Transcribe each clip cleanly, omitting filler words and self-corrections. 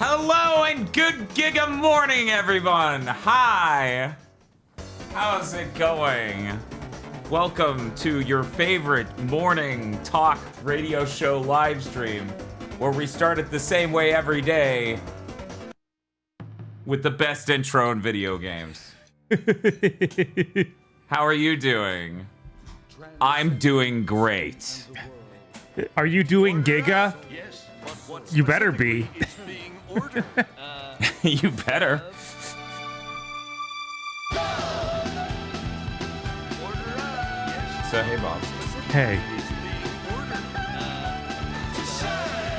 Hello and good Giga morning, everyone. Hi. How's it going? Welcome to your favorite morning talk radio show live stream, where we start it the same way every day with the best intro in video games. How are you doing? I'm doing great. Are you doing Giga? You better be. You better. So, hey, Bob. Hey.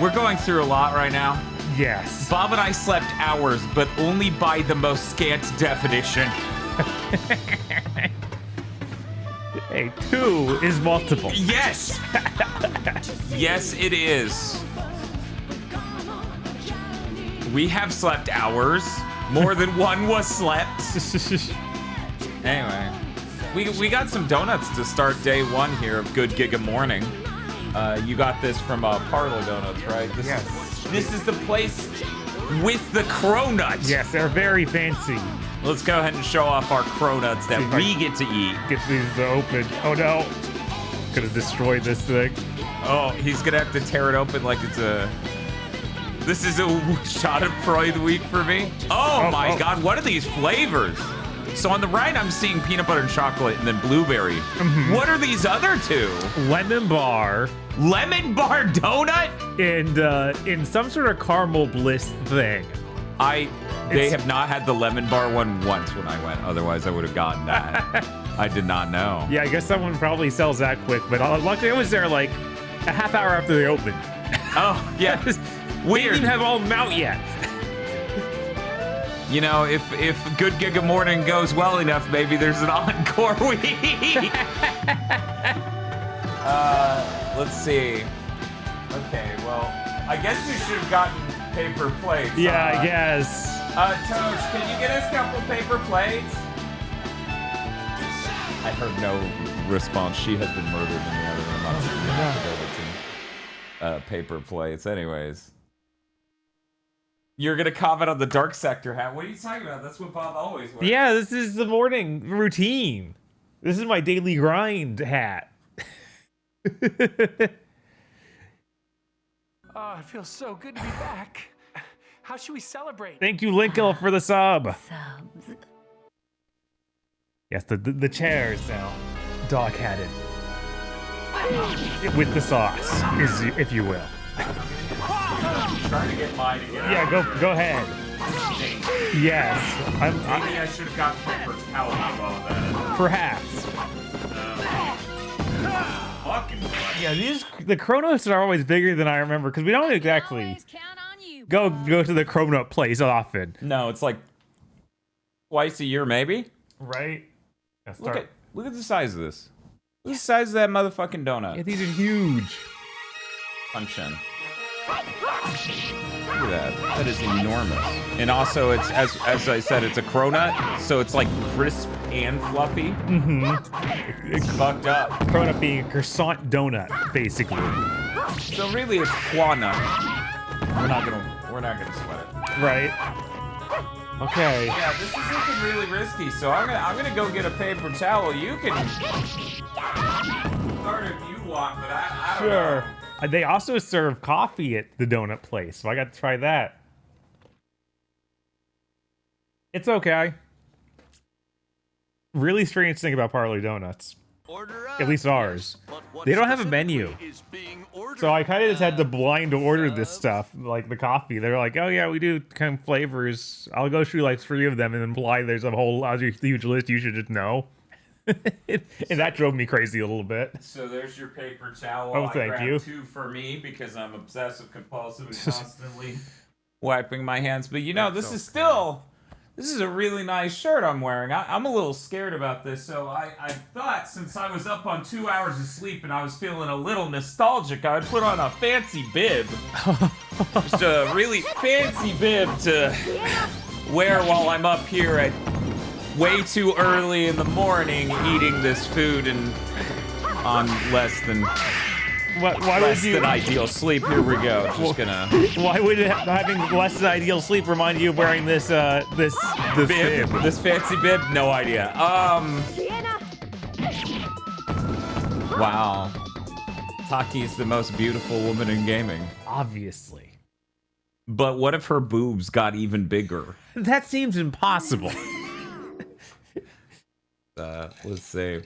We're going through a lot right now. Yes. Bob and I slept hours, but only by the most scant definition. Hey, 2 is multiple. Yes! Yes, it is. We have slept hours. More than one was slept. Anyway, we got some donuts to start day one here of Good Giga Morning. You got this from Parlo Donuts, right? This is the place with the cronuts. Yes, they're very fancy. Let's go ahead and show off our cronuts that we get to eat. Get these to open. Oh no. Gonna destroy this thing. Oh, he's gonna have to tear it open like it's a... This is a Schadenfreude week for me. Oh my god, what are these flavors? So on the right, I'm seeing peanut butter and chocolate and then blueberry. Mm-hmm. What are these other two? Lemon bar. Lemon bar donut? And in some sort of caramel bliss thing. They have not had the lemon bar one once when I went. Otherwise, I would have gotten that. I did not know. Yeah, I guess someone probably sells that quick, but luckily I was there like a half hour after they opened. Oh, yeah. We didn't even have all of them out yet. You know, if Good Giga Morning goes well enough, maybe there's an encore week. Let's see. Okay, well, I guess we should have gotten paper plates. Yeah, I guess. Toach, can you get us a couple paper plates? I heard no response. She has been murdered in the other room. I'm sure we have to go with some paper plates. Anyways. You're gonna comment on the Dark Sector hat. What are you talking about? That's what Bob always wears. Yeah, this is the morning routine. This is my daily grind hat. Oh, it feels so good to be back. How should we celebrate? Thank you, Linkle, for the sub. Subs. Yes, the chairs now. Dog-hatted. With the sauce, if you will. Trying to get mine again. Yeah, go ahead. Yes. Maybe I should have got paper towels of all that. Perhaps. Fucking Yeah, the Chronos are always bigger than I remember because we don't exactly go to the Chronut place often. No, it's like twice a year, maybe. Right? Look at the size of this. Look at the size of that motherfucking donut. Yeah, these are huge. Punch in. Look at that. That is enormous. And also, it's as I said, it's a cronut, so it's like crisp and fluffy. Mm-hmm. It's fucked up. Cronut being a croissant donut, basically. So really, it's quanut. We're not gonna sweat it. Right. Okay. Yeah, this is looking really risky. So I'm gonna go get a paper towel. You can start if you want, but I don't know. They also serve coffee at the donut place, so I got to try that. It's okay. Really strange thing about Parley Donuts. At least ours. They don't have a menu. So I kind of just had to blind order this stuff, like the coffee. They're like, oh yeah, we do kind of flavors. I'll go through like 3 of them and imply there's a whole other huge list you should just know. And that drove me crazy a little bit. So there's your paper towel. Oh, thank you. 2 for me because I'm obsessive compulsive and constantly wiping my hands. But you know, this is a really nice shirt I'm wearing. I'm a little scared about this. So I thought since I was up on 2 hours of sleep and I was feeling a little nostalgic, I would put on a fancy bib. Just a really fancy bib to wear while I'm up here at way too early in the morning eating this food and on less than Why less would you? than ideal sleep. Here we go. Just gonna. Why would having less than ideal sleep remind you of wearing this this bib? This fancy bib? No idea. Wow. Taki's the most beautiful woman in gaming. Obviously. But what if her boobs got even bigger? That seems impossible. Let's see.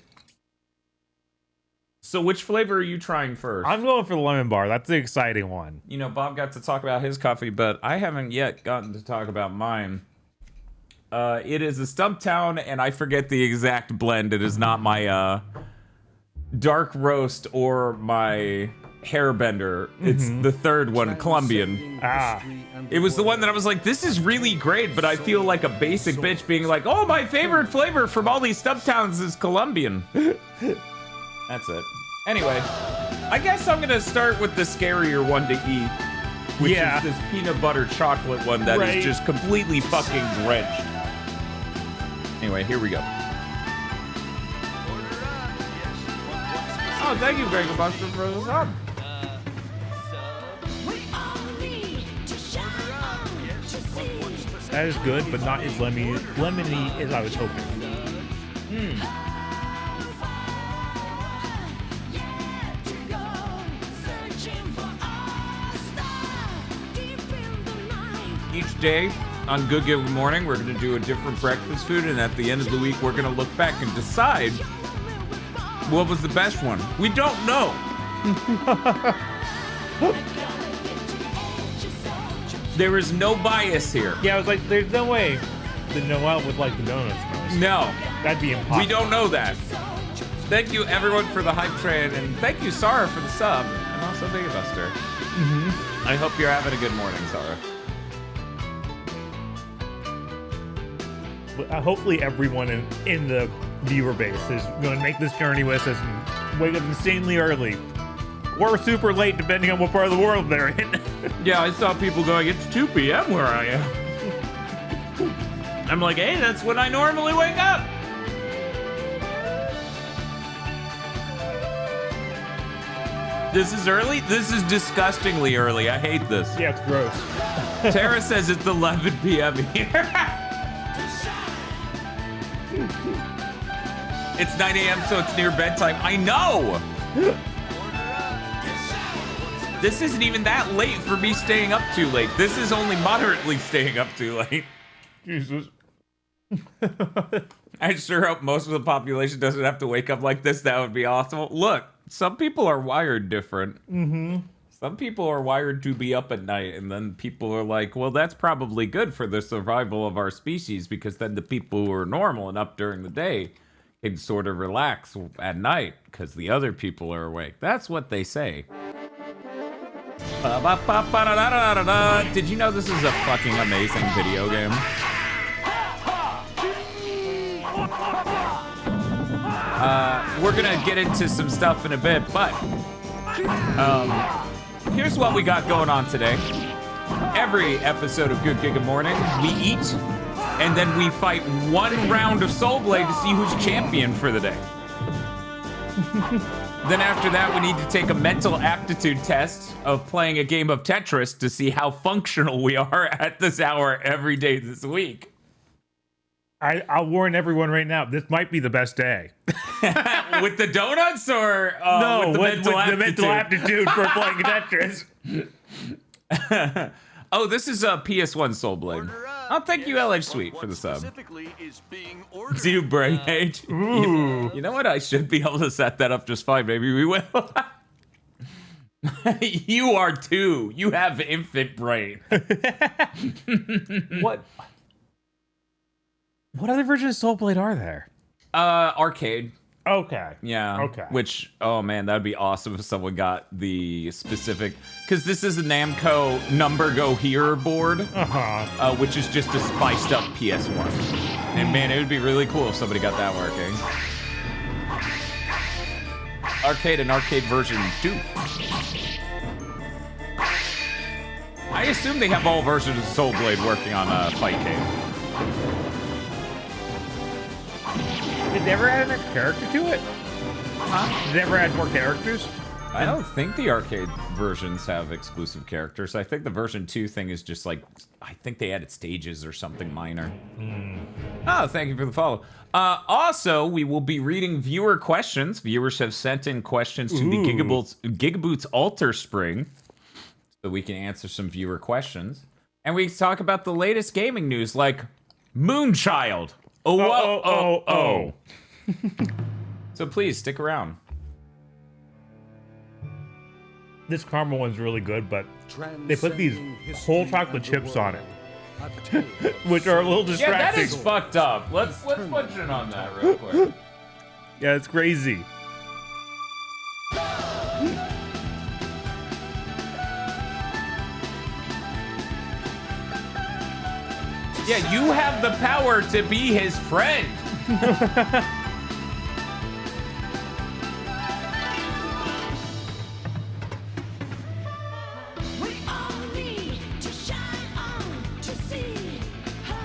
So which flavor are you trying first? I'm going for the lemon bar. That's the exciting one. You know, Bob got to talk about his coffee, but I haven't yet gotten to talk about mine. It is a Stumptown, and I forget the exact blend. It is not my dark roast or my hairbender. It's the third one, Colombian. It was the one that I was like, this is really great, but I feel like a basic bitch being like, oh, my favorite flavor from all these Stumptowns is Colombian. That's it. Anyway, I guess I'm gonna start with the scarier one to eat, which is this peanut butter chocolate one that is just completely fucking drenched. Anyway, here we go. Oh, thank you, GigaBoots, for the sub. That is good, but not as lemony as I was hoping. Each day on Good Good Morning, we're going to do a different breakfast food, and at the end of the week, we're going to look back and decide what was the best one. We don't know. There is no bias here. Yeah, I was like, there's no way that Noelle would like the donuts most. No. That'd be impossible. We don't know that. Thank you, everyone, for the hype train, and thank you, Sarah, for the sub, and also Gigabuster. I hope you're having a good morning, Sarah. Hopefully everyone in the viewer base is going to make this journey with us and wake up insanely early. Or super late, depending on what part of the world they're in. Yeah, I saw people going, it's 2 p.m. where I am. I'm like, hey, that's when I normally wake up. This is early? This is disgustingly early. I hate this. Yeah, it's gross. Tara says it's 11 p.m. here. It's 9 a.m., so it's near bedtime. I know! This isn't even that late for me staying up too late. This is only moderately staying up too late. Jesus. I sure hope most of the population doesn't have to wake up like this. That would be awesome. Look, some people are wired different. Some people are wired to be up at night, and then people are like, well, that's probably good for the survival of our species, because then the people who are normal and up during the day can sort of relax at night, because the other people are awake. That's what they say. Did you know this is a fucking amazing video game? We're gonna get into some stuff in a bit, but here's what we got going on today. Every episode of Good Giga Morning, we eat, and then we fight one round of Soul Blade to see who's champion for the day. Then after that, we need to take a mental aptitude test of playing a game of Tetris to see how functional we are at this hour every day this week. I'll warn everyone right now, this might be the best day. With the donuts or no, with the mental aptitude for playing Tetris. Oh, this is a PS1 Soul Blade. Oh, thank you, LH Sweet, for the sub. Do brain age. You know what? I should be able to set that up just fine. Maybe we will. You are too. You have infant brain. What other versions of Soul Blade are there? Arcade. Okay. Yeah. Okay. Which, oh man, that'd be awesome if someone got the specific, because this is a Namco Number Go Here board, which is just a spiced up PS1. And man, it would be really cool if somebody got that working. Arcade and arcade version 2. I assume they have all versions of Soul Blade working on Fightcade. Did they ever add a character to it? Huh? Did they ever add more characters? I don't think the arcade versions have exclusive characters. I think the version 2 thing is just like, I think they added stages or something minor. Oh, thank you for the follow. Also, we will be reading viewer questions. Viewers have sent in questions to the GigaBoots Altar Spring, so we can answer some viewer questions. And we can talk about the latest gaming news, like Moonchild. Oh. So please, stick around. This caramel one's really good, but they put these whole chocolate chips on it, which are a little distracting. Yeah, that is fucked up. Let's punch in on that real quick. Yeah, it's crazy. Yeah, you have the power to be his friend.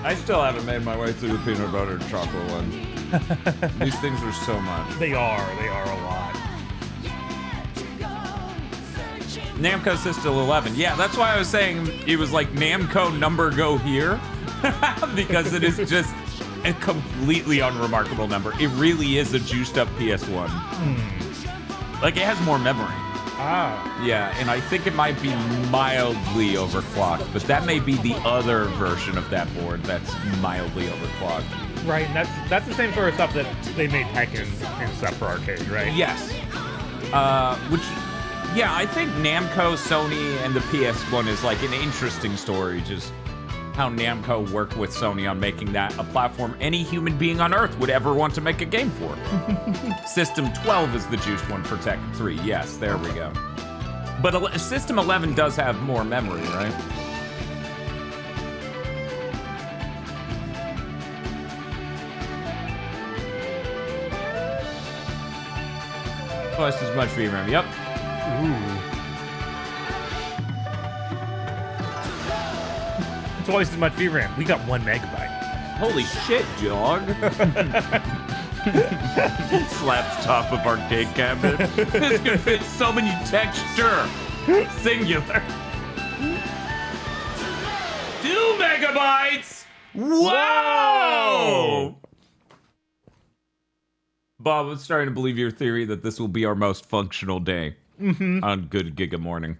I still haven't made my way through the peanut butter and chocolate one. These things are so much. They are a lot. Namco System 11. Yeah, that's why I was saying it was like Namco number go here. Because it is just a completely unremarkable number. It really is a juiced up PS1. Like, it has more memory. Yeah, and I think it might be mildly overclocked, but that may be the other version of that board that's mildly overclocked. Right, and that's the same sort of stuff that they made Tekken and stuff for arcade, right? Yes. Yeah, I think Namco, Sony, and the PS1 is like an interesting story, just how Namco worked with Sony on making that a platform any human being on Earth would ever want to make a game for. System 12 is the juiced one for Tekken 3. Yes, there we go. But System 11 does have more memory, right? Twice as much VRAM. Yep. Ooh. Twice as much VRAM. We got 1 megabyte. Holy shit, dog. Slaps top of arcade cabinet. It's gonna fit so many texture. Singular. 2 megabytes! Whoa! Bob, I'm starting to believe your theory that this will be our most functional day on Good Giga Morning.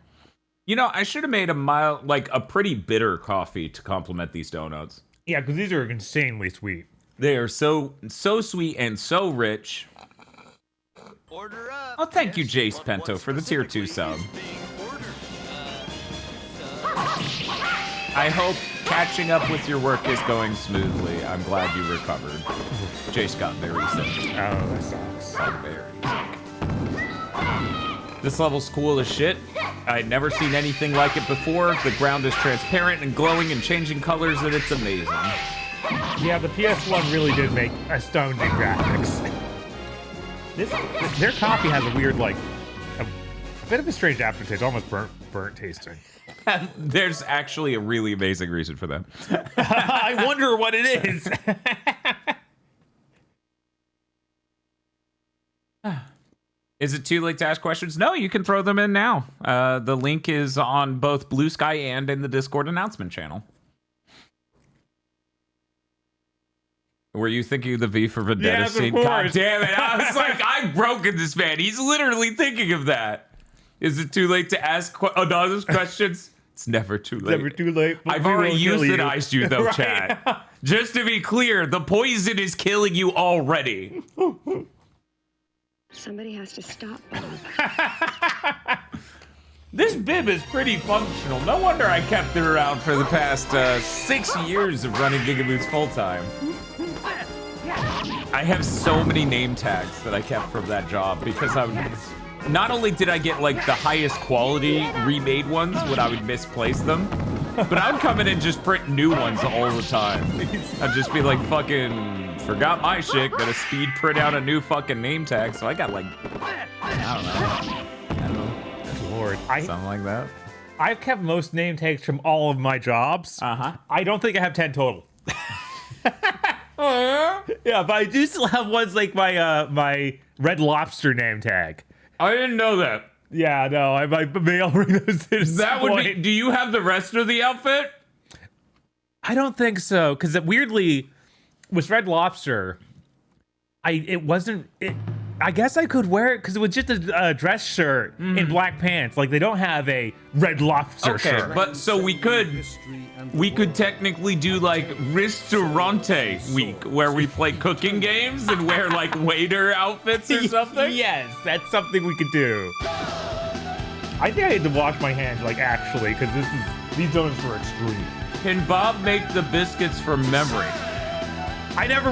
You know, I should have made a mild, like a pretty bitter coffee to complement these donuts. Yeah, because these are insanely sweet. They are so sweet and so rich. Order up. Oh, thank you, Jace Pento, for the tier 2 sub. I hope catching up with your work is going smoothly. I'm glad you recovered. Jace got very sick. Oh, that sucks. Like very sick. This level's cool as shit. I'd never seen anything like it before. The ground is transparent and glowing and changing colors, and it's amazing. Yeah, the PS1 really did make astounding graphics. Their coffee has a weird, like, a bit of a strange aftertaste, almost burnt tasting. There's actually a really amazing reason for that. I wonder what it is. Is it too late to ask questions? No, you can throw them in now. The link is on both Blue Sky and in the Discord announcement channel. Were you thinking of the V for Vendetta Yes, scene? of God course. damn it. I was like, I've broken this man. He's literally thinking of that. Is it too late to ask anonymous questions? It's never too late. Never too late. I've already euthanized you, though, Right. chat. Just to be clear, the poison is killing you already. Somebody has to stop Bob. This bib is pretty functional. No wonder I kept it around for the past 6 years of running GigaBoots full time. I have so many name tags that I kept from that job because not only did I get like the highest quality remade ones when I would misplace them, but I would come in and just print new ones all the time. I'd just be like, fucking forgot my shit, gotta speed print out a new fucking name tag. So I got like, I don't know. Lord, Something like that. I've kept most name tags from all of my jobs. Uh-huh. I don't think I have 10 total. Yeah, but I do still have ones like my my Red Lobster name tag. I didn't know that. Yeah, no, maybe I'll bring those to That would be. Do you have the rest of the outfit? I don't think so, because weirdly, with Red Lobster, I guess I could wear it because it was just a dress shirt and black pants. Like, they don't have a Red Lobster shirt. But so we could technically do like Ristorante week where we play cooking games and wear like waiter outfits or something. Yes, that's something we could do. I think I need to wash my hands, like, actually, because these donuts were extreme. Can Bob make the biscuits from memory? I never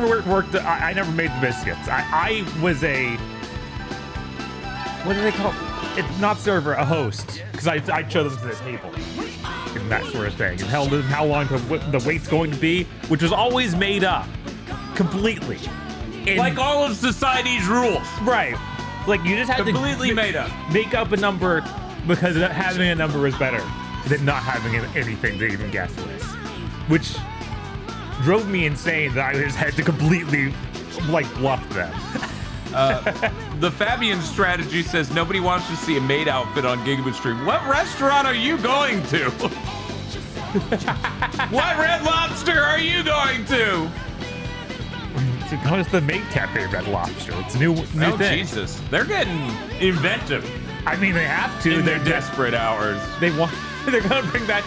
I never made the biscuits. I was a, what do they call it? It's not server, a host, because I chose them to the table and that sort of thing, and how long the wait's going to be, which was always made up completely. Like all of society's rules. Right. Like, you just had completely made up. Make up a number because having a number is better than not having anything to even guess with, which drove me insane that I just had to completely, like, bluff them. The Fabian strategy says nobody wants to see a maid outfit on GigaBoots stream. What restaurant are you going to? What Red Lobster are you going to? To go to the maid cafe, Red Lobster. It's a new thing. Jesus, they're getting inventive. I mean, they have to. In their desperate hours. They're gonna bring back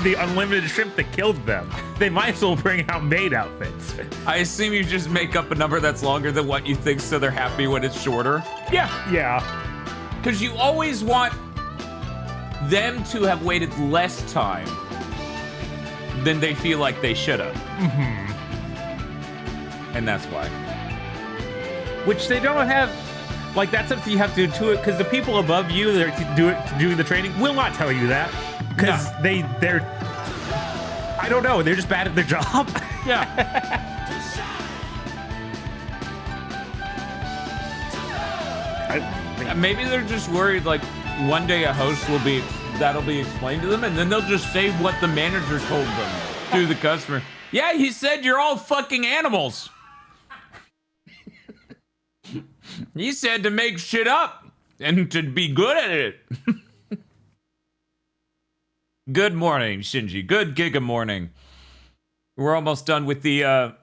the unlimited shrimp that killed them. They might as well bring out maid outfits. I assume you just make up a number that's longer than what you think, so they're happy when it's shorter. Yeah. Because you always want them to have waited less time than they feel like they should have. And that's why. Which they don't have. Like, that's something you have to do to it, because the people above you that are doing the training will not tell you that, because they're I don't know, they're just bad at their job. Yeah. Maybe they're just worried, like, one day a host that'll be explained to them, and then they'll just say what the manager told them to the customer. Yeah, he said you're all fucking animals. He said to make shit up and to be good at it. Good morning, Shinji. Good Giga morning. We're almost done with the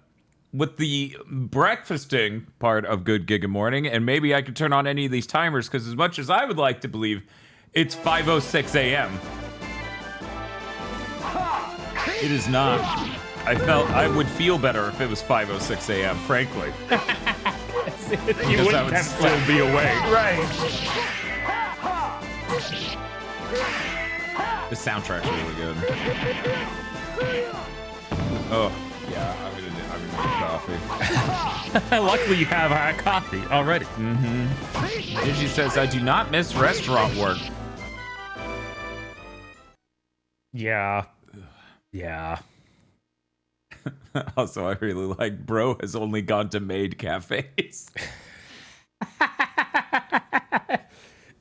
breakfasting part of Good Giga morning, and maybe I could turn on any of these timers, because as much as I would like to believe, it's 5:06 a.m. It is not. I would feel better if it was 5:06 a.m., frankly. Because I would still be awake. Right. The soundtrack's really good. Oh, yeah, I'm gonna make coffee. Luckily, you have coffee already. Digi says, I do not miss restaurant work. Yeah. Also, I really like Bro has only gone to maid cafes.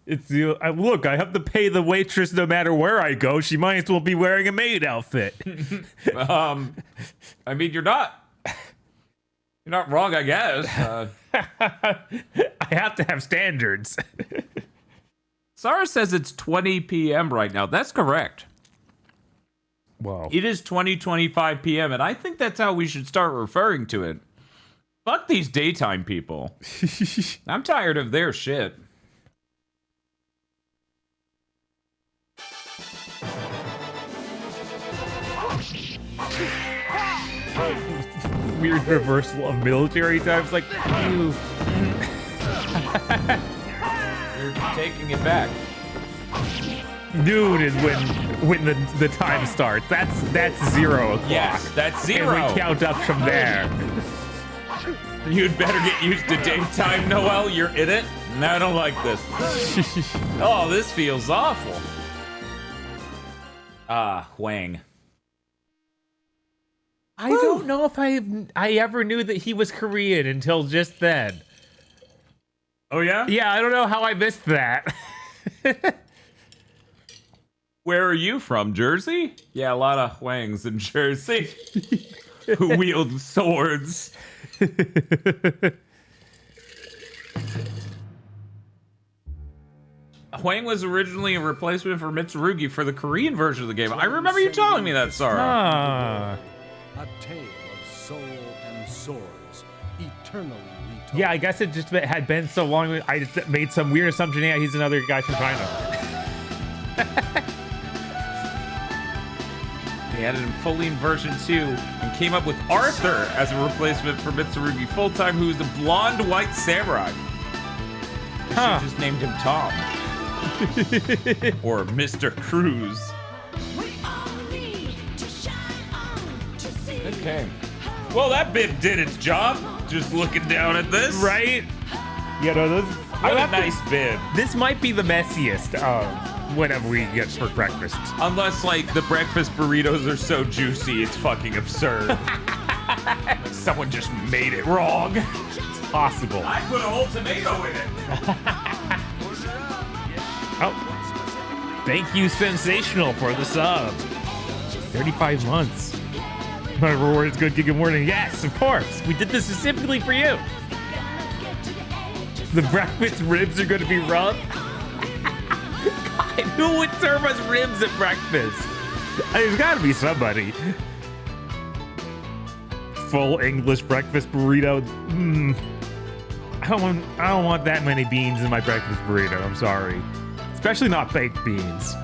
It's look, I have to pay the waitress no matter where I go. She might as well be wearing a maid outfit. I mean, you're not wrong, I guess. I have to have standards. Sarah says it's 20 p.m. right now. That's correct. Wow. It is 20:25 p.m., and I think that's how we should start referring to it. Fuck these daytime people. I'm tired of their shit. Weird reversal of military times, like, you. You're taking it back. Noon is when the time starts. That's 0 o'clock. Yes, that's 0. And we count up from there. You'd better get used to daytime, Noel. You're in it. No, I don't like this. Oh, this feels awful. Huang. I don't know if I ever knew that he was Korean until just then. Oh, yeah? Yeah, I don't know how I missed that. Where are you from, Jersey? Yeah, a lot of Huangs in Jersey who wield swords. Hwang was originally a replacement for Mitsurugi for the Korean version of the game. I remember you telling me that, Sarah. Ah. A tale of soul and swords, eternally retold. Yeah, I guess it just had been so long. I just made some weird assumption. Yeah, he's another guy from China. They added him fully in version 2 and came up with Arthur as a replacement for Mitsurugi full-time, who's the blonde white samurai. They should just named him Tom. Or Mr. Cruz. Okay. Well, that bit did its job. Just looking down at this. Right? Yeah, no, this What a nice bit. This might be the messiest of whatever we get for breakfast. Unless, like, the breakfast burritos are so juicy, it's fucking absurd. Someone just made it wrong. It's possible. I put a whole tomato in it. Oh. Thank you, Sensational, for the sub. 35 months. My reward is good Giga Morning. Yes, of course. We did this specifically for you. The breakfast ribs are going to be rubbed. God, who would serve us ribs at breakfast? There's got to be somebody. Full English breakfast burrito. I don't want that many beans in my breakfast burrito. I'm sorry. Especially not baked beans.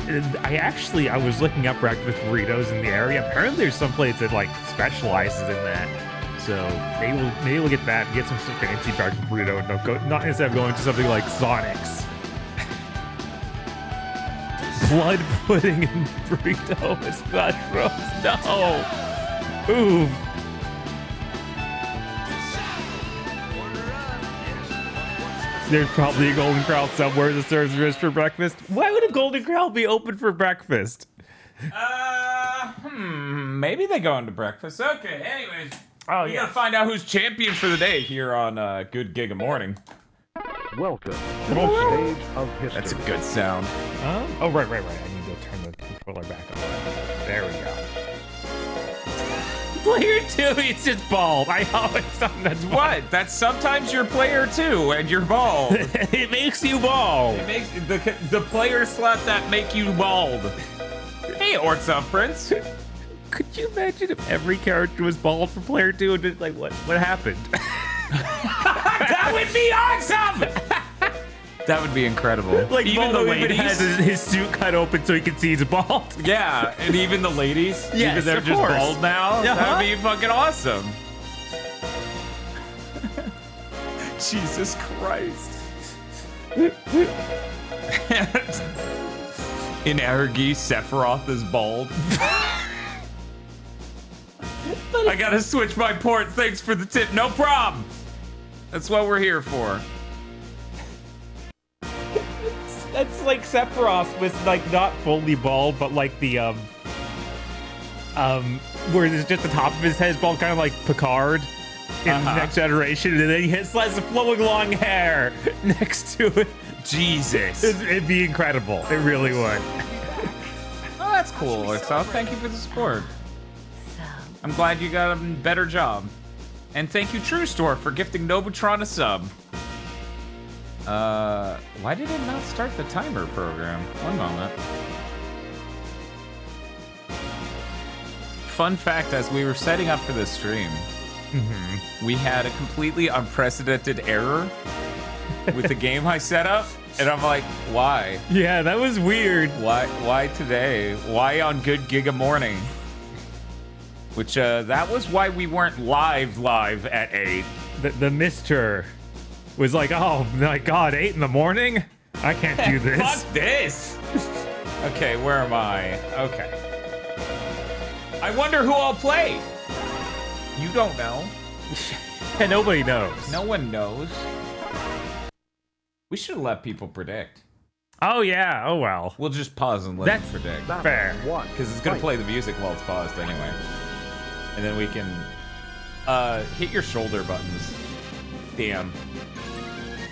I was looking up breakfast burritos in the area. Apparently there's some place that like specializes in that. So maybe we'll get that and get some fancy breakfast burrito and not instead of going to something like Sonic's. Blood pudding and burrito with mushrooms. No. Ooh. There's probably a Golden Corral somewhere that serves ribs for breakfast. Why would a Golden Corral be open for breakfast? Maybe they go into breakfast. Okay, anyways. Oh, we yeah. gotta find out who's champion for the day here on Good Giga Morning. Welcome to the stage of history. That's a good sound. Oh, right. I need to turn the controller back on. There we go. Player 2, it's just bald. I always thought that's What? That's sometimes you're player 2 and you're bald. It makes you bald. It makes the player slot that make you bald. Hey, what's up, Prince? Could you imagine if every character was bald for player 2 and just like what happened? That would be awesome! That would be incredible. Like even the ladies has his suit cut open so he can see he's bald. Yeah, and even the ladies, yes, even they're of just course. bald now. That would be fucking awesome. Jesus Christ. In Aragi, Sephiroth is bald. I gotta switch my port. Thanks for the tip. No problem. That's what we're here for. That's like Sephiroth was like not fully bald, but like the where it's just the top of his head is bald, kind of like Picard in the Next Generation, and then he has like the flowing long hair next to it. Jesus. It'd be incredible. It really would. Oh, that's cool, Alexa. Thank you for the support. I'm glad you got a better job. And thank you, True Store, for gifting Nobutron a sub. Why did it not start the timer program? One moment. Fun fact, as we were setting up for this stream, we had a completely unprecedented error with the game I set up, and I'm like, why? Yeah, that was weird. Why today? Why on Good Giga Morning? Which, that was why we weren't live at 8. The Mr. was like, oh my god, 8 in the morning? I can't do this. Fuck this! Okay, where am I? Okay. I wonder who I'll play! You don't know. And nobody knows. No one knows. We should have let people predict. Oh yeah, oh well. We'll just pause and let them predict. Fair. Because it's gonna play the music while it's paused anyway. And then we can hit your shoulder buttons. Damn.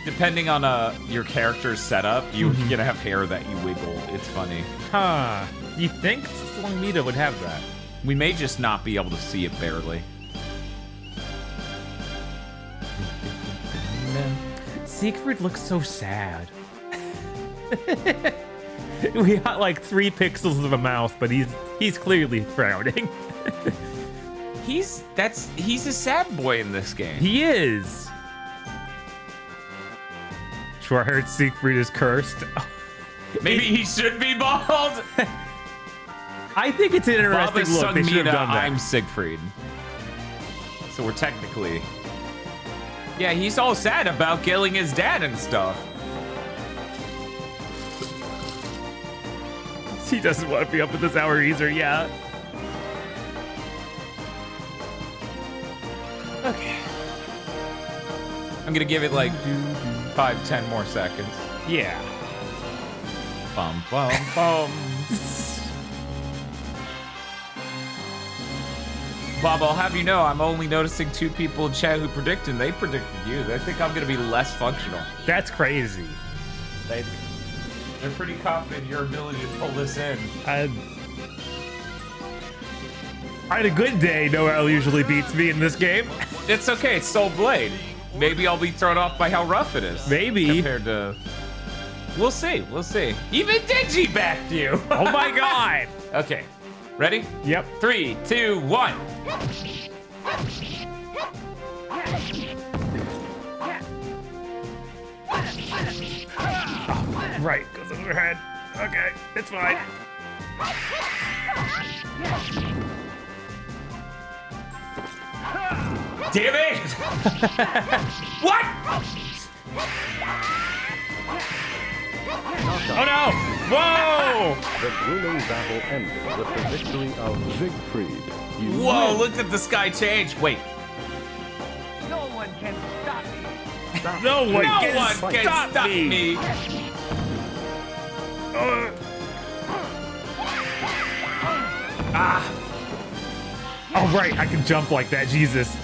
Depending on your character's setup, you're gonna have hair that you wiggle. It's funny. Huh. You think Slungmita would have that? We may just not be able to see it barely. Siegfried looks so sad. We got like 3 pixels of a mouth, but he's clearly frowning. He's a sad boy in this game. He is. Sure, I heard Siegfried is cursed. Maybe he should be bald. I think it's an Bob interesting is look. They should have done that. I'm Siegfried. So we're technically... Yeah, he's all sad about killing his dad and stuff. He doesn't want to be up at this hour either, yeah. Okay. I'm gonna give it like 5-10 more seconds. Yeah. Bum, bum, bum. Bob, I'll have you know, I'm only noticing 2 people in chat who predicted, and they predicted you. They think I'm gonna be less functional. That's crazy. They're pretty confident in your ability to pull this in. I had a good day. Noel usually beats me in this game. It's okay, it's Soul Blade. Maybe I'll be thrown off by how rough it is. Maybe. Compared to... We'll see, we'll see. Even Digi backed you! Oh my god! Okay, ready? Yep. 3, 2, 1. Right, goes over her head. Okay, it's fine. Damn it! What? Oh no! Whoa! The grueling battle ended with the victory of Siegfried. You Whoa, win. look at the sky change. Wait. No one can stop me. No one No can one can stop me. Ah. Oh right, I can jump like that. Jesus.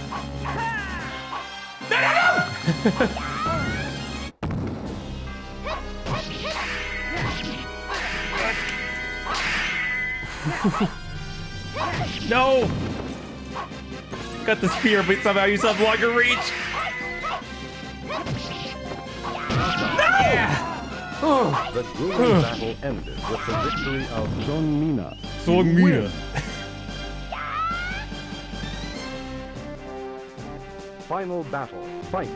No! Got the spear, but somehow you still have longer reach. The grueling battle ended with the victory of Sonmina. Sonmina. Final battle. Fight.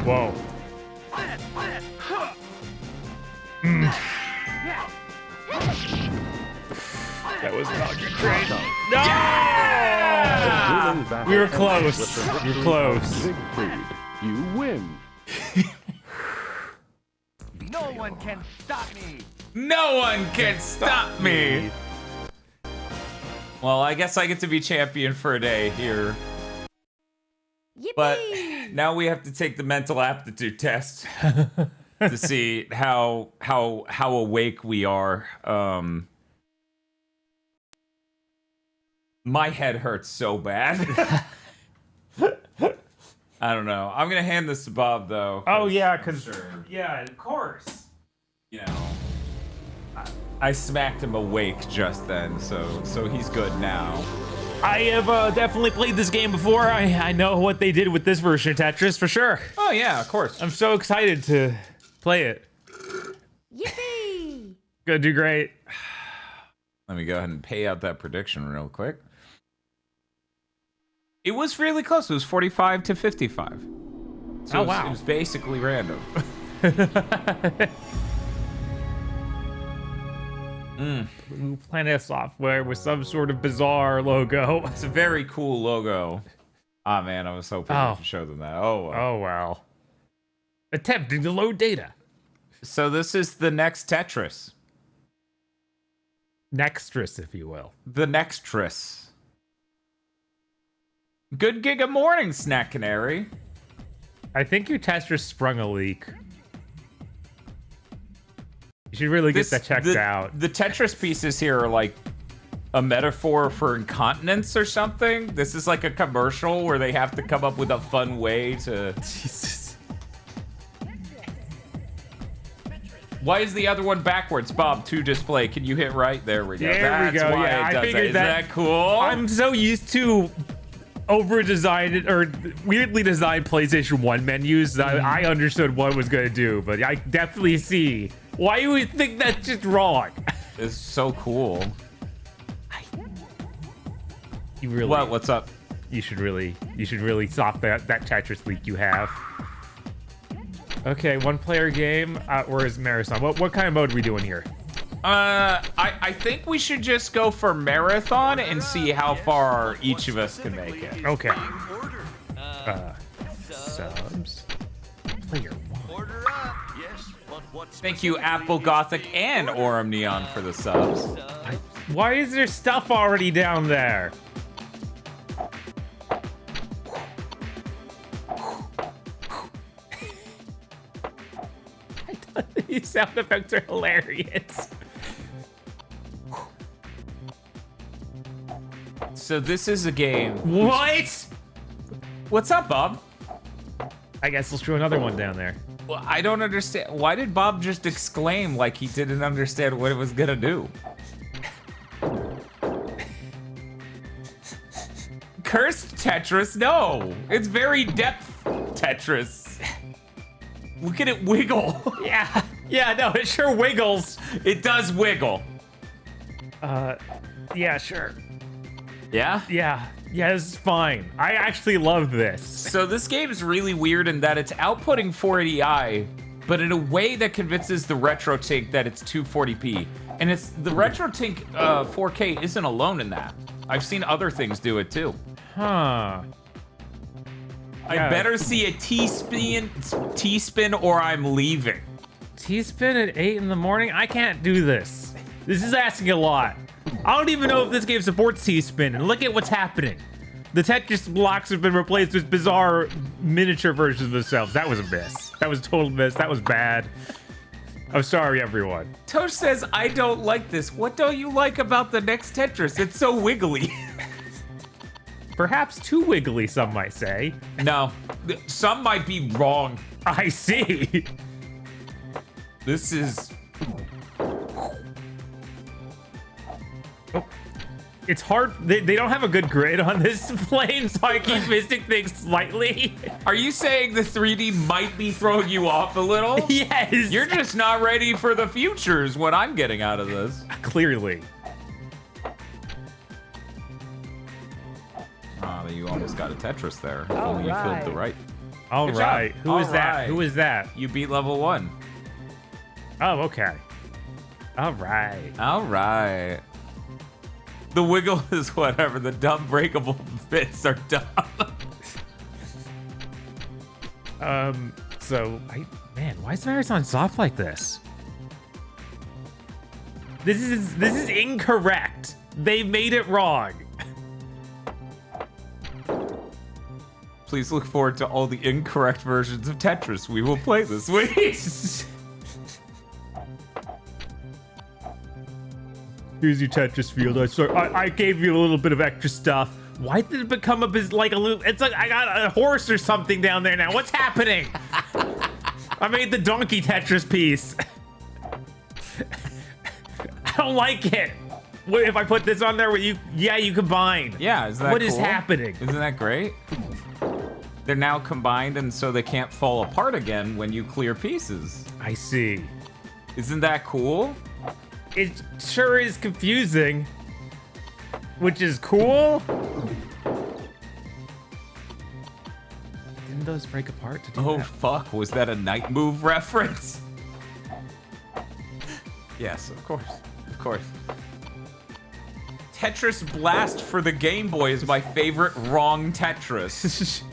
Whoa. That was not good trade. No! We were close. We were close. Siegfried, you win. No one can stop me. No one can stop me. Well, I guess I get to be champion for a day here. Yippee! But now we have to take the mental aptitude test to see how awake we are. My head hurts so bad. I don't know. I'm gonna hand this to Bob though. Oh yeah, cause Sure. yeah, of course. You know, I smacked him awake just then, so he's good now. I have definitely played this game before. I know what they did with this version of Tetris for sure. Oh yeah, of course. I'm so excited to play it. Yippee! Gonna do great. Let me go ahead and pay out that prediction real quick. It was really close. It was 45 to 55. So Oh, wow. It was basically random. Blue Planet Software with some sort of bizarre logo. It's a very cool logo. Ah, man, I was hoping I Oh. could show them that. Oh, well. Oh well. Attempting to load data. So this is the next Tetris. Nextris, if you will. The Nextris. Good Giga morning, Snack Canary. I think your Tetris sprung a leak. You should really get that checked out. The Tetris pieces here are like a metaphor for incontinence or something. This is like a commercial where they have to come up with a fun way to... Jesus. Why is the other one backwards? Bob, to display. Can you hit right? There we go. There we go. Why Yeah, it does I figured Isn't that cool? I'm so used to over-designed or weirdly designed PlayStation 1 menus that I understood what it was going to do, but I definitely see why you would think that's just wrong. It's so cool. You really What's up? You should really stop that Tetris leak you have. Okay, one-player game. Where is Marathon? What kind of mode are we doing here? I think we should just go for Marathon and see how far each of us can make it. Okay. Subs. Player 1. Thank you, Apple Gothic and Aurum Neon for the subs. Why is there stuff already down there? These sound effects are hilarious. So this is a game. What? What's up, Bob? I guess let's throw another one down there. Well, I don't understand. Why did Bob just exclaim like he didn't understand what it was gonna do? Cursed Tetris? No. It's very depth Tetris. Look at it wiggle. Yeah, no, it sure wiggles. It does wiggle. Yeah, sure. Yeah? Yeah, this is fine. I actually love this. So this game is really weird in that it's outputting 480i, but in a way that convinces the RetroTink that it's 240p. And it's the RetroTink 4K isn't alone in that. I've seen other things do it too. Huh. I better see a T-spin or I'm leaving. T-spin at 8 in the morning? I can't do this. This is asking a lot. I don't even know if this game supports T-spin, and look at what's happening. The Tetris blocks have been replaced with bizarre miniature versions of themselves. That was a miss. That was a total miss. That was bad. I'm sorry, everyone. Tosh says, I don't like this. What don't you like about the next Tetris? It's so wiggly. Perhaps too wiggly, some might say. No, some might be wrong. I see. This is... Oh, it's hard. They don't have a good grid on this plane, so I keep missing things slightly. Are you saying the 3D might be throwing you off a little? Yes. You're just not ready for the future is what I'm getting out of this. Clearly. You almost got a Tetris there. If only you filled the right. All Good right. job. Who is All that? right. Who is that? You beat level 1. Oh, okay. All right. All right. The wiggle is whatever. The dumb breakable bits are dumb. Man, why is Marathon soft like this? This is incorrect. They made it wrong. Please look forward to all the incorrect versions of Tetris we will play this week. Here's your Tetris field. I gave you a little bit of extra stuff. Why did it become up as like a little? It's like I got a horse or something down there now. What's happening? I made the donkey Tetris piece. I don't like it. What if I put this on there with you? Yeah, you combine. Yeah, is that What cool? is happening? Isn't that great? They're now combined and so they can't fall apart again when you clear pieces. I see. Isn't that cool? It sure is confusing, which is cool. Didn't those break apart to do Oh that? fuck, was that a Night Move reference? Yes, of course. Of course. Tetris Blast for the Game Boy is my favorite wrong Tetris.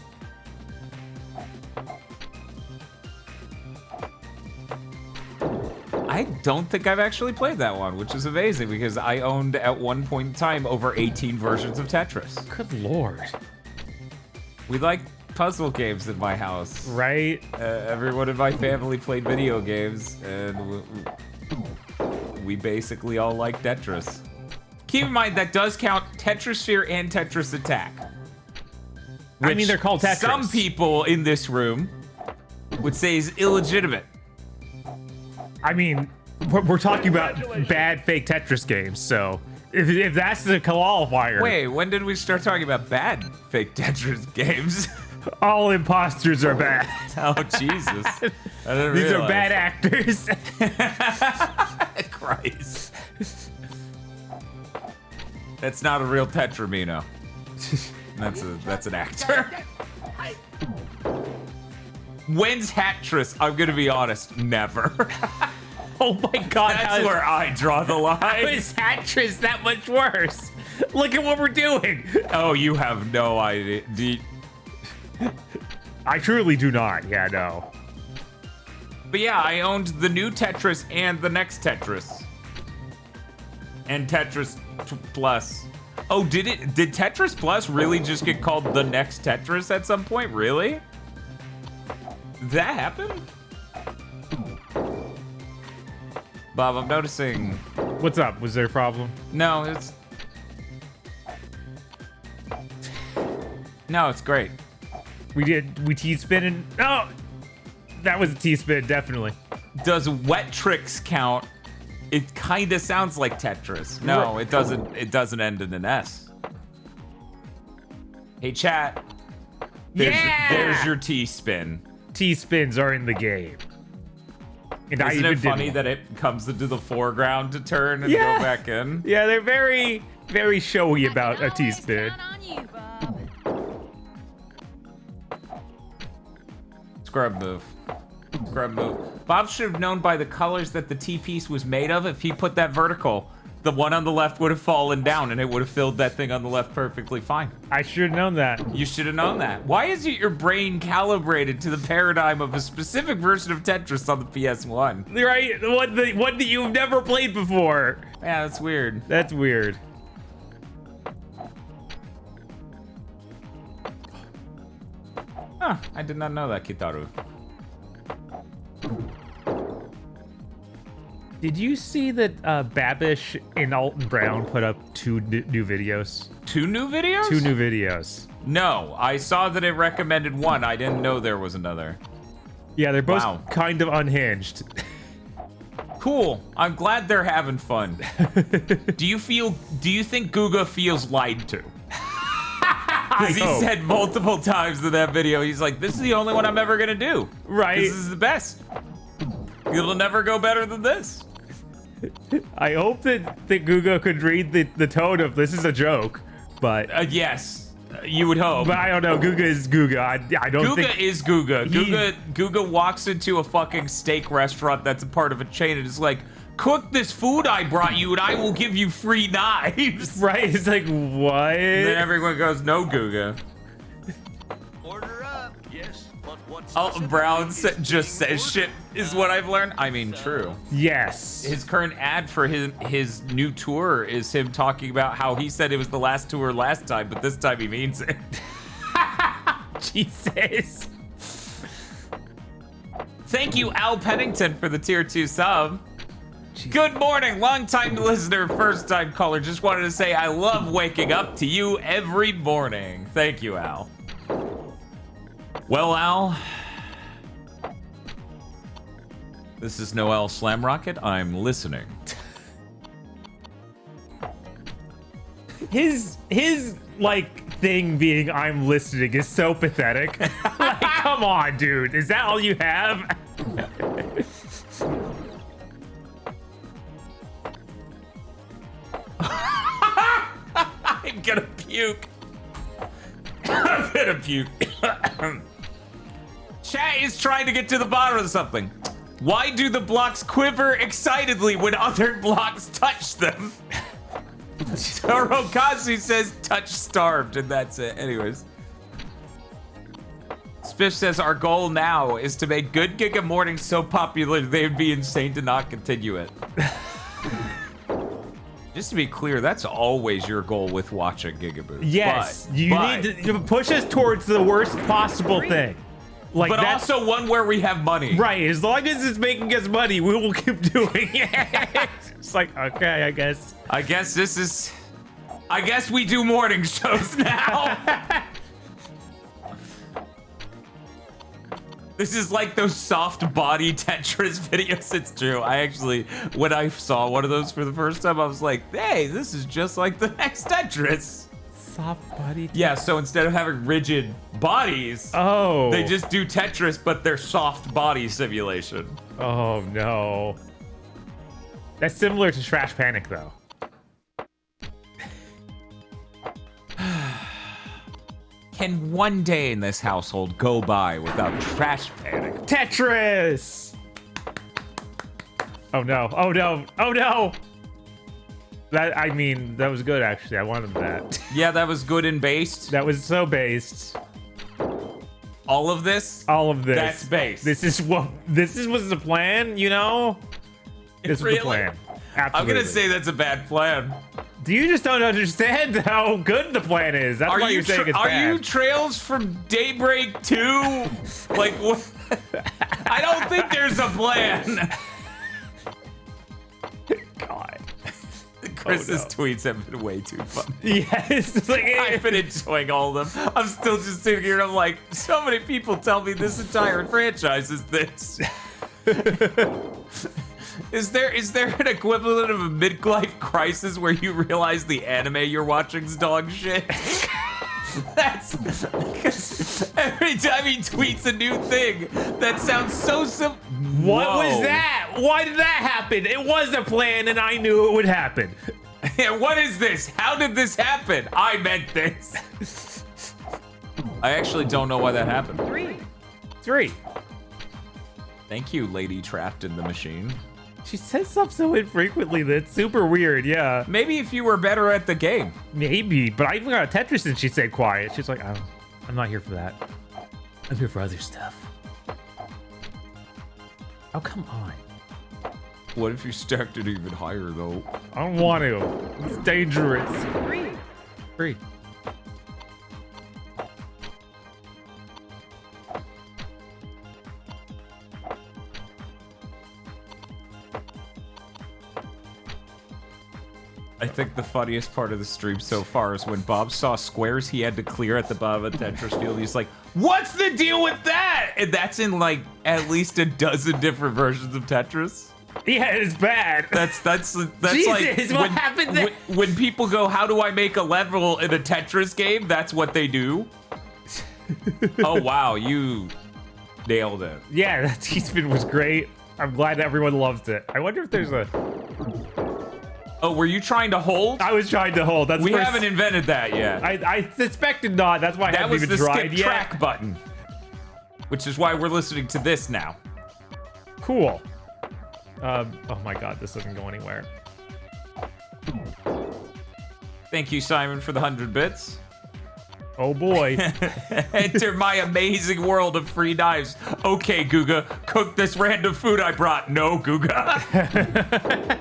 I don't think I've actually played that one, which is amazing because I owned at one point in time over 18 versions of Tetris. Good lord. We like puzzle games in my house. Right? Everyone in my family played video games, and we basically all like Tetris. Keep in mind, that does count Tetrisphere and Tetris Attack. I mean, they're called Tetris. Some people in this room would say is illegitimate. I mean, we're talking about bad fake Tetris games, so if that's the qualifier. Wait, when did we start talking about bad fake Tetris games? All imposters are bad. Oh, Jesus. These are bad actors. Christ. That's not a real Tetramino. That's an actor. When's Hattress? I'm gonna be honest, never. Oh my God. That's where I draw the line. How is Hattress that much worse? Look at what we're doing. Oh, you have no idea. I truly do not. Yeah, no. But yeah, I owned the new Tetris and the next Tetris. And Tetris Plus. Oh, did Tetris Plus really just get called the next Tetris at some point? Really? Did that happen? Bob, I'm noticing. What's up? Was there a problem? No, it's. No, it's great. We T-spinning. Oh, that was a T-spin, definitely. Does Wet Tricks count? It kind of sounds like Tetris. No, it doesn't. It doesn't end in an S. Hey, chat. There's your T-spin. T-spins are in the game. And Isn't it funny that it comes into the foreground to turn and go back in? Yeah, they're very, very showy about a T-spin. Scrub move. Scrub move. Bob should have known by the colors that the T-piece was made of. If he put that vertical, the one on the left would have fallen down and it would have filled that thing on the left perfectly fine. I should have known that. You should have known that. Why isn't your brain calibrated to the paradigm of a specific version of Tetris on the PS1? Right? One that you've never played before. Yeah, that's weird. That's weird. Huh, I did not know that, Kitaru. Did you see that Babish and Alton Brown put up two new videos? 2 new videos? 2 new videos. No, I saw that it recommended one. I didn't know there was another. Yeah, they're both kind of unhinged. Cool. I'm glad they're having fun. Do you think Giga feels lied to? Because he said multiple times in that video, he's like, this is the only one I'm ever gonna do. Right. This is the best. It'll never go better than this. I hope that Giga could read the tone of this is a joke, but... yes, you would hope. But I don't know, Giga is Giga. I don't think... Giga is Giga. Giga walks into a fucking steak restaurant that's a part of a chain and is like, cook this food I brought you and I will give you free knives. Right, it's like, what? And then everyone goes, no, Giga. Order up. Yes, but what's Alton Brown just says shit is what I've learned. I mean, true. Yes. His current ad for his new tour is him talking about how he said it was the last tour last time, but this time he means it. Jesus. Thank you, Al Pennington, for the tier 2 sub. Good morning, long-time listener, first-time caller. Just wanted to say I love waking up to you every morning. Thank you, Al. Well, Al, this is Noel Slamrocket. I'm listening. His like thing being I'm listening is so pathetic. Like, come on, dude. Is that all you have? I'm gonna puke. I'm gonna puke. Chat is trying to get to the bottom of something. Why do the blocks quiver excitedly when other blocks touch them? Rokazu says touch starved, and that's it. Anyways. Spiff says our goal now is to make Good Giga Mornings so popular they would be insane to not continue it. Just to be clear, that's always your goal with watching GigaBoots. Yes, you need to push us towards the worst possible thing. Like, but also one where we have money. Right, as long as it's making us money, we will keep doing it. It's like, okay, I guess. I guess we do morning shows now. This is like those soft body Tetris videos. It's true. I actually, when I saw one of those for the first time, I was like, hey, this is just like the next Tetris. Soft body? Yeah, so instead of having rigid bodies, they just do Tetris, but they're soft body simulation. Oh, no. That's similar to Trash Panic, though. Can one day in this household go by without Trash Panic? Tetris! Oh no, oh no, oh no! That was good, actually. I wanted that. Yeah, that was good and based. That was so based. All of this? All of this. That's based. This was the plan, you know? This was the plan. Absolutely. I'm gonna say that's a bad plan. You just don't understand how good the plan is. That's why you're saying it's bad. Are you Trails from Daybreak 2? Like, what? I don't think there's a plan. God. Chris's tweets have been way too fun. Yes. I've been enjoying all of them. I'm still just sitting here and I'm like, so many people tell me this entire franchise is this. Is there an equivalent of a midlife crisis where you realize the anime you're watching's dog shit? That's because every time he tweets a new thing, that sounds so simple. What was that? Why did that happen? It was a plan and I knew it would happen. What is this? How did this happen? I meant this. I actually don't know why that happened. 3. Thank you, lady trapped in the machine. She says stuff so infrequently that's super weird, yeah. Maybe if you were better at the game. Maybe, but I even got a Tetris and she stayed quiet. She's like, I'm not here for that. I'm here for other stuff. Oh, come on. What if you stacked it even higher, though? I don't want to. It's dangerous. 3. I think the funniest part of the stream so far is when Bob saw squares he had to clear at the bottom of the Tetris field. He's like, what's the deal with that? And that's in like at least a dozen different versions of Tetris. Yeah, it's bad. That's Jesus, like what happened there? When people go, how do I make a level in a Tetris game? That's what they do. Oh wow, you nailed it. Yeah, that T-spin was great. I'm glad everyone loves it. I wonder if there's a... Oh, were you trying to hold? I was trying to hold. That's we haven't invented that yet. I suspected not. That's why I haven't even tried yet. That was the skip track button, which is why we're listening to this now. Cool. Oh my God, this doesn't go anywhere. Thank you, Simon, for the 100 bits. Oh boy. Enter my amazing world of free knives. Okay, Giga, cook this random food I brought. No, Giga.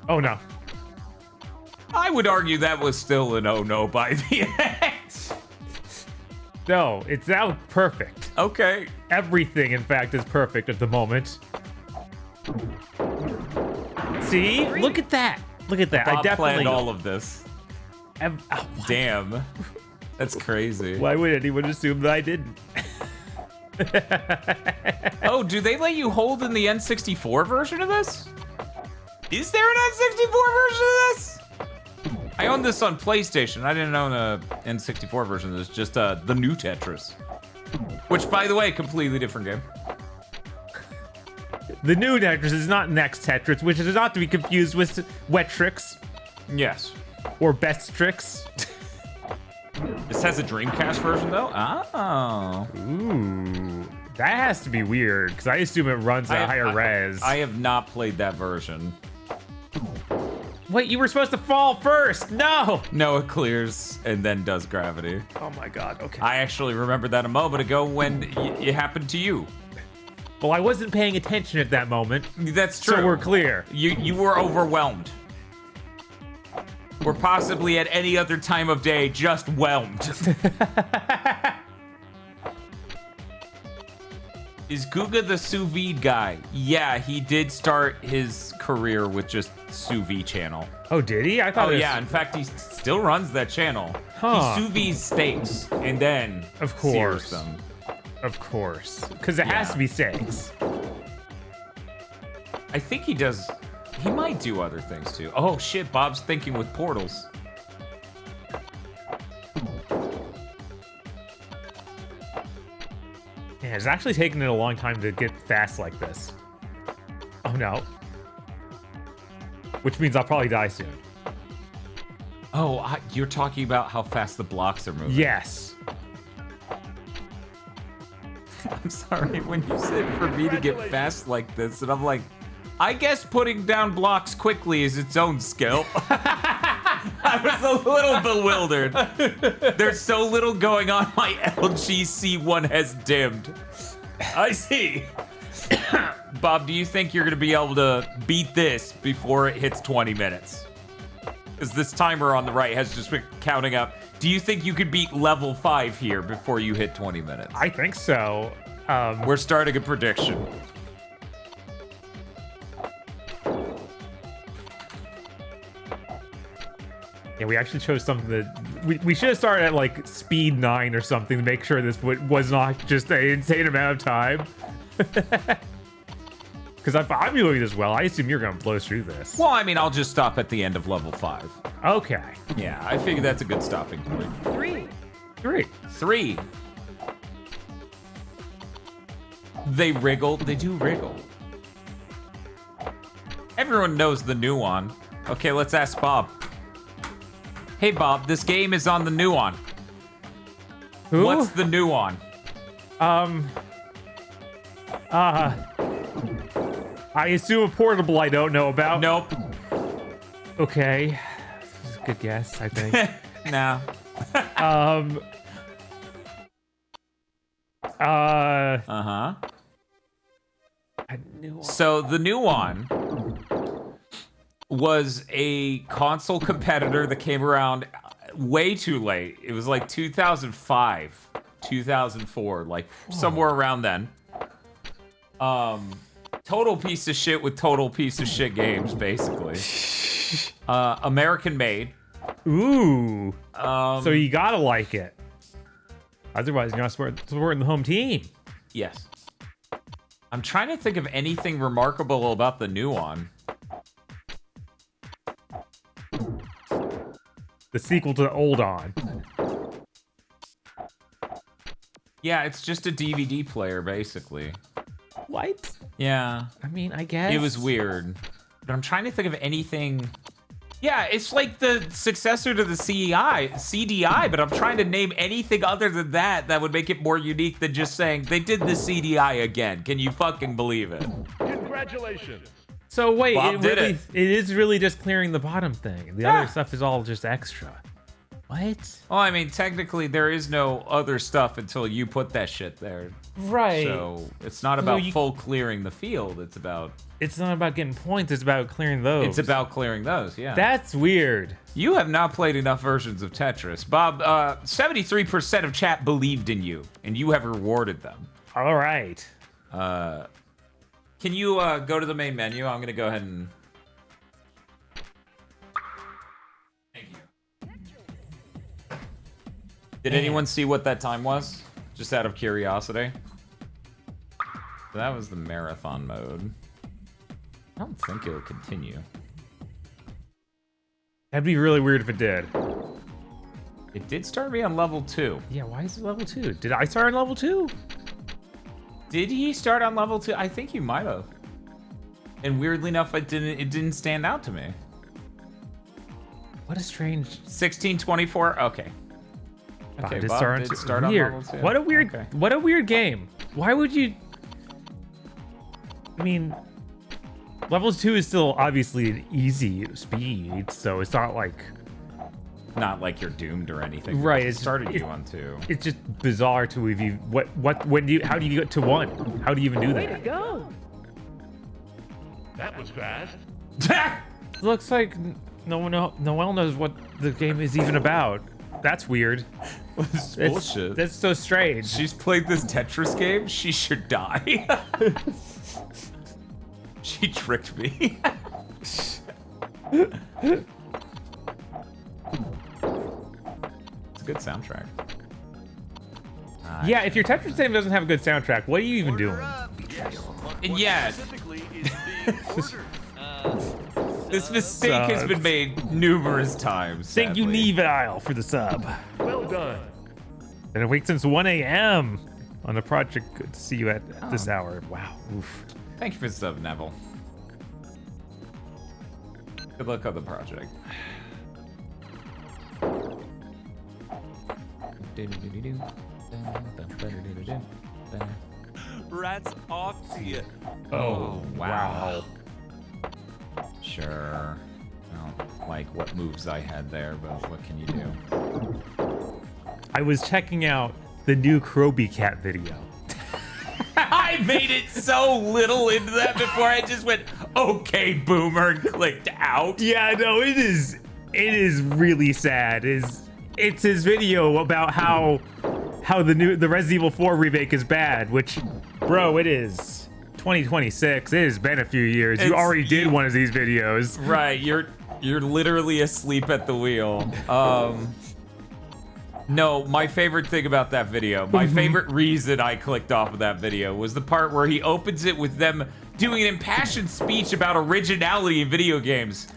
Oh no. I would argue that was still an oh no by the end. No, it's now perfect. Okay. Everything, in fact, is perfect at the moment. See? Look at that. Look at that. Bob I definitely planned all of this. Damn. That's crazy. Why would anyone assume that I didn't? Oh, do they let you hold in the N64 version of this? Is there an N64 version of this? I own this on PlayStation. I didn't own a N64 version of this, just the new Tetris. Which, by the way, completely different game. The new Tetris is not next Tetris, which is not to be confused with Wet Tricks. Yes. Or Best Tricks. This has a Dreamcast version, though? Oh. Ooh. That has to be weird, because I assume it runs at higher res. I have not played that version. Wait, you were supposed to fall first! No! No, it clears and then does gravity. Oh my God, okay. I actually remembered that a moment ago when it happened to you. Well, I wasn't paying attention at that moment. That's true. So we're clear. You were overwhelmed. Or possibly at any other time of day, just whelmed. Is Giga the sous vide guy? Yeah, he did start his career with just sous vide channel. Oh, did he? I thought. Oh yeah, in fact, he still runs that channel. Huh. He sous vide steaks and then Of course. sears them. Of course, because it has to be steaks. I think he does. He might do other things too. Oh shit, Bob's thinking with portals. Yeah, it's actually taken it a long time to get fast like this. Oh no. Which means I'll probably die soon. Oh, you're talking about how fast the blocks are moving. Yes. I'm sorry, when you said for me to get fast like this, and I'm like, I guess putting down blocks quickly is its own skill. I was a little bewildered. There's so little going on, my LG C1 has dimmed. I see. Bob, do you think you're going to be able to beat this before it hits 20 minutes? Because this timer on the right has just been counting up. Do you think you could beat level 5 here before you hit 20 minutes? I think so. We're starting a prediction. Yeah, we actually chose something that we should have started at like speed 9 or something to make sure this was not just an insane amount of time. Because if I'm doing this well, I assume you're gonna blow through this. Well, I mean, I'll just stop at the end of level 5. Okay. Yeah, I figure that's a good stopping point. 3. They wriggle. They do wriggle. Everyone knows the new one. Okay, let's ask Bob. Hey, Bob, this game is on the new one. Who? What's the new one? I assume a portable I don't know about. Nope. Okay. That's a good guess, I think. No. Uh-huh. A new one. So the new one was a console competitor that came around way too late. It was like 2005, 2004, like somewhere around then. Total piece of shit with total piece of shit games, basically. American made. Ooh. So you gotta like it. Otherwise, you're not supporting the home team. Yes. I'm trying to think of anything remarkable about the new one. The sequel to the old on. Yeah, it's just a DVD player, basically. What? Yeah. I mean, I guess. It was weird. But I'm trying to think of anything. Yeah, it's like the successor to the CDI, but I'm trying to name anything other than that would make it more unique than just saying they did the CDI again. Can you fucking believe it? Congratulations. So wait, Bob did it. It is really just clearing the bottom thing. The other stuff is all just extra. What? Well, I mean, technically, there is no other stuff until you put that shit there. Right. So it's not about full clearing the field. It's about... It's not about getting points. It's about clearing those. It's about clearing those, yeah. That's weird. You have not played enough versions of Tetris. Bob, 73% of chat believed in you, and you have rewarded them. All right. Can you go to the main menu? I'm going to go ahead and... Thank you. Did anyone see what that time was? Just out of curiosity. So that was the marathon mode. I don't think it'll continue. That'd be really weird if it did. It did start me on level 2. Yeah, why is it level 2? Did I start on level 2? Did he start on level 2? I think you might have. And weirdly enough, it didn't stand out to me. What a strange... 1624? Okay. Okay, Bob did start on weird. level 2. What a weird, Okay. what a weird game. Why would you... I mean, level 2 is still obviously an easy speed, so it's not like... Not like you're doomed or anything. Right, It it's- started it- you on 2. It's just bizarre to have you... how do you get to 1? How do you even do that? Go. That was fast. Looks like no one knows what the game is even about. That's weird. That's bullshit. That's so strange. She's played this Tetris game. She should die. She tricked me. It's a good soundtrack. Yeah, if your Tetris game doesn't have a good soundtrack, what are you even doing? Yeah. This mistake has been made numerous times. Thank you, sadly. Neville, for the sub. Well done. Been awake since 1 a.m. on the project. Good to see you at this hour. Wow. Oof. Thank you for the sub, Neville. Good luck on the project. Rats off to you. Oh, wow. Sure. I don't like what moves I had there, but what can you do? I was checking out the new Kroby Cat video. I made it so little into that before I just went, okay, boomer, and clicked out. Yeah, no, it is really sad. It's his video about how the Resident Evil 4 remake is bad, which, bro, it is 2026. It has been a few years. You already did one of these videos. Right, you're literally asleep at the wheel. No, my favorite thing about that video, my favorite reason I clicked off of that video was the part where he opens it with them doing an impassioned speech about originality in video games.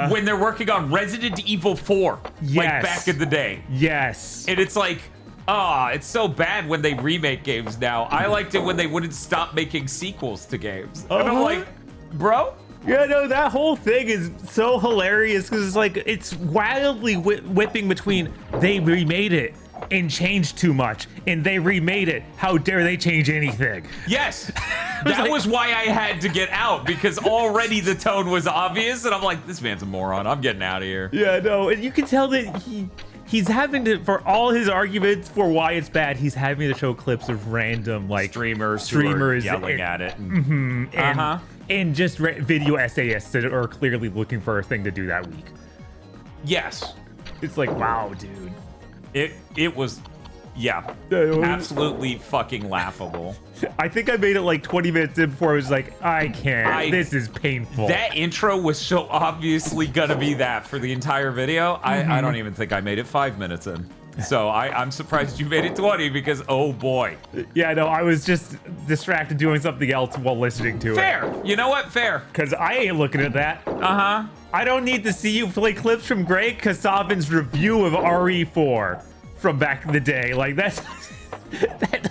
When they're working on Resident Evil 4, like back in the day. Yes. And it's like, it's so bad when they remake games now. I liked it when they wouldn't stop making sequels to games. And I'm like, bro? Yeah, no, that whole thing is so hilarious because it's like, it's wildly whipping between they remade it and changed too much, and they remade it. How dare they change anything? Yes, that was why I had to get out, because already the tone was obvious, and I'm like, this man's a moron. I'm getting out of here. Yeah, no, and you can tell that he's having to, for all his arguments for why it's bad, he's having to show clips of random like streamers who are yelling at it. And just video essayists that are clearly looking for a thing to do that week. Yes. It's like, wow, dude. It was, yeah, absolutely fucking laughable. I think I made it like 20 minutes in before I was like, I can't. This is painful. That intro was so obviously gonna be that for the entire video. I don't even think I made it 5 minutes in. So I'm surprised you made it 20 because, oh boy. Yeah, no, I was just distracted doing something else while listening to it. Fair. You know what? Fair. Because I ain't looking at that. I don't need to see you play clips from Greg Kasavin's review of RE4 from back in the day. Like, that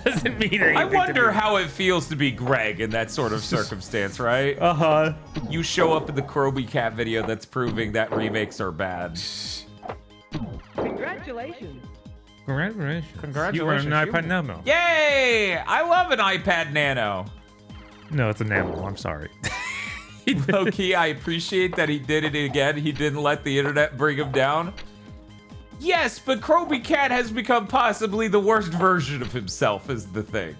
doesn't mean anything. I wonder how it feels to be Greg in that sort of circumstance, right? You show up in the Kroby Cat video that's proving that remakes are bad. Congratulations. Congratulations. You were an iPad Nano. Yay! I love an iPad Nano. No, it's a Nano. I'm sorry. Low-key, I appreciate that he did it again. He didn't let the internet bring him down. Yes, but Kroby Cat has become possibly the worst version of himself is the thing.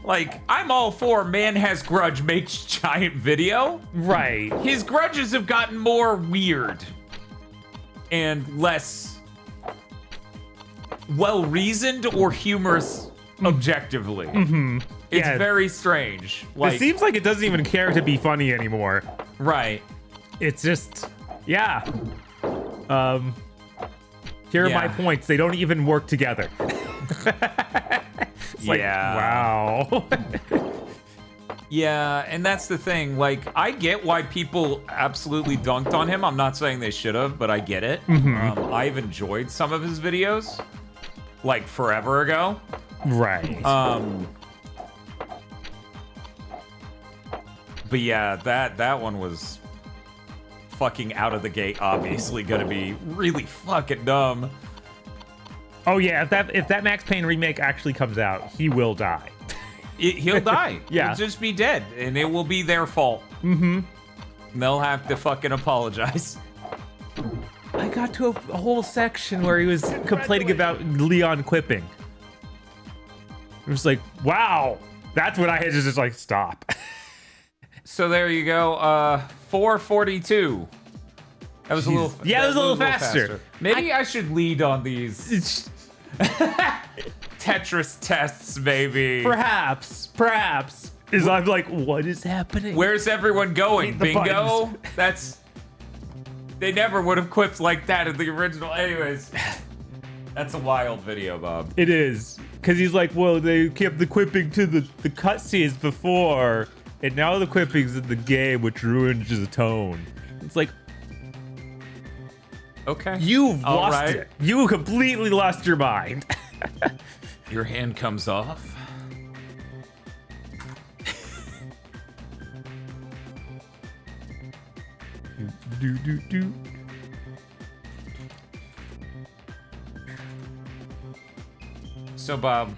Like, I'm all for man has grudge makes giant video. Right. His grudges have gotten more weird and less well-reasoned or humorous objectively. It's very strange. Like, it seems like it doesn't even care to be funny anymore. Right. It's just, yeah. Here are my points. They don't even work together. It's like, wow. Yeah, and that's the thing. Like, I get why people absolutely dunked on him. I'm not saying they should have, but I get it. I've enjoyed some of his videos, like forever ago. Right. But yeah, that one was fucking out of the gate. Obviously, gonna be really fucking dumb. Oh yeah, if that Max Payne remake actually comes out, he will die. He'll die. Yeah. He'll just be dead, and it will be their fault. They'll have to fucking apologize. I got to a whole section where he was complaining about Leon quipping. It was like, wow. That's when I had to just like, stop. So there you go. 442. That was a little. Yeah, it was a little faster. Maybe I should lead on these Tetris tests, maybe. Perhaps. Is I'm like, what is happening? Where's everyone going? Bingo? Buttons. They never would have quipped like that in the original. Anyways, that's a wild video, Bob. It is. Because he's like, well, they kept the quipping to the cutscenes before, and now the quipping's in the game, which ruins the tone. It's like, okay. You've lost it. You completely lost your mind. Your hand comes off. do. So, Bob.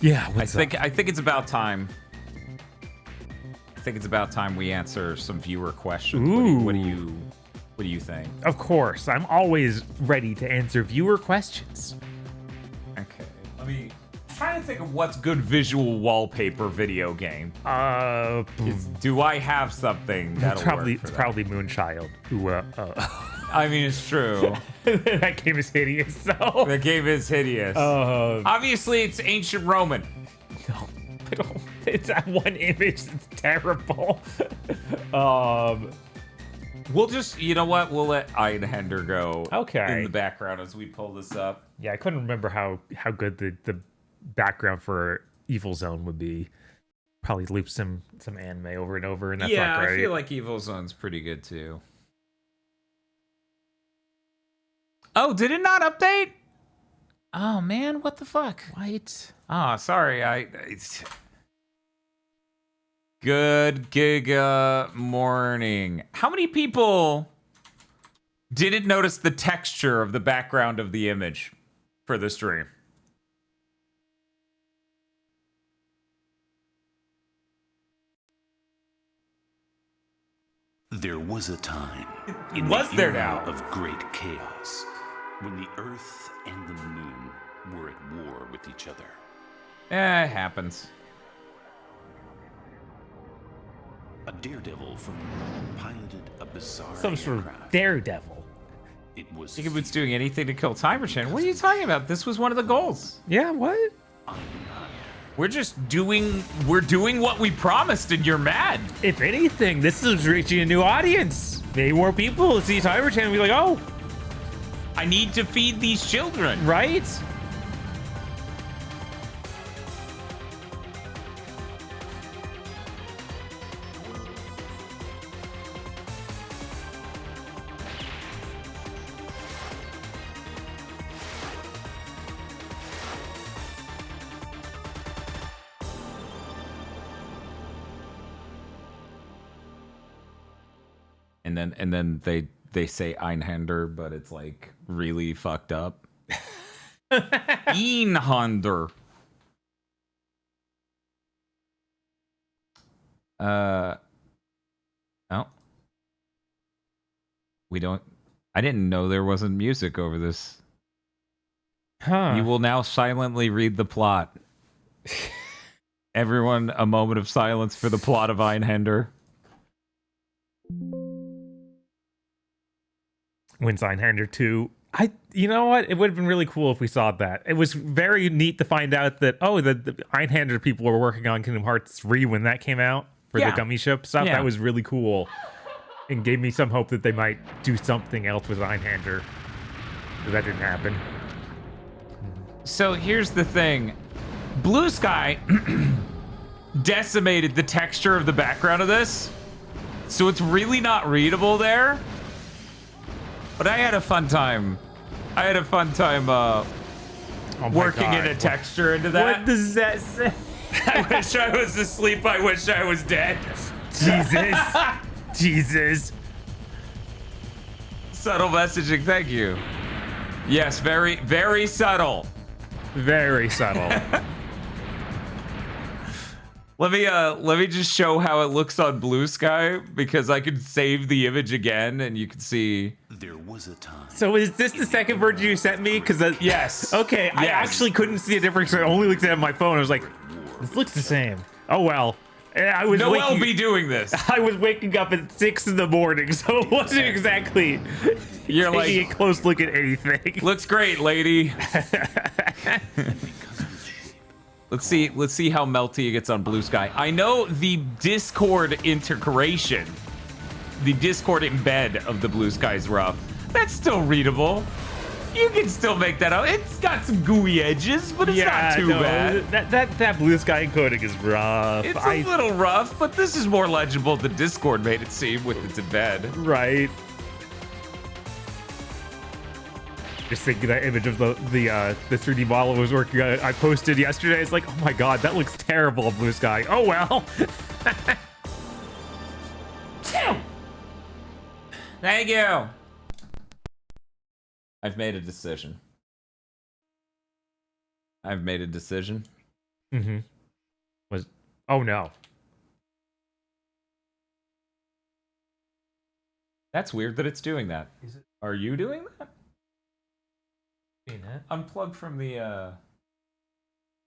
Yeah, I think it's about time. I think it's about time we answer some viewer questions. Ooh. What do you think? Of course, I'm always ready to answer viewer questions. Okay. I'm trying to think of what's good visual wallpaper video game. Do I have something that'll work for it's that? probably Moonchild. I mean, it's true. That game is hideous. So The game is hideous. Obviously, it's ancient Roman. no, I don't. It's that one image that's terrible. We'll just, you know what? We'll let Einhender go. Okay. In the background as we pull this up. Yeah, I couldn't remember how good the background for Evil Zone would be. Probably loop some anime over and over, and that's not great. I feel like Evil Zone's pretty good too. Oh, did it not update? Oh man, what the fuck? What? Oh, sorry. Good Giga morning. How many people didn't notice the texture of the background of the image for the stream? There was a time Was there now? of great chaos when the Earth and the Moon were at war with each other. It happens. A daredevil from the moon piloted a bizarre Some sort of aircraft. daredevil. It was GigaBoots doing anything to kill time machine. What are you talking about? This was one of the goals. Yeah, what? We're doing what we promised, and you're mad. If anything, this is reaching a new audience. Maybe more people will see Timer Channel and be like, oh, I need to feed these children. right? And then they say Einhander, but it's like really fucked up. Einhander. Oh. We don't. I didn't know there wasn't music over this. Huh. You will now silently read the plot. Everyone, a moment of silence for the plot of Einhander. Wins Einhander 2. You know what? It would have been really cool if we saw that. It was very neat to find out that, the Einhander people were working on Kingdom Hearts 3 when that came out for the gummy ship stuff. Yeah. That was really cool and gave me some hope that they might do something else with Einhander. But that didn't happen. So here's the thing. Blue Sky decimated the texture of the background of this. So it's really not readable there. But I had a fun time. Working in a texture into that. What does that say? I wish I was asleep. I wish I was dead. Jesus. Subtle messaging. Thank you. Yes, very, very subtle. Very subtle. Let me just show how it looks on Blue Sky, because I could save the image again and you can see. There was a time. So is this the second version you sent me? Yes. Okay, I Yes. actually couldn't see a difference. I only looked at it on my phone. I was like, this looks the same. Oh well. I was Noel be doing this. I was waking up at 6 in the morning, so it wasn't exactly You're like, taking a close look at anything. Looks great, lady. Let's see how melty it gets on Blue Sky. I know the Discord integration, the Discord embed of the Blue Sky is rough. That's still readable. You can still make that out. It's got some gooey edges, but it's not too bad. That Blue Sky encoding is rough. It's a little rough, but this is more legible than Discord made it seem with its embed. Right. Just thinking that image of the 3D model was working on. I posted yesterday. It's like, oh my god, that looks terrible, Blue Sky. Oh well. Thank you. I've made a decision. Mm-hmm. Oh no. That's weird that it's doing that. Are you doing that? Unplug from the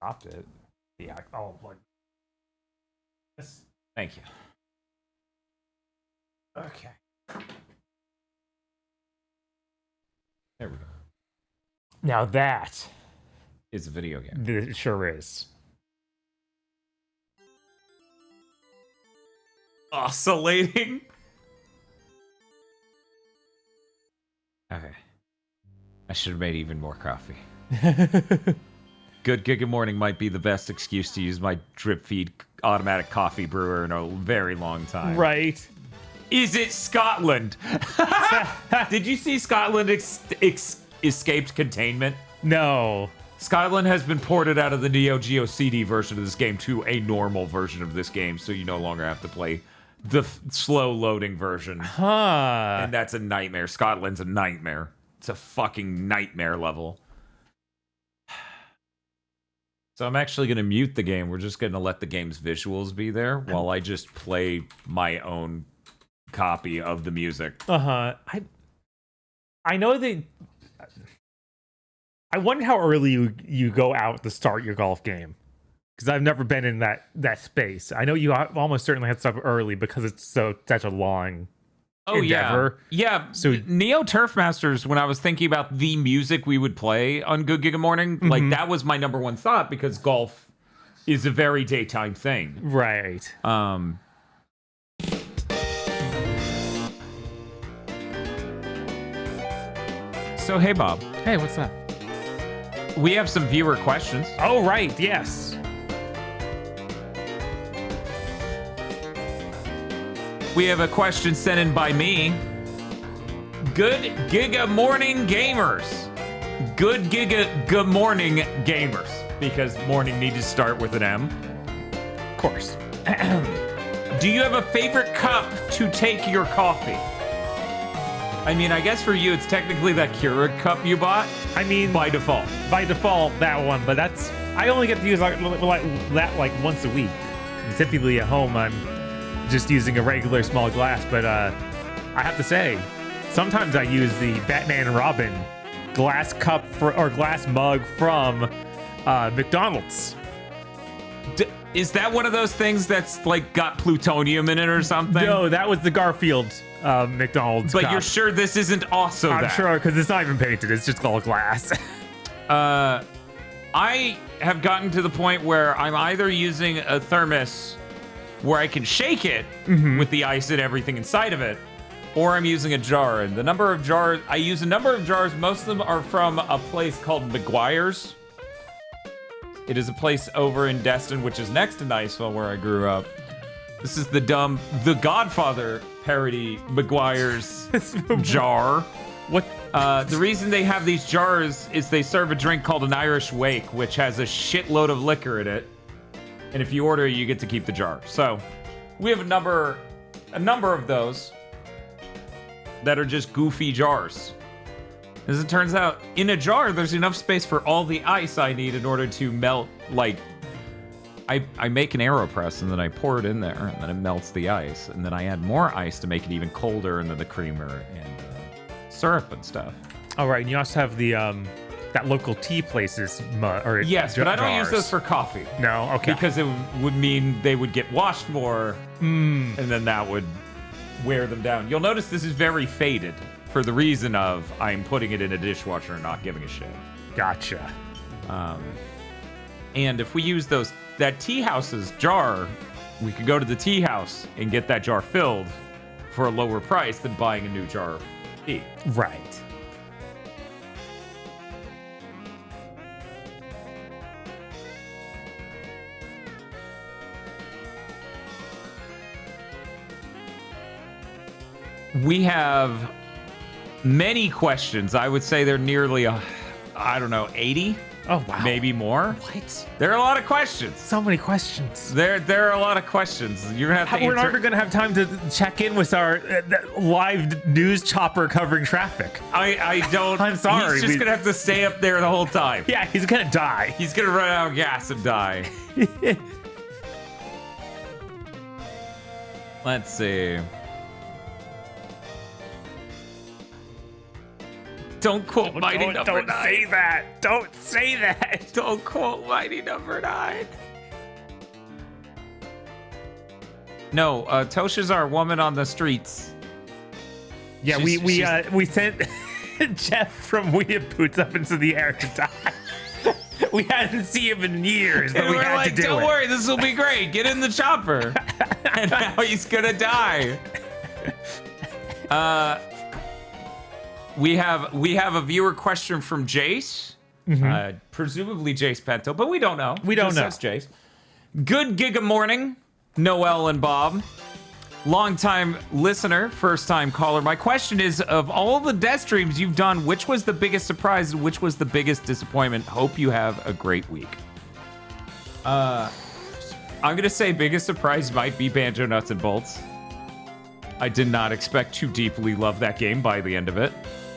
Stopped it. Yeah, I'll unplug. Yes. Thank you. Okay. There we go. Now that is a video game. It sure is. Oscillating. Okay. I should have made even more coffee. Good Giga Morning might be the best excuse to use my drip feed automatic coffee brewer in a very long time. Right. Is it Scotland? Did you see Scotland escaped containment? No. Scotland has been ported out of the Neo Geo CD version of this game to a normal version of this game, so you no longer have to play the slow loading version. Huh. And that's a nightmare. Scotland's a nightmare. It's a fucking nightmare level. So I'm actually going to mute the game. We're just going to let the game's visuals be there while I just play my own copy of the music. I know that. I wonder how early you go out to start your golf game, because I've never been in that space. I know you almost certainly have to start early because it's such a long endeavor. Yeah. So Neo Turf Masters, when I was thinking about the music we would play on Good Giga Morning, like that was my number one thought, because golf is a very daytime thing. Right. So hey Bob. Hey, what's up? We have some viewer questions. Oh right, yes. We have a question sent in by me. Good Giga Morning Gamers. Good Giga Morning Gamers. Because morning needs to start with an M. Of course. Do you have a favorite cup to take your coffee? I mean, I guess for you, it's technically that Keurig cup you bought. I mean, by default. By default, that one. But that's, I only get to use that like once a week. And typically at home, I'm just using a regular small glass. But I have to say, sometimes I use the Batman and Robin glass cup or glass mug from McDonald's. Is that one of those things that's like got plutonium in it or something? No, that was the Garfield McDonald's But cup. you're sure this isn't also I'm that? sure, because it's not even painted. It's just all glass. I have gotten to the point where I'm either using a thermos where I can shake it with the ice and everything inside of it, or I'm using a jar. And the number of jars, I use a number of jars. Most of them are from a place called McGuire's. It is a place over in Destin, which is next to Niceville, where I grew up. This is the Godfather parody McGuire's jar. What? The reason they have these jars is they serve a drink called an Irish Wake, which has a shitload of liquor in it. And if you order it, you get to keep the jar. So we have a number of those that are just goofy jars. As it turns out, in a jar, there's enough space for all the ice I need in order to melt, like, I make an AeroPress and then I pour it in there and then it melts the ice. And then I add more ice to make it even colder, and then the creamer and syrup and stuff. All right, and you also have the, that local tea place's yes, but I don't use jars. those for coffee. No, okay. Because it would mean they would get washed more, and then that would wear them down. You'll notice this is very faded for the reason of I'm putting it in a dishwasher and not giving a shit. Gotcha. And if we use that tea house's jar, we could go to the tea house and get that jar filled for a lower price than buying a new jar of tea. Right. We have many questions. I would say they're nearly, I don't know, 80? Oh, wow. Maybe more. What? There are a lot of questions. So many questions. There are a lot of questions. You're gonna have to We're answer. never gonna have time to check in with our live news chopper covering traffic. I don't. I'm sorry. He's just gonna have to stay up there the whole time. Yeah, he's gonna die. He's gonna run out of gas and die. Let's see. Don't quote Mighty Number 9. Don't say that. Don't say that. Don't quote Mighty Number 9. No, Tosha's our woman on the streets. Yeah, we sent Jeff from GigaBoots up into the air to die. We hadn't seen him in years, but And we we're had like, to do don't it. worry, this will be great. Get in the chopper. And now he's gonna die. We have a viewer question from Jace, presumably Jace Pento, but we don't know. We don't know. Just says Jace. Good Giga morning, Noel and Bob. Longtime listener, first time caller. My question is, of all the death streams you've done, which was the biggest surprise and which was the biggest disappointment? Hope you have a great week. I'm gonna say biggest surprise might be Banjo Nuts and Bolts. I did not expect to deeply love that game by the end of it.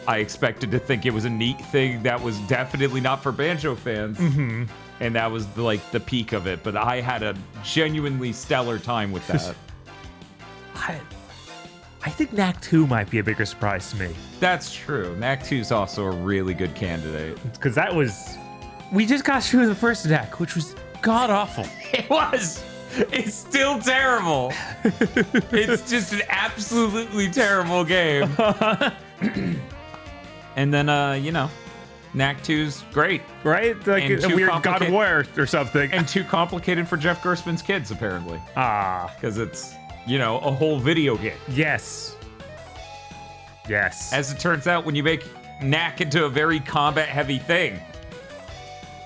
I expected to think it was a neat thing that was definitely not for Banjo fans. And that was the peak of it. But I had a genuinely stellar time with that. I think Knack 2 might be a bigger surprise to me. That's true. Knack 2 is also a really good candidate. Because that was... We just got through the first attack, which was god-awful. It was! It's still terrible. It's just an absolutely terrible game. And then, Knack 2's great. Right? Like And a too weird God of War or something. And too complicated for Jeff Gerstmann's kids, apparently. Ah. Because it's, a whole video game. Yes. Yes. As it turns out, when you make Knack into a very combat-heavy thing,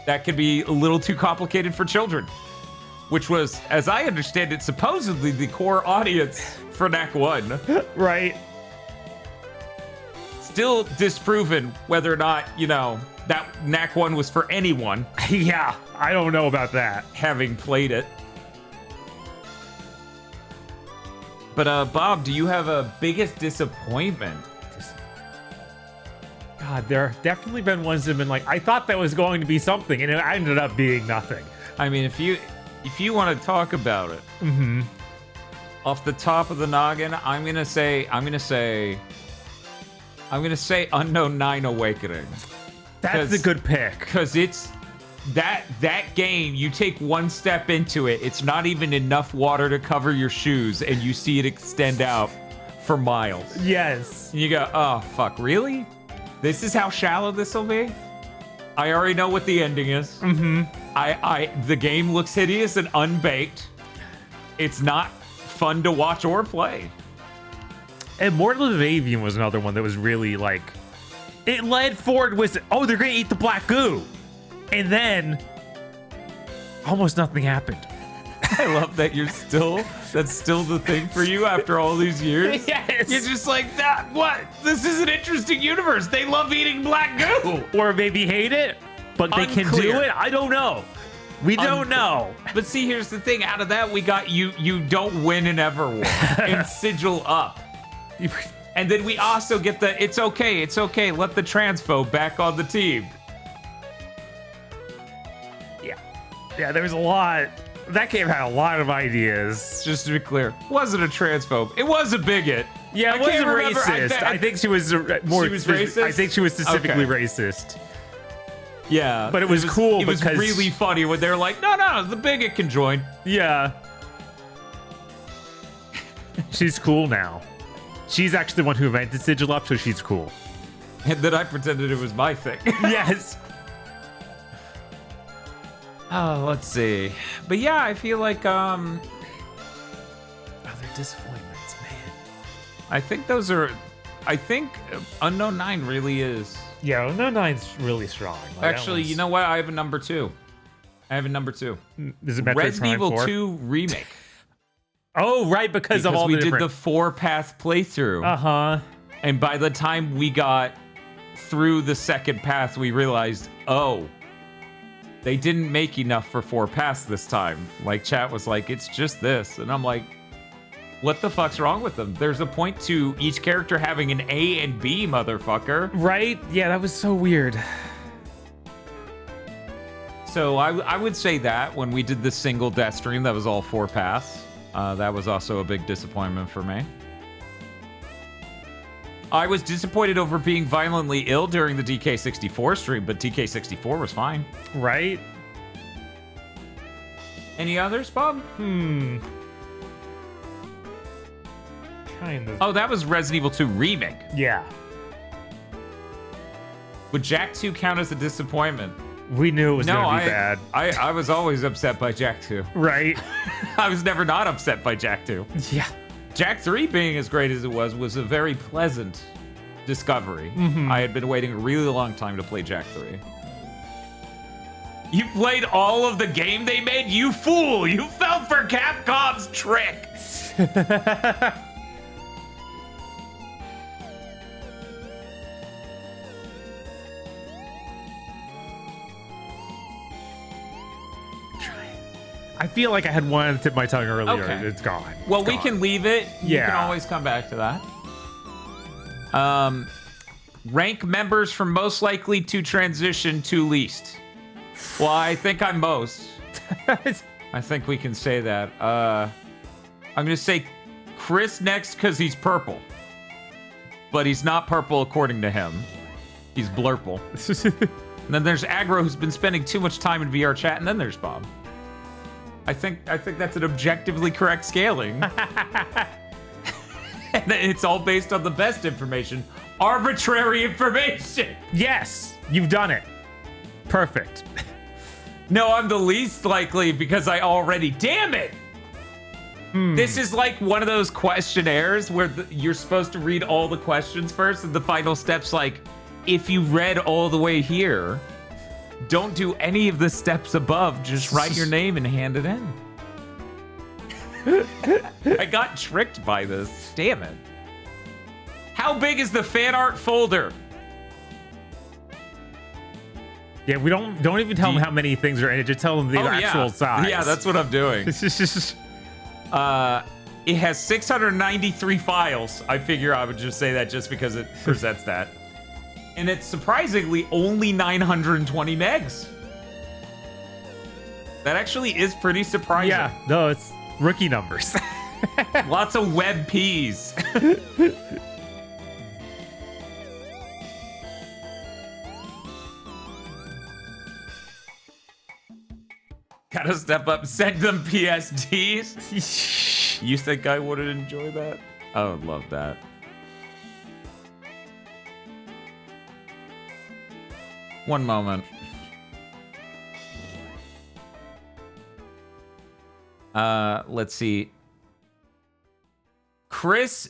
that could be a little too complicated for children. Which was, as I understand it, supposedly the core audience for Knack 1. Right. Still disproven whether or not, that Knack 1 was for anyone. Yeah, I don't know about that. Having played it. But, Bob, do you have a biggest disappointment? God, there have definitely been ones that have been like, I thought that was going to be something, and it ended up being nothing. I mean, if you want to talk about it, off the top of the noggin, I'm gonna say Unknown 9 Awakening. That's a good pick. Because it's that game, you take one step into it, it's not even enough water to cover your shoes, and you see it extend out for miles. Yes. And you go, oh, fuck, really? This is how shallow this will be? I already know what the ending is. The game looks hideous and unbaked. It's not fun to watch or play. And Mortal of Avian was another one that was really like, it led forward with, oh, they're gonna eat the black goo. And then almost nothing happened. I love that that's still the thing for you after all these years. Yes. You're just like, that, what? This is an interesting universe. They love eating black goo. Or maybe hate it, but they can do Unclear. it. I don't know. We don't know. But see, here's the thing. Out of that, we got you don't win an Everwar and Sigil up. And then we also get the, it's okay, let the transpho back on the team. Yeah, there was a lot. That game had a lot of ideas. Just to be clear, wasn't a transphobe. It was a bigot. Yeah, it wasn't racist. I think she was more. She was racist? I think she was specifically Okay. racist. Yeah. But it was cool It was because- really funny when they're like, no, the bigot can join. Yeah. She's cool now. she's actually the one who invented Sigil Up, so she's cool. And then I pretended it was my thing. Yes. Oh, let's see. But yeah, I feel like Other disappointments, man. I think those are. I think Unknown 9 really is. Yeah, Unknown 9's really strong. Like, Actually, you know what? I have a number 2. Is it Metroid Resident Prime Evil 4? 2 remake. Oh, right, because of all we the did the 4-path playthrough. Uh-huh. And by the time we got through the second path, we realized, oh, they didn't make enough for 4 paths this time. Like, chat was like, it's just this. And I'm like, what the fuck's wrong with them? There's a point to each character having an A and B, motherfucker. Right? Yeah, that was so weird. So I would say that when we did the single death stream, that was all 4 paths. That was also a big disappointment for me. I was disappointed over being violently ill during the DK64 stream, but DK64 was fine. Right? Any others, Bob? Kind of. Oh, that was Resident Evil 2 Remake. Yeah. Would Jak 2 count as a disappointment? We knew it was going to be bad. I was always upset by Jak 2. Right? I was never not upset by Jak 2. Yeah. Jak 3 being as great as it was a very pleasant discovery. I had been waiting a really long time to play Jak 3. You played all of the game they made? You fool! You fell for Capcom's trick! I feel like I had one on the tip of my tongue earlier. Okay. It's gone. Well, It's we gone. can leave it. You Yeah. can always come back to that. Rank members from most likely to transition to least. Well, I think I'm most. I think we can say that. I'm going to say Chris next because he's purple. But he's not purple according to him. He's blurple. And then there's Aggro, who's been spending too much time in VR chat. And then there's Bob. I think that's an objectively correct scaling. And it's all based on the best information. Arbitrary information. Yes, you've done it. Perfect. No, I'm the least likely because I already. Damn it! This is like one of those questionnaires where you're supposed to read all the questions first, and the final step's like, if you read all the way here, don't do any of the steps above. Just write your name and hand it in. I got tricked by this. Damn it. How big is the fan art folder? Yeah, we don't even tell them how many things are in it. Just tell them the actual size. Yeah, that's what I'm doing. It has 693 files. I figure I would just say that just because it presents that. And it's surprisingly only 920 megs. That actually is pretty surprising. Yeah, no, it's rookie numbers. Lots of web Ps. Gotta step up, send them PSDs. You think I wouldn't enjoy that? I would love that. One moment. Let's see. Chris,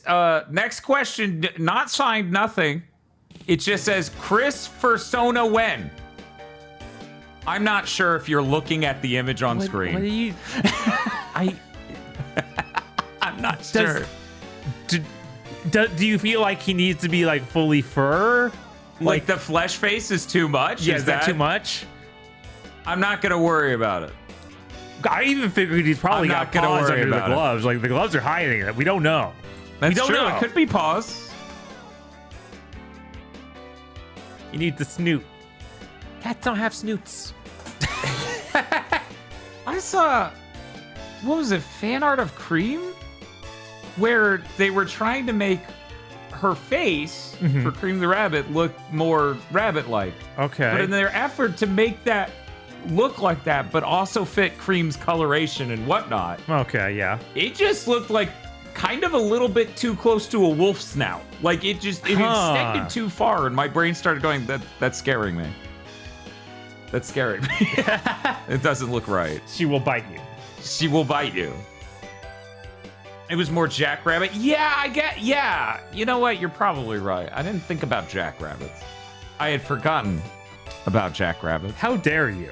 next question, not signed, nothing. It just says, Chris Fursona when? I'm not sure if you're looking at the image on screen. What are you... I'm not sure. Do you feel like he needs to be like fully fur? Like the flesh face is too much? Yeah, is that too much? I'm not gonna worry about it. I even figured he's probably I'm got not gonna paws worry under the about it. gloves. Like the gloves are hiding it. We don't know. That's we don't true. know. It could be paws. You need the snoot. Cats don't have snoots. I saw, what was it, fan art of Cream? Where they were trying to make her face for Cream the Rabbit look more rabbit-like. Okay. But in their effort to make that look like that, but also fit Cream's coloration and whatnot, Okay, yeah. it just looked like kind of a little bit too close to a wolf snout. Like it extended too far, and my brain started going, that's scaring me. That's scaring me. It doesn't look right. She will bite you. She will bite you. It was more jackrabbit. Yeah. You know what? You're probably right. I didn't think about jackrabbits. I had forgotten about jackrabbits. How dare you?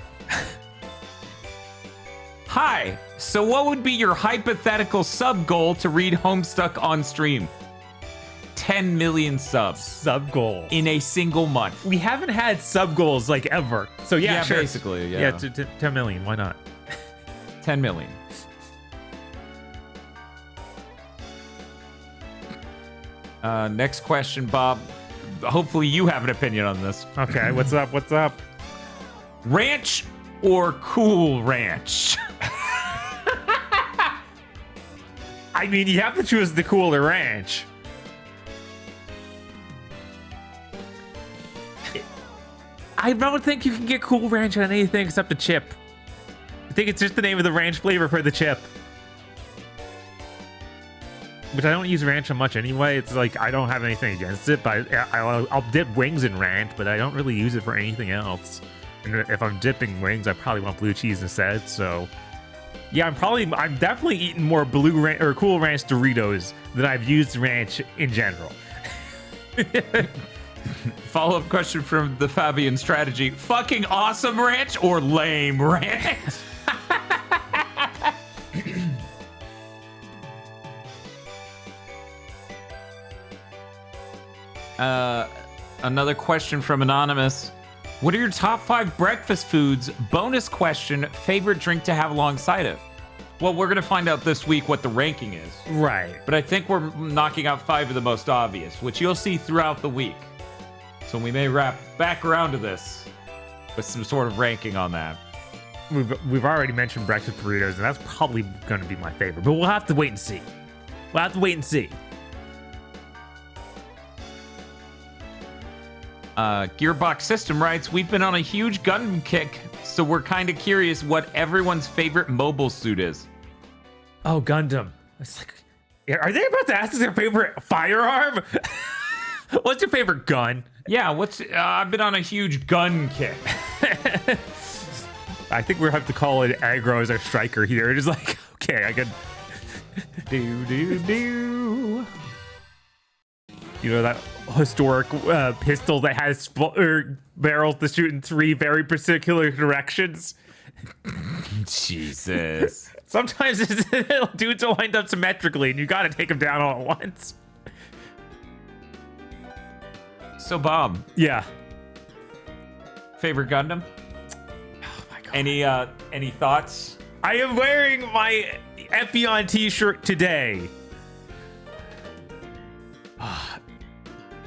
Hi. So what would be your hypothetical sub goal to read Homestuck on stream? 10 million subs. Sub goal. In a single month. We haven't had sub goals like ever. So yeah, sure. Basically, yeah. 10 million. Why not? 10 million. Next question, Bob. Hopefully you have an opinion on this. Okay, what's up? What's up? Ranch or Cool Ranch? I mean, you have to choose the cooler ranch. I don't think you can get Cool Ranch on anything except the chip. I think it's just the name of the ranch flavor for the chip. Which I don't use ranch on much anyway. It's like, I don't have anything against it, but I'll dip wings in ranch, but I don't really use it for anything else. And if I'm dipping wings, I probably want blue cheese instead, so... Yeah, I'm definitely eating more blue ranch or Cool Ranch Doritos than I've used ranch in general. Follow-up question from the Fabian strategy. Fucking awesome ranch or lame ranch? Another question from Anonymous. What are your top 5 breakfast foods? Bonus question, favorite drink to have alongside it? Well, we're going to find out this week what the ranking is. Right. But I think we're knocking out 5 of the most obvious, which you'll see throughout the week. So we may wrap back around to this with some sort of ranking on that. We've already mentioned breakfast burritos, and that's probably going to be my favorite. But we'll have to wait and see. We'll have to wait and see. Gearbox System writes, we've been on a huge Gundam kick, so we're kind of curious what everyone's favorite mobile suit is. Oh, Gundam. It's like, are they about to ask us their favorite firearm? What's your favorite gun? Yeah, I've been on a huge gun kick. I think we'll have to call it aggro as our striker here. It's like, okay, I could... do. You know, that historic pistol that has barrels to shoot in 3 very particular directions. Jesus. Sometimes dudes are lined up symmetrically, and you gotta take them down all at once. So, Bob. Yeah. Favorite Gundam? Oh my god. Any thoughts? I am wearing my Epion t-shirt today.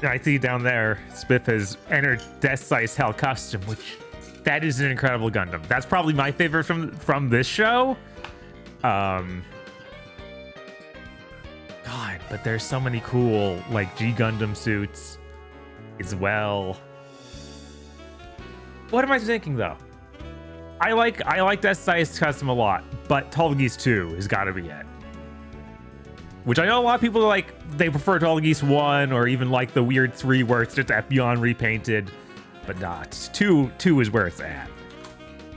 I see down there, Spiff has entered Death Size Hell Custom, which that is an incredible Gundam. That's probably my favorite from this show. God, but there's so many cool like G Gundam suits as well. What am I thinking though? I like Death Size Custom a lot, but Tall Geese 2 has got to be it. Which I know a lot of people like, they prefer Tall Geese 1 or even like the weird 3 where it's just Epion repainted. But nah, it's 2 is where it's at.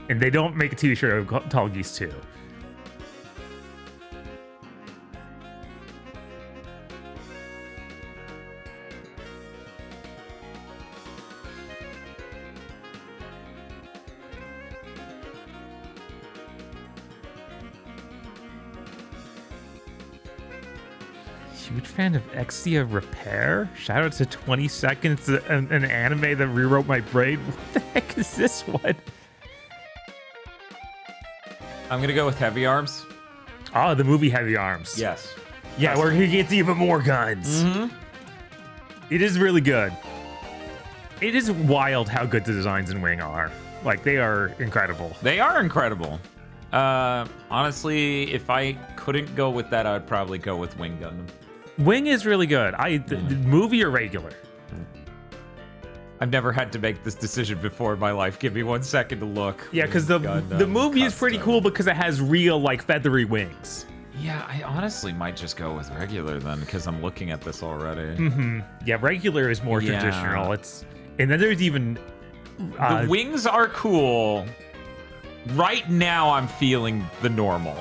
And they don't make a t-shirt of Tall Geese 2. Huge fan of Exia Repair. Shout out to 20 Seconds, an anime that rewrote my brain. What the heck is this one? I'm gonna go with Heavy Arms. Oh, the movie Heavy Arms. Yes. Yeah, where he gets even more guns. Mm-hmm. It is really good. It is wild how good the designs in Wing are. Like, they are incredible. They are incredible. Honestly, if I couldn't go with that, I'd probably go with Wing Gundam. Wing is really good. The movie or regular? I've never had to make this decision before in my life. Give me 1 second to look. Yeah, because the movie is pretty cool because it has real, like, feathery wings. Yeah, I honestly might just go with regular then, because I'm looking at this already. Yeah, regular is more traditional. And then there's even the wings are cool. Right now, I'm feeling the normal.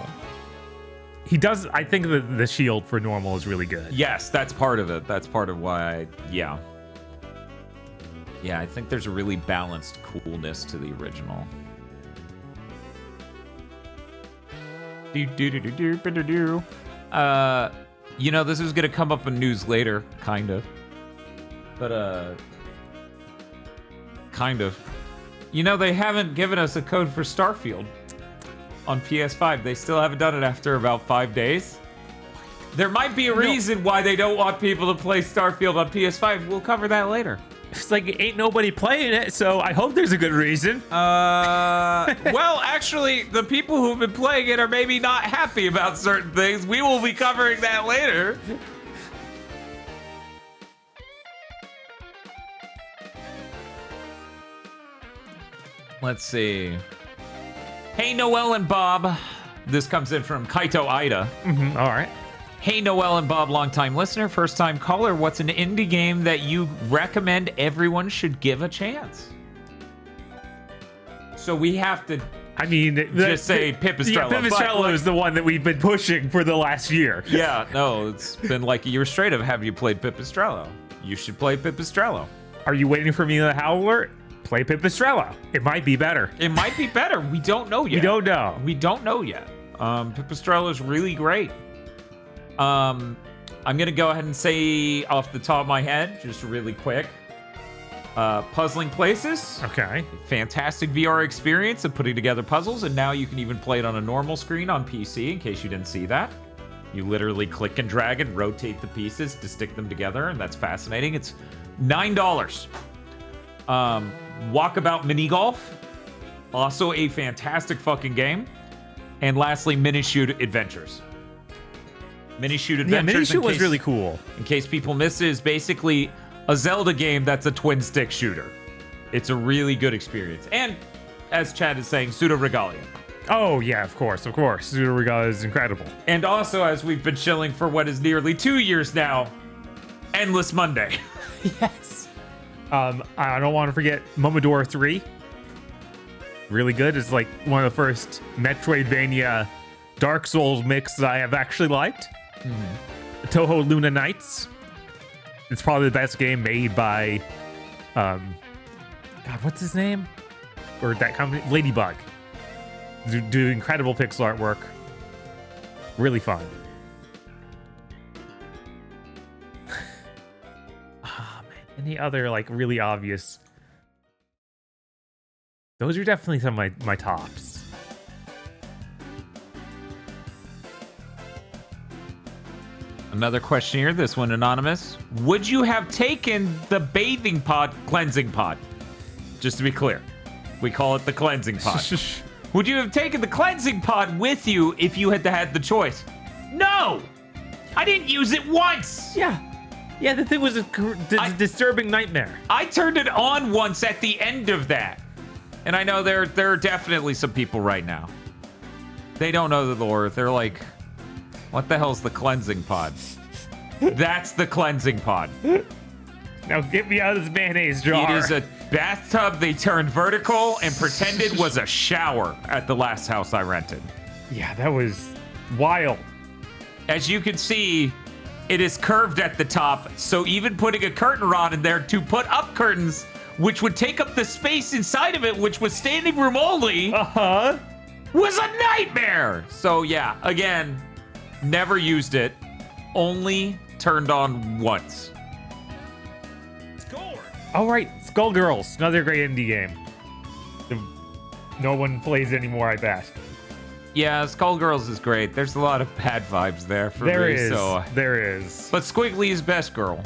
I think the shield for normal is really good. Yes, that's part of it. That's part of why yeah, I think there's a really balanced coolness to the original. You know, this is gonna come up in news later, kind of. But kind of. You know, they haven't given us a code for Starfield on PS5. They still haven't done it after about 5 days. There might be a reason why they don't want people to play Starfield on PS5. We'll cover that later. It's like ain't nobody playing it, so I hope there's a good reason. Well, actually, the people who've been playing it are maybe not happy about certain things. We will be covering that later. Let's see. Hey, Noel and Bob. This comes in from Kaito Ida. All right. Hey, Noel and Bob, longtime listener, first-time caller. What's an indie game that you recommend everyone should give a chance? So we have to just say Pipistrello. Yeah, Pipistrello is the one that we've been pushing for the last year. Yeah, no, it's been like a year straight of have you played Pipistrello? You should play Pipistrello. Are you waiting for me to howl? Play Pipistrello. It might be better. It might be better. We don't know yet. We don't know. We don't know yet. Pipistrello is really great. I'm gonna go ahead and say off the top of my head, just really quick. Puzzling Places. Okay. Fantastic VR experience of putting together puzzles, and now you can even play it on a normal screen on PC, in case you didn't see that. You literally click and drag and rotate the pieces to stick them together, and that's fascinating. It's $9. Walkabout Mini Golf. Also a fantastic fucking game. And lastly, Mini Shoot Adventures. Mini Shoot Adventures. Yeah, Mini Shoot was really cool. In case people missed it, is basically a Zelda game that's a twin stick shooter. It's a really good experience. And as Chad is saying, Pseudo Regalia. Oh yeah, of course. Pseudo Regalia is incredible. And also, as we've been chilling for what is nearly 2 years now, Endless Monday. Yes. I don't want to forget Momodora 3. Really good. It's like one of the first Metroidvania Dark Souls mix that I have actually liked. Toho Luna Nights. It's probably the best game made by, God, what's his name? Or that company? Ladybug. Do incredible pixel artwork. Really fun. Any other like really obvious? Those are definitely some of my tops. Another question here, this one anonymous. Would you have taken the bathing pod cleansing pod? Just to be clear, we call it the cleansing pod. Would you have taken the cleansing pod with you if you had had the choice? No! I didn't use it once! Yeah, the thing was a disturbing nightmare. I turned it on once at the end of that. And I know there are definitely some people right now. They don't know the lore. They're like, what the hell's the cleansing pod? That's the cleansing pod. Now get me out of this mayonnaise jar. It is a bathtub they turned vertical and pretended was a shower at the last house I rented. Yeah, that was wild. As you can see, it is curved at the top, so even putting a curtain rod in there to put up curtains, which would take up the space inside of it, which was standing room only, was a nightmare. So yeah, again, never used it, only turned on once. All right, Skullgirls, another great indie game. No one plays anymore, I bet. Yeah, Skullgirls is great. There's a lot of bad vibes there for me. There is. So. There is. But Squiggly is best girl.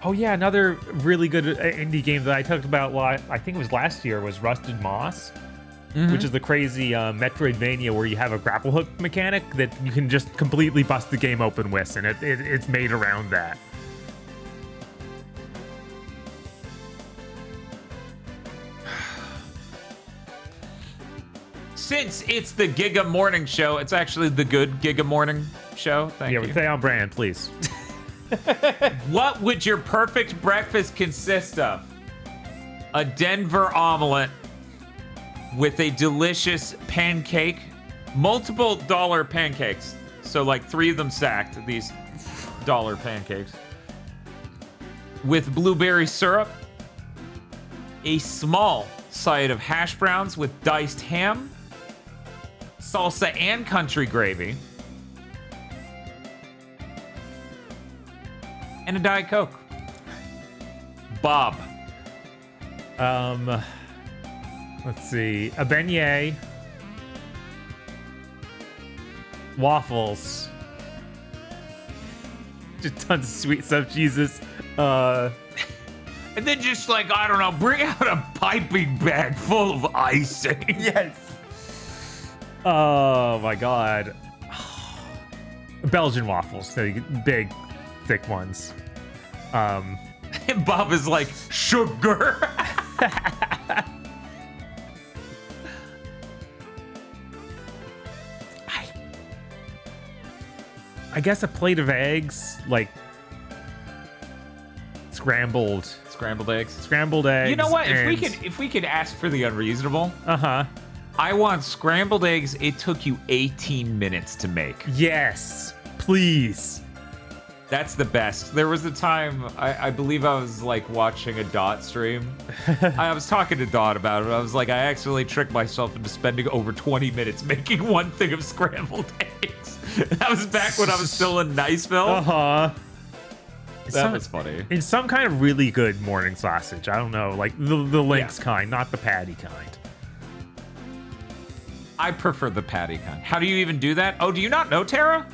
Oh yeah, another really good indie game that I talked about, I think it was last year, was Rusted Moss, which is the crazy Metroidvania where you have a grapple hook mechanic that you can just completely bust the game open with, and it's made around that. since it's the Giga Morning Show, it's actually the good Giga Morning Show. Thank you. Yeah, stay on brand, please. What would your perfect breakfast consist of? A Denver omelet with a delicious pancake, multiple dollar pancakes. So like 3 of them stacked, these dollar pancakes. With blueberry syrup, a small side of hash browns with diced ham, salsa and country gravy, and a Diet Coke. Bob. Let's see. A beignet. Waffles. Just tons of sweet stuff, Jesus. And then just like, I don't know, bring out a piping bag full of icing. Yes. Oh my God. Belgian waffles. So big, thick ones. And Bob is like, sugar. I guess a plate of eggs, like scrambled eggs. eggs. You know what? If we could ask for the unreasonable. I want scrambled eggs. It took you 18 minutes to make. Yes, please. That's the best. There was a time, I believe I was like watching a Dot stream. I was talking to Dot about it. I was like, I actually tricked myself into spending over 20 minutes making one thing of scrambled eggs. That was back when I was still in Niceville. That was funny. In some kind of really good morning sausage. I don't know, like the Lynx kind, not the patty kind. I prefer the patty kind. How do you even do that? Oh, do you not know, Tara?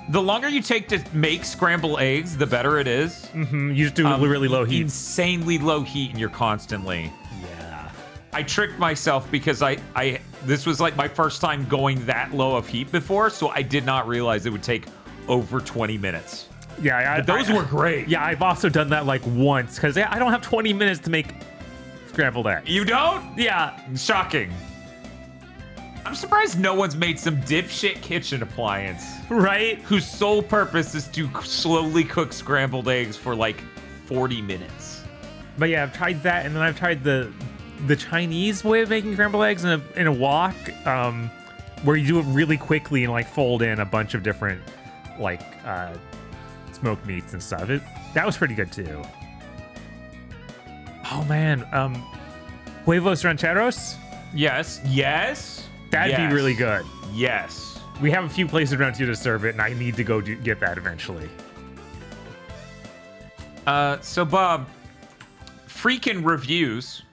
The longer you take to make scrambled eggs, the better it is. Mm-hmm. You just do really low heat. Insanely low heat, and you're constantly. Yeah. I tricked myself because this was like my first time going that low of heat before, so I did not realize it would take over 20 minutes. Yeah, those were great. Yeah, I've also done that like once because I don't have 20 minutes to make scrambled eggs. You don't? Yeah. Shocking. I'm surprised no one's made some dipshit kitchen appliance. Right? Whose sole purpose is to slowly cook scrambled eggs for like 40 minutes. But yeah, I've tried that, and then I've tried the Chinese way of making scrambled eggs in a wok, where you do it really quickly and like fold in a bunch of different like smoked meats and stuff. That was pretty good too. Oh man, huevos rancheros? Yes. That'd be really good. Yes. We have a few places around here to serve it, and I need to go get that eventually. So Bob, Freakin' Reviews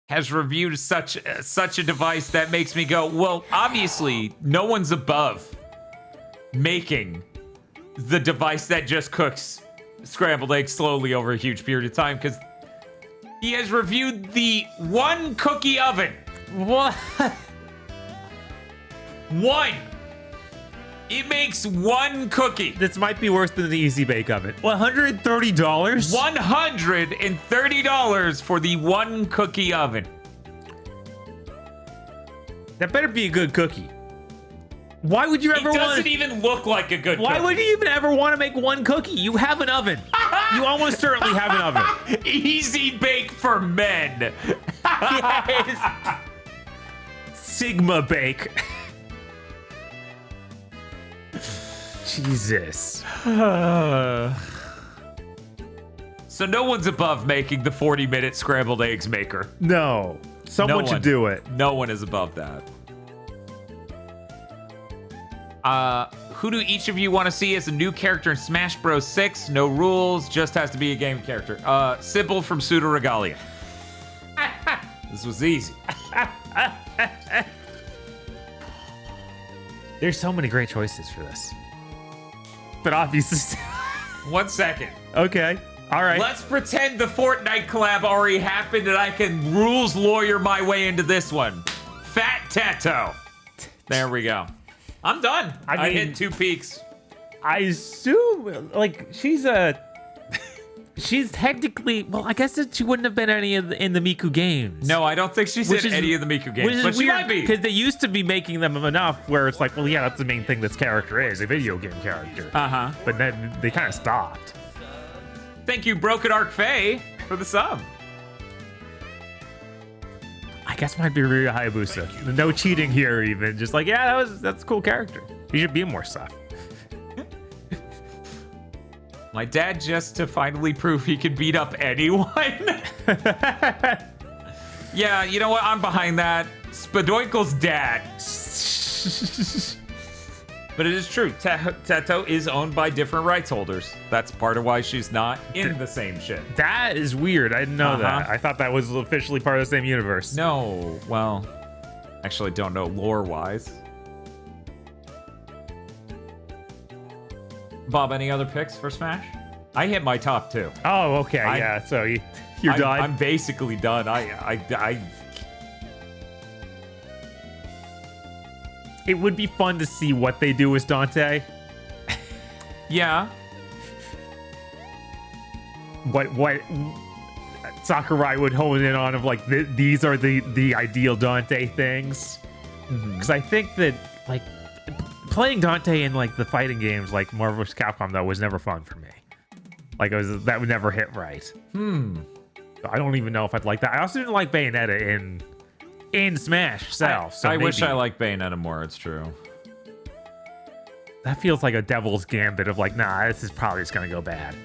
has reviewed such a device that makes me go, well, obviously no one's above making the device that just cooks scrambled eggs slowly over a huge period of time, because he has reviewed the one cookie oven. What? One. It makes one cookie. This might be worse than the Easy Bake Oven. $130? $130 for the one cookie oven. That better be a good cookie. Why would you ever want? It doesn't even look like a good cookie. Why would you even ever want to make one cookie? You have an oven. You almost certainly have an oven. Easy Bake for men. Yes. Sigma Bake. Jesus. So no one's above making the 40-minute scrambled eggs maker. No. Someone should do it. No one is above that. Who do each of you want to see as a new character in Smash Bros. 6? No rules, just has to be a game character. Sybil from Pseudo Regalia. This was easy. There's so many great choices for this. But obviously... 1 second. Okay. All right. Let's pretend the Fortnite collab already happened and I can rules lawyer my way into this one. Fat Tato. There we go. I'm done. I mean, hit 2 peaks. I assume, like, she's She's technically, well, I guess that she wouldn't have been any of in the Miku games. No, I don't think she's in any of the Miku games, which is but she weird, might be. because they used to be making them enough where it's like, well, yeah, that's the main thing this character is, a video game character. But then they kind of stopped. Thank you, Broken Arc Faye, for the sub. I guess might be Ryu Hayabusa. No cheating here, even. Just like, yeah, that's a cool character. He should be in more stuff. My dad, just to finally prove he could beat up anyone. Yeah, you know what? I'm behind that. Spadoinkle's dad. But it is true. Teto is owned by different rights holders. That's part of why she's not in the same shit. That is weird. I didn't know that. I thought that was officially part of the same universe. No. Well, actually, I don't know lore-wise. Bob, any other picks for Smash? I hit my top 2. Oh, okay. Yeah, so you're done? I'm basically done. It would be fun to see what they do with Dante. Yeah. What Sakurai would hone in on of like these are the ideal Dante things. Because I think that like playing Dante in like the fighting games like Marvel vs. Capcom though was never fun for me. Like that would never hit right. So I don't even know if I'd like that. I also didn't like Bayonetta in Smash itself. So I wish I liked Bayonetta more, it's true. That feels like a devil's gambit of like, nah, this is probably just gonna go bad.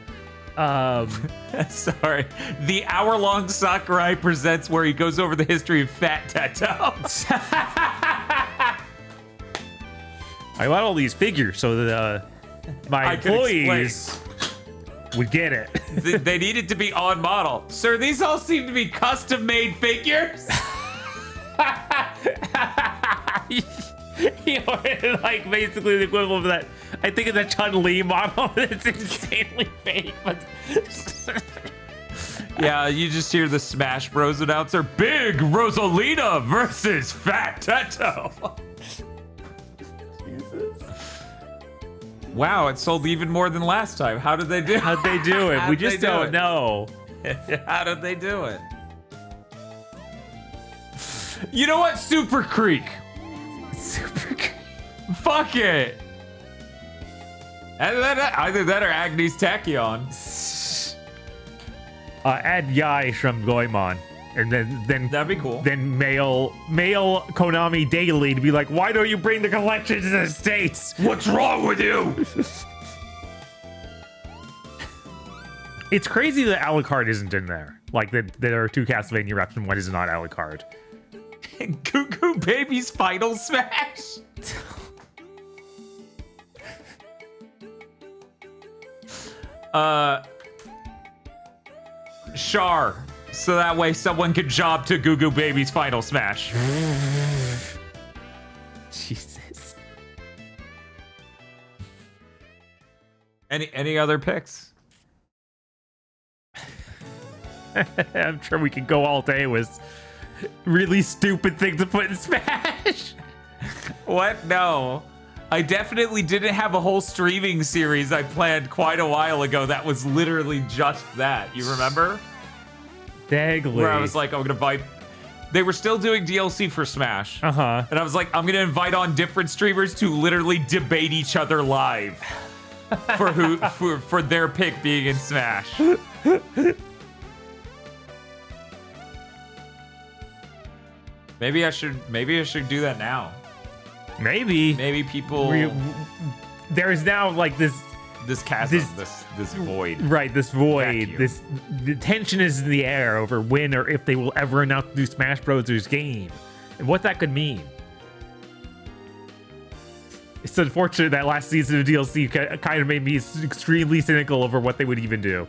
Sorry. The hour-long Sakurai presents where he goes over the history of Fat Teto. I got all these figures so that my employees would get it. They needed to be on model. Sir, these all seem to be custom-made figures. You know, like basically the equivalent of that. I think it's a Chun-Li model that's insanely fake. But yeah, you just hear the Smash Bros announcer, Big Rosalina versus Fat Teto. Jesus. Wow, it sold even more than last time. How did they do it? How'd they do it? We just don't know. How did they do it? You know what? Super Creek. Super Creek. Fuck it. Either that or Agnes Tachyon. Add Yai from Goemon. And then that'd be cool. Then mail Konami daily to be like, why don't you bring the collection to the States? What's wrong with you? It's crazy that Alucard isn't in there. Like that there are 2 Castlevania reps and one is not Alucard. Goo Goo Baby's Final Smash. Char. So that way someone could job to Goo Goo Baby's Final Smash. Jesus. Any other picks? I'm sure we could go all day with really stupid things to put in Smash. What? No. I definitely didn't have a whole streaming series I planned quite a while ago that was literally just that. You remember? Vaguely. Where I was like, I'm gonna invite. They were still doing DLC for Smash. And I was like, I'm gonna invite on different streamers to literally debate each other live for their pick being in Smash. Maybe I should do that now. Maybe people. There's now like this chasm, this void. Right, this void. Vacuum. The tension is in the air over when or if they will ever announce the new Smash Bros. Game, and what that could mean. It's unfortunate that last season of DLC kind of made me extremely cynical over what they would even do.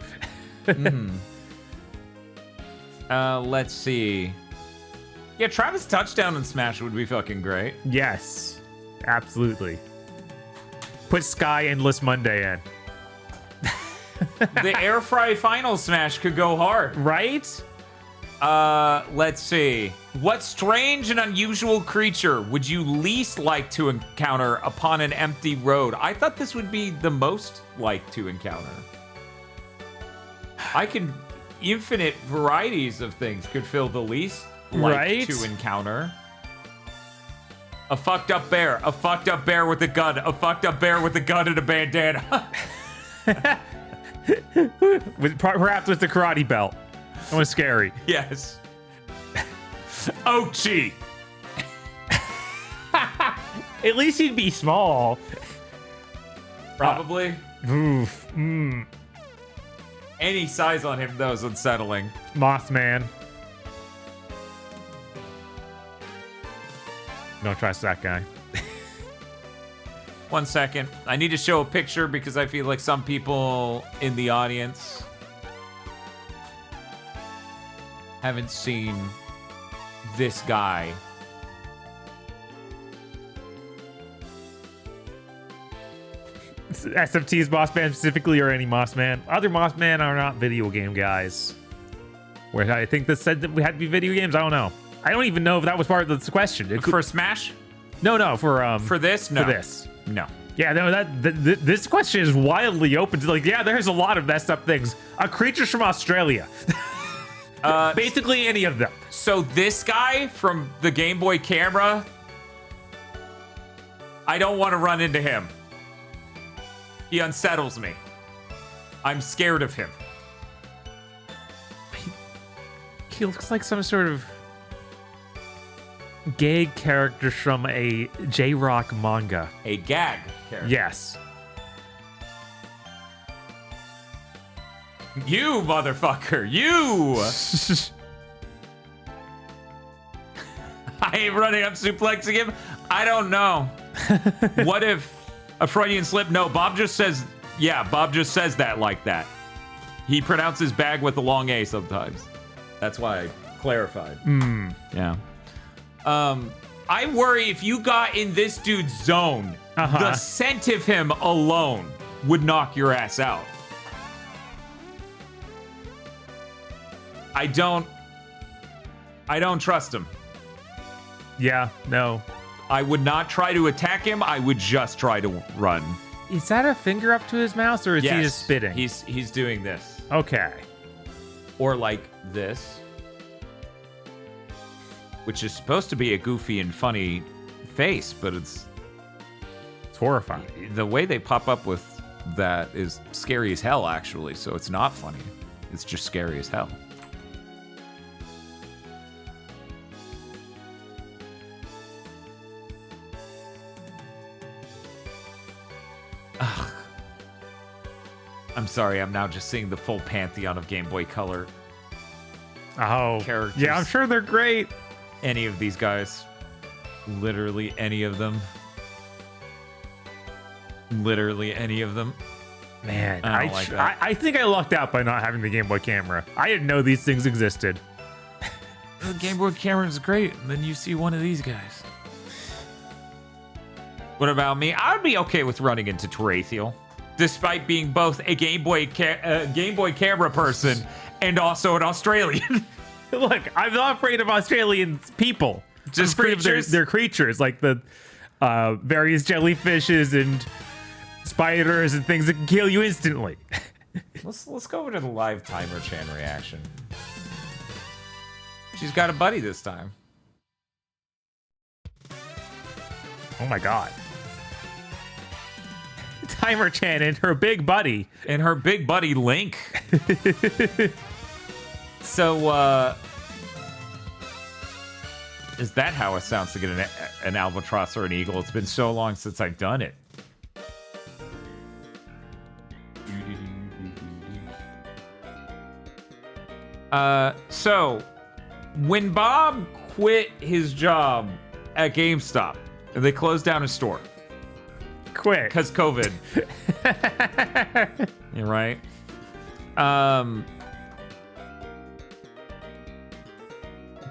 Let's see. Yeah, Travis touchdown in Smash would be fucking great. Yes, absolutely. Put Sky Endless Monday in. The Air Fry Final Smash could go hard. Right? Let's see. What strange and unusual creature would you least like to encounter upon an empty road? I thought this would be the most like to encounter. I can infinite varieties of things could feel the least like to encounter. A fucked up bear. A fucked up bear with a gun. A fucked up bear with a gun and a bandana. Perhaps with the karate belt. That was scary. Yes. Ochi. At least he'd be small. Probably. Oof. Any size on him, though, is unsettling. Mothman. Don't trust that guy. 1 second. I need to show a picture because I feel like some people in the audience haven't seen this guy. SFT's Mossman specifically, or any Mossman. Other Mossman are not video game guys. Where I think this said that we had to be video games. I don't know. I don't even know if that was part of the question. For Smash? No, for this? No. For this. No. Yeah, no, this question is wildly open to, like, yeah, there's a lot of messed up things. Creatures from Australia. Basically any of them. So this guy from the Game Boy camera, I don't want to run into him. He unsettles me. I'm scared of him. He looks like some sort of gag character from a J-Rock manga. A gag character. Yes. You motherfucker, you! I ain't running up suplexing him. I don't know. What if a Freudian slip? No, Bob just says, yeah, Bob just says that like that. He pronounces bag with a long A sometimes. That's why I clarified. Yeah. I worry if you got in this dude's zone, the scent of him alone would knock your ass out. I don't trust him. Yeah, no. I would not try to attack him. I would just try to run. Is that a finger up to his mouth, or is he just spitting? He's doing this. Okay. Or like this. Which is supposed to be a goofy and funny face, but it's horrifying. The way they pop up with that is scary as hell, actually. So it's not funny. It's just scary as hell. Ugh. I'm sorry, I'm now just seeing the full pantheon of Game Boy Color characters. Yeah, I'm sure they're great. Any of these guys. Literally any of them. Literally any of them. Man, I think I lucked out by not having the Game Boy camera. I didn't know these things existed. The Game Boy camera is great, and then you see one of these guys. What about me? I would be okay with running into Tarathiel, despite being both a Game Boy camera person and also an Australian. Look, I'm not afraid of Australian people. Just I'm afraid creatures? of their creatures, like the various jellyfishes and spiders and things that can kill you instantly. Let's go over to the live Timer Chan reaction. She's got a buddy this time. Oh my god. Timer Chan and her big buddy. And her big buddy Link. So, is that how it sounds to get an albatross or an eagle? It's been so long since I've done it. So, when Bob quit his job at GameStop, they closed down his store. Quick. Because COVID. You're right.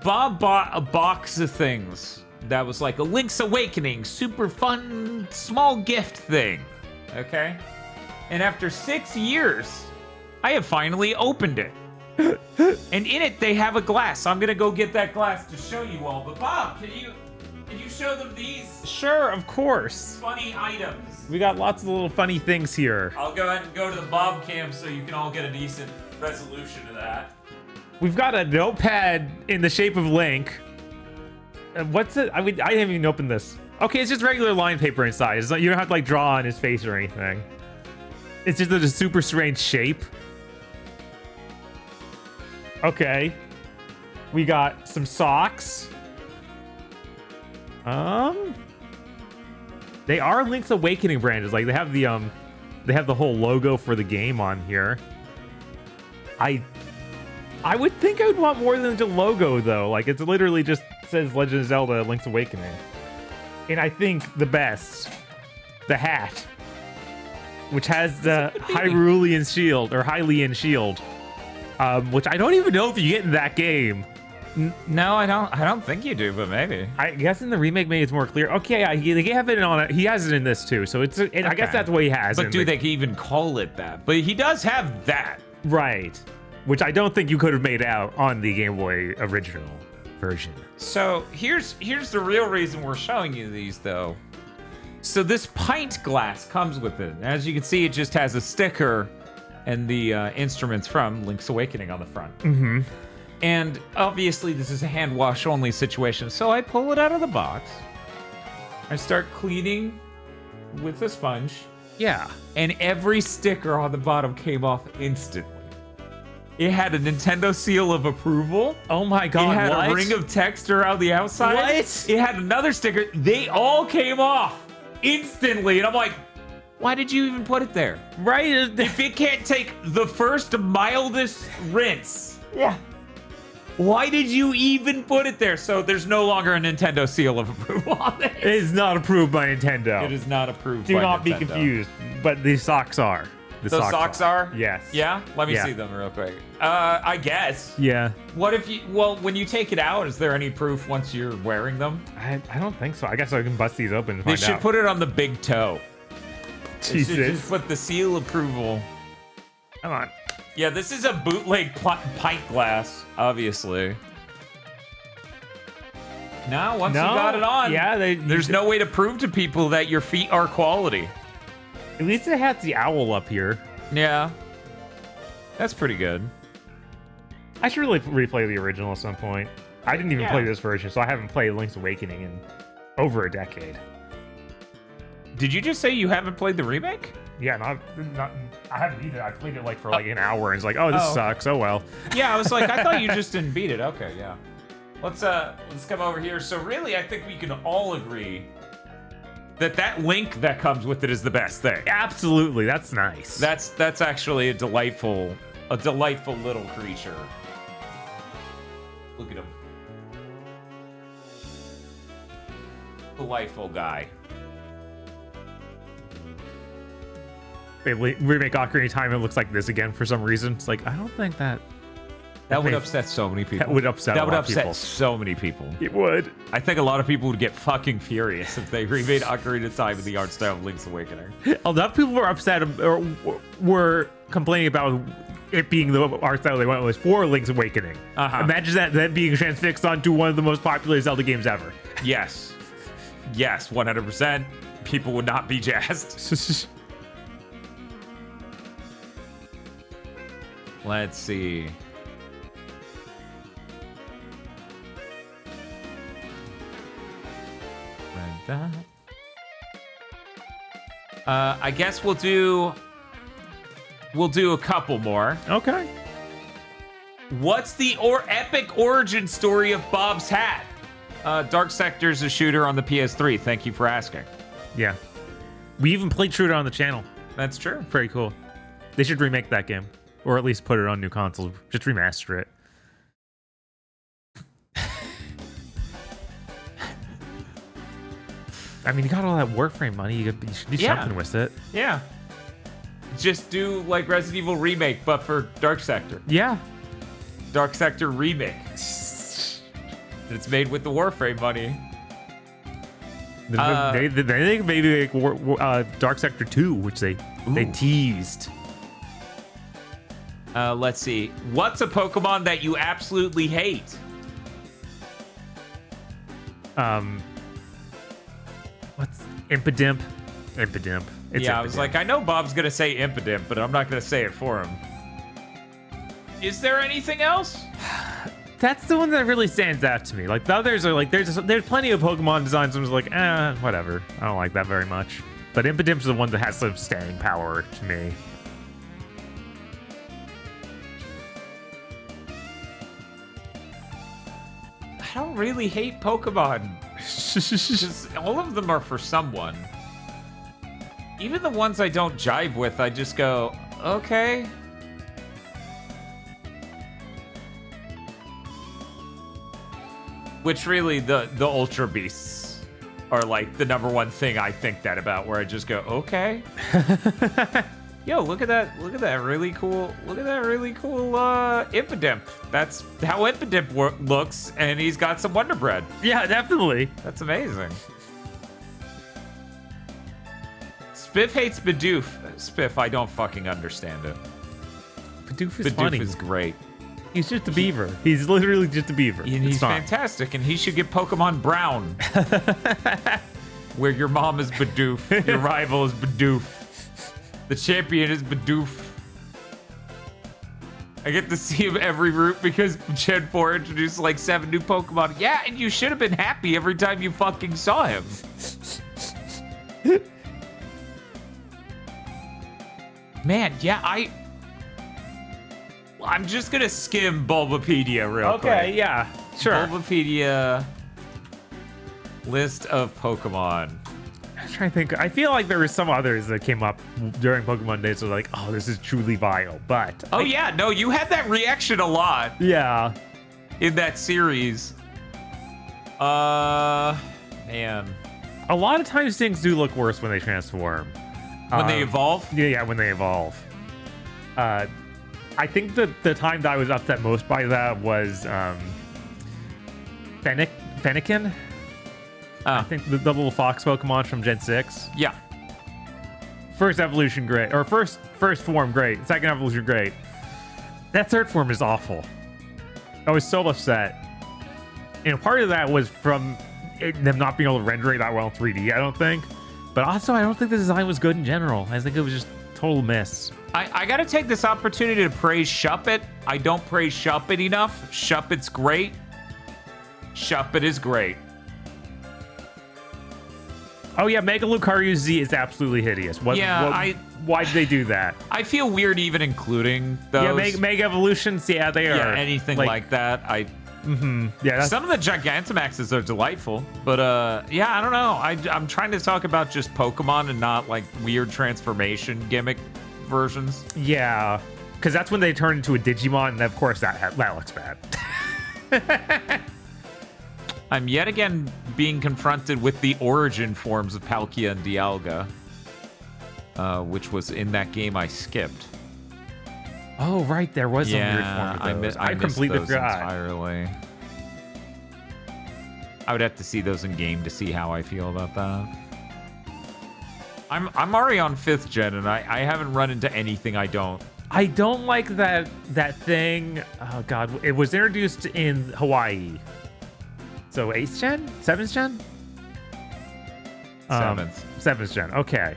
Bob bought a box of things that was like a Link's Awakening, super fun, small gift thing. Okay? And after 6 years, I have finally opened it. And in it, they have a glass. So I'm going to go get that glass to show you all. But Bob, can you... Can you show them these Sure, of course. funny items? We got lots of little funny things here. I'll go ahead and go to the Bob cam so you can all get a decent resolution of that. We've got a notepad in the shape of Link. What's it? I mean, I haven't even opened this. Okay, it's just regular line paper inside. It's not, you don't have to like draw on his face or anything. It's just a super strange shape. Okay. We got some socks. They are Link's Awakening branches. Like they have the whole logo for the game on here. I would think I would want more than just a logo though. Like it's literally just says Legend of Zelda Link's Awakening. And I think the best, the hat, which has the Hyrulean shield or Hylian shield, which I don't even know if you get in that game. No, I don't think you do, but maybe. I guess in the remake, maybe it's more clear. Okay, yeah, they have it on it. He has it in this too, so it's. I guess that's what he has. But do they even call it that? But he does have that, right? Which I don't think you could have made out on the Game Boy original version. So here's the real reason we're showing you these, though. So this pint glass comes with it. As you can see, it just has a sticker and the instruments from Link's Awakening on the front. Mm-hmm. And obviously this is a hand wash only situation. So I pull it out of the box. I start cleaning with a sponge. Yeah. And every sticker on the bottom came off instantly. It had a Nintendo seal of approval. Oh my god, it had what? a ring of text around the outside. What? It had another sticker. They all came off instantly. And I'm like, why did you even put it there? Right? If it can't take the first mildest rinse. Yeah. Why did you even put it there? So there's no longer a Nintendo seal of approval on it. It is not approved by Nintendo. It is not approved Do by Nintendo. not be confused, but the socks are. Those socks are? Yes. Yeah? Let me Yeah. see them real quick. I guess. Yeah. What if you, well, when you take it out, is there any proof once you're wearing them? I don't think so. I guess I can bust these open and They find should out. put it on the big toe. They should Jesus. just put the seal approval. Come on. Yeah, this is a bootleg pint glass, obviously. Now, once you got it on, yeah, there's no way to prove to people that your feet are quality. At least it has the owl up here. Yeah. That's pretty good. I should really replay the original at some point. I didn't even play this version, so I haven't played Link's Awakening in over a decade. Did you just say you haven't played the remake? Yeah, not I haven't either. I played it like for like an hour and it's like, oh, this sucks. Oh well. Yeah, I was like, I thought you just didn't beat it. Okay, yeah. Let's come over here. So really, I think we can all agree that Link that comes with it is the best thing. Absolutely, that's nice. That's actually a delightful little creature. Look at him. Delightful guy. They remake Ocarina of Time, it looks like this again for some reason. It's like, I don't think that would upset so many people. That would upset a lot of people. So many people. It would. I think a lot of people would get fucking furious if they remade Ocarina of Time in the art style of Link's Awakening. A lot of people were upset or were complaining about it being the art style they went with for Link's Awakening. Imagine that being transfixed onto one of the most popular Zelda games ever. Yes. Yes, 100%. People would not be jazzed. Let's see. I guess we'll do a couple more. Okay. What's the epic origin story of Bob's hat? Dark Sector's a shooter on the PS3. Thank you for asking. Yeah. We even played Shooter on the channel. That's true. Very cool. They should remake that game. Or at least put it on new consoles. Just remaster it. I mean, you got all that Warframe money. You should do something with it. Yeah. Just do like Resident Evil Remake, but for Dark Sector. Yeah. Dark Sector Remake. It's made with the Warframe money. They maybe make Dark Sector 2, which they teased. Let's see. What's a Pokemon that you absolutely hate? Impidimp. Impidimp. It's yeah, I was Impidimp. like, I know Bob's gonna say Impidimp, but I'm not gonna say it for him. Is there anything else? That's the one that really stands out to me. Like the others are like, there's plenty of Pokemon designs. I was like, whatever. I don't like that very much. But Impidimp's the one that has some staying power to me. I don't really hate Pokemon. Just all of them are for someone. Even the ones I don't jive with, I just go, okay. Which really, the Ultra Beasts are like the number one thing I think that about, where I just go, okay. Yo, look at that really cool, Impidimp. That's how Impidimp looks, and he's got some Wonder Bread. Yeah, definitely. That's amazing. Spiff hates Bidoof. Spiff, I don't fucking understand it. Bidoof is funny. Bidoof is great. He's just a beaver. He's literally just a beaver. And he's fantastic, and he should get Pokemon Brown. Where your mom is Bidoof, your rival is Bidoof. The champion is Bidoof. I get to see him every route because Gen 4 introduced like 7 new Pokemon. Yeah, and you should have been happy every time you fucking saw him. Man, yeah, I'm just gonna skim Bulbapedia real quick. Okay, yeah, sure. Bulbapedia list of Pokemon. I'm trying to think. I feel like there were some others that came up during Pokemon Days. So like, oh, this is truly vile. But yeah, no, you had that reaction a lot. Yeah. In that series. Man. A lot of times things do look worse when they transform. When they evolve? Yeah, when they evolve. I think the time that I was upset most by that was Fennekin. I think the little fox Pokemon from Gen 6. Yeah. First evolution, great. Or first form, great. Second evolution, great. That third form is awful. I was so upset. And part of that was from them not being able to render it that well in 3D, I don't think. But also, I don't think the design was good in general. I think it was just total miss. I gotta take this opportunity to praise Shuppet. I don't praise Shuppet enough. Shuppet's great. Shuppet is great. Oh yeah, Mega Lucario Z is absolutely hideous. Why did they do that? I feel weird even including those. Yeah, Mega Evolutions, yeah, they are. Yeah, anything like that. Yeah, some of the Gigantamaxes are delightful, but yeah, I don't know. I'm trying to talk about just Pokemon and not like weird transformation gimmick versions. Yeah, because that's when they turn into a Digimon, and of course that looks bad. I'm yet again being confronted with the origin forms of Palkia and Dialga, which was in that game I skipped. Oh, right, there was some weird form of those. I completely forgot entirely. I would have to see those in game to see how I feel about that. I'm already on 5th gen, and I haven't run into anything I don't. I don't like that thing. Oh god, it was introduced in Hawaii. So 8th gen? 7th gen? 7th gen, okay.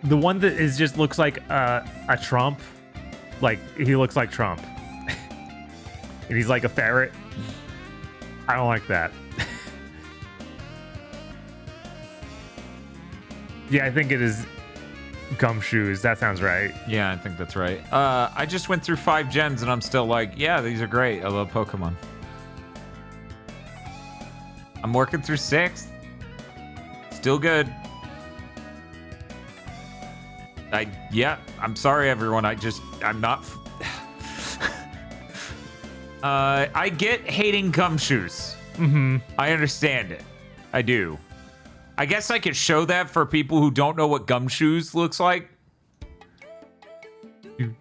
The one that is just looks like a Trump. Like, he looks like Trump. And he's like a ferret. I don't like that. Yeah, I think it is Gumshoes. That sounds right. Yeah, I think that's right. I just went through 5 gens, and I'm still like, yeah, these are great. I love Pokemon. I'm working through 6th. Still good. I'm sorry, everyone. I'm not. I get hating Gumshoes. Mm-hmm. I understand it. I do. I guess I could show that for people who don't know what Gumshoes looks like. You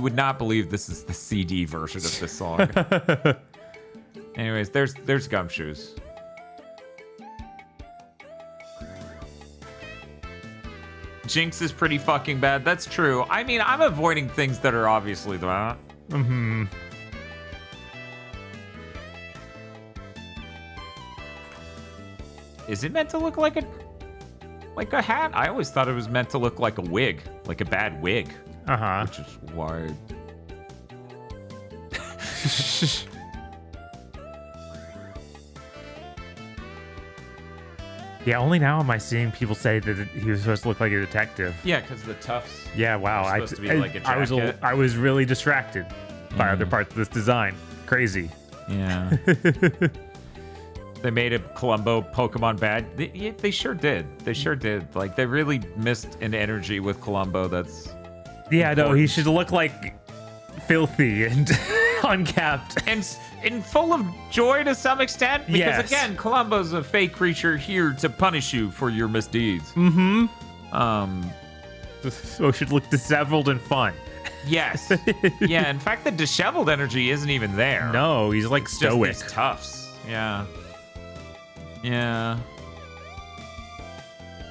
would not believe this is the CD version of this song. Anyways, there's Gumshoes. Jinx is pretty fucking bad. That's true. I mean, I'm avoiding things that are obviously that. Mm-hmm. Is it meant to look like a hat? I always thought it was meant to look like a wig, like a bad wig. Uh-huh. Which is why. Yeah, only now am I seeing people say that he was supposed to look like a detective. Yeah, because the tufts. Yeah, wow. Supposed to be like a jacket. I was really distracted by other parts of this design. Crazy. Yeah. They made a Columbo Pokemon bad. They sure did. They sure did. Like, they really missed an energy with Columbo that's... Yeah, no, he should look like filthy and uncapped. And full of joy to some extent. Because, Yes. again, Columbo's a fake creature here to punish you for your misdeeds. So it should look disheveled and fun. Yes. Yeah, in fact, the disheveled energy isn't even there. No, he's like It's stoic. just these tufts. Yeah. Yeah.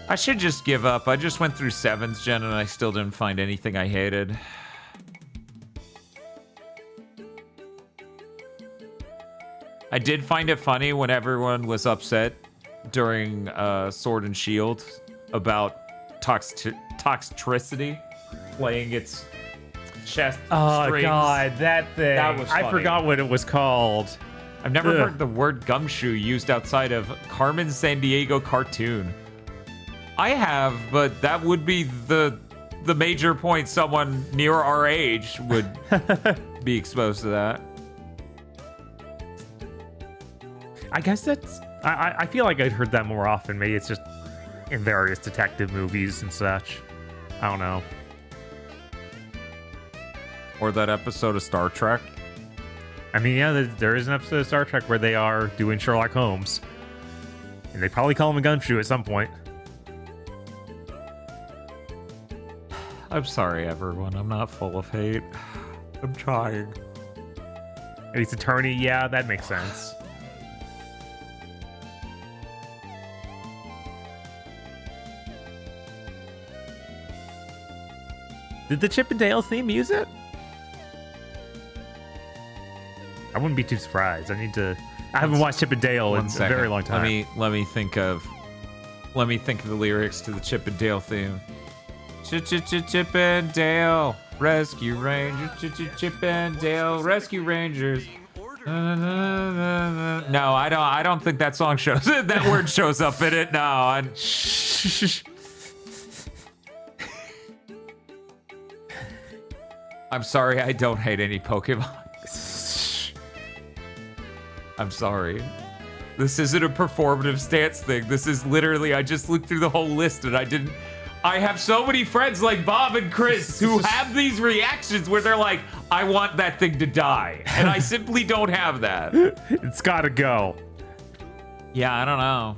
I should just give up. I just went through 7th gen and I still didn't find anything I hated. I did find it funny when everyone was upset during Sword and Shield about toxicity playing its chest Oh strings. god, that thing. That was I funny. forgot what it was called. I've never Ugh. heard the word gumshoe used outside of Carmen Sandiego cartoon. I have, but that would be the major point someone near our age would be exposed to that. I guess that's... I feel like I'd heard that more often. Maybe it's just in various detective movies and such. I don't know. Or that episode of Star Trek. I mean, yeah, there is an episode of Star Trek where they are doing Sherlock Holmes. And they probably call him a gumshoe at some point. I'm sorry, everyone. I'm not full of hate. I'm trying. And he's attorney, yeah, that makes sense. Did the Chip and Dale theme use it? I wouldn't be too surprised. I haven't watched Chip and Dale in a very long time. Let me think of the lyrics to the Chip and Dale theme. Chip and Dale Rescue Rangers. Chip and Dale Rescue Rangers. No, I don't think that song shows it. That word shows up in it. No. I'm sorry, I don't hate any Pokemon. I'm sorry. This isn't a performative stance thing. This is literally, I just looked through the whole list and I have so many friends like Bob and Chris who have these reactions where they're like, I want that thing to die. And I simply don't have that. It's gotta go. Yeah, I don't know.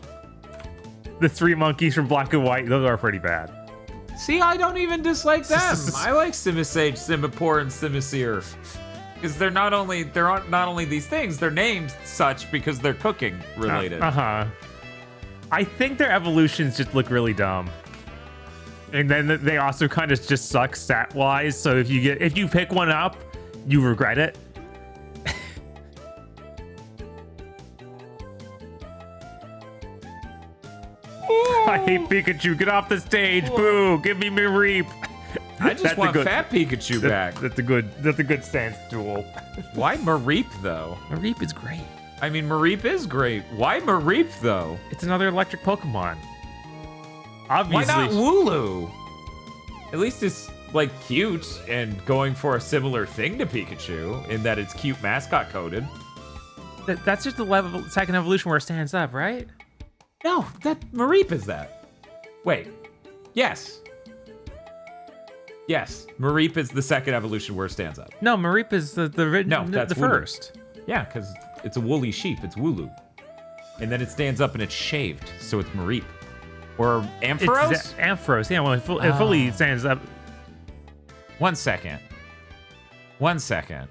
The 3 monkeys from Black and White, those are pretty bad. See, I don't even dislike them. I like Simisage, Simipour, and Simisir. Because they're not only these things, they're named such because they're cooking related. Uh-huh. I think their evolutions just look really dumb. And then they also kind of just suck stat-wise, so if you pick one up, you regret it. I hate Pikachu. Get off the stage. Boo. Give me Mareep. I just want Fat Pikachu back. That's a good stance duel. Why Mareep, though? Mareep is great. I mean, Mareep is great. Why Mareep, though? It's another electric Pokemon. Obviously. Why not Wooloo? At least it's, like, cute and going for a similar thing to Pikachu in that it's cute mascot coded. That's just the second evolution where it stands up, right? No, that Mareep is that. Wait. Yes. Yes, Mareep is the second evolution where it stands up. No, Mareep is the first. Yeah, because it's a woolly sheep. It's Wooloo. And then it stands up and it's shaved, so it's Mareep. Or Ampharos? It's Ampharos, yeah, well, it fully stands up. 1 second. 1 second.